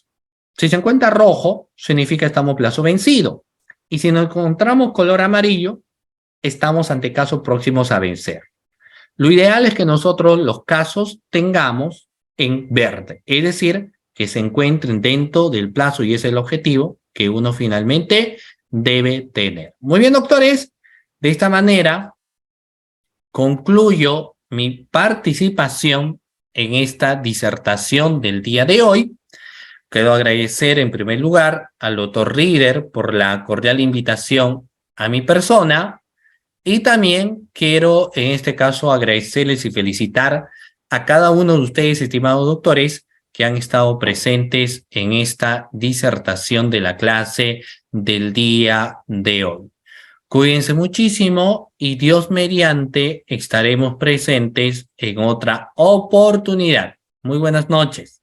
Si se encuentra rojo, significa que estamos plazo vencido. Y si nos encontramos color amarillo, estamos ante casos próximos a vencer. Lo ideal es que nosotros los casos tengamos en verde, es decir, que se encuentren dentro del plazo y ese es el objetivo que uno finalmente debe tener. Muy bien, doctores, de esta manera concluyo mi participación en esta disertación del día de hoy. Quiero agradecer en primer lugar al doctor Rieder por la cordial invitación a mi persona y también quiero en este caso agradecerles y felicitar a cada uno de ustedes, estimados doctores, que han estado presentes en esta disertación de la clase del día de hoy. Cuídense muchísimo y Dios mediante estaremos presentes en otra oportunidad. Muy buenas noches.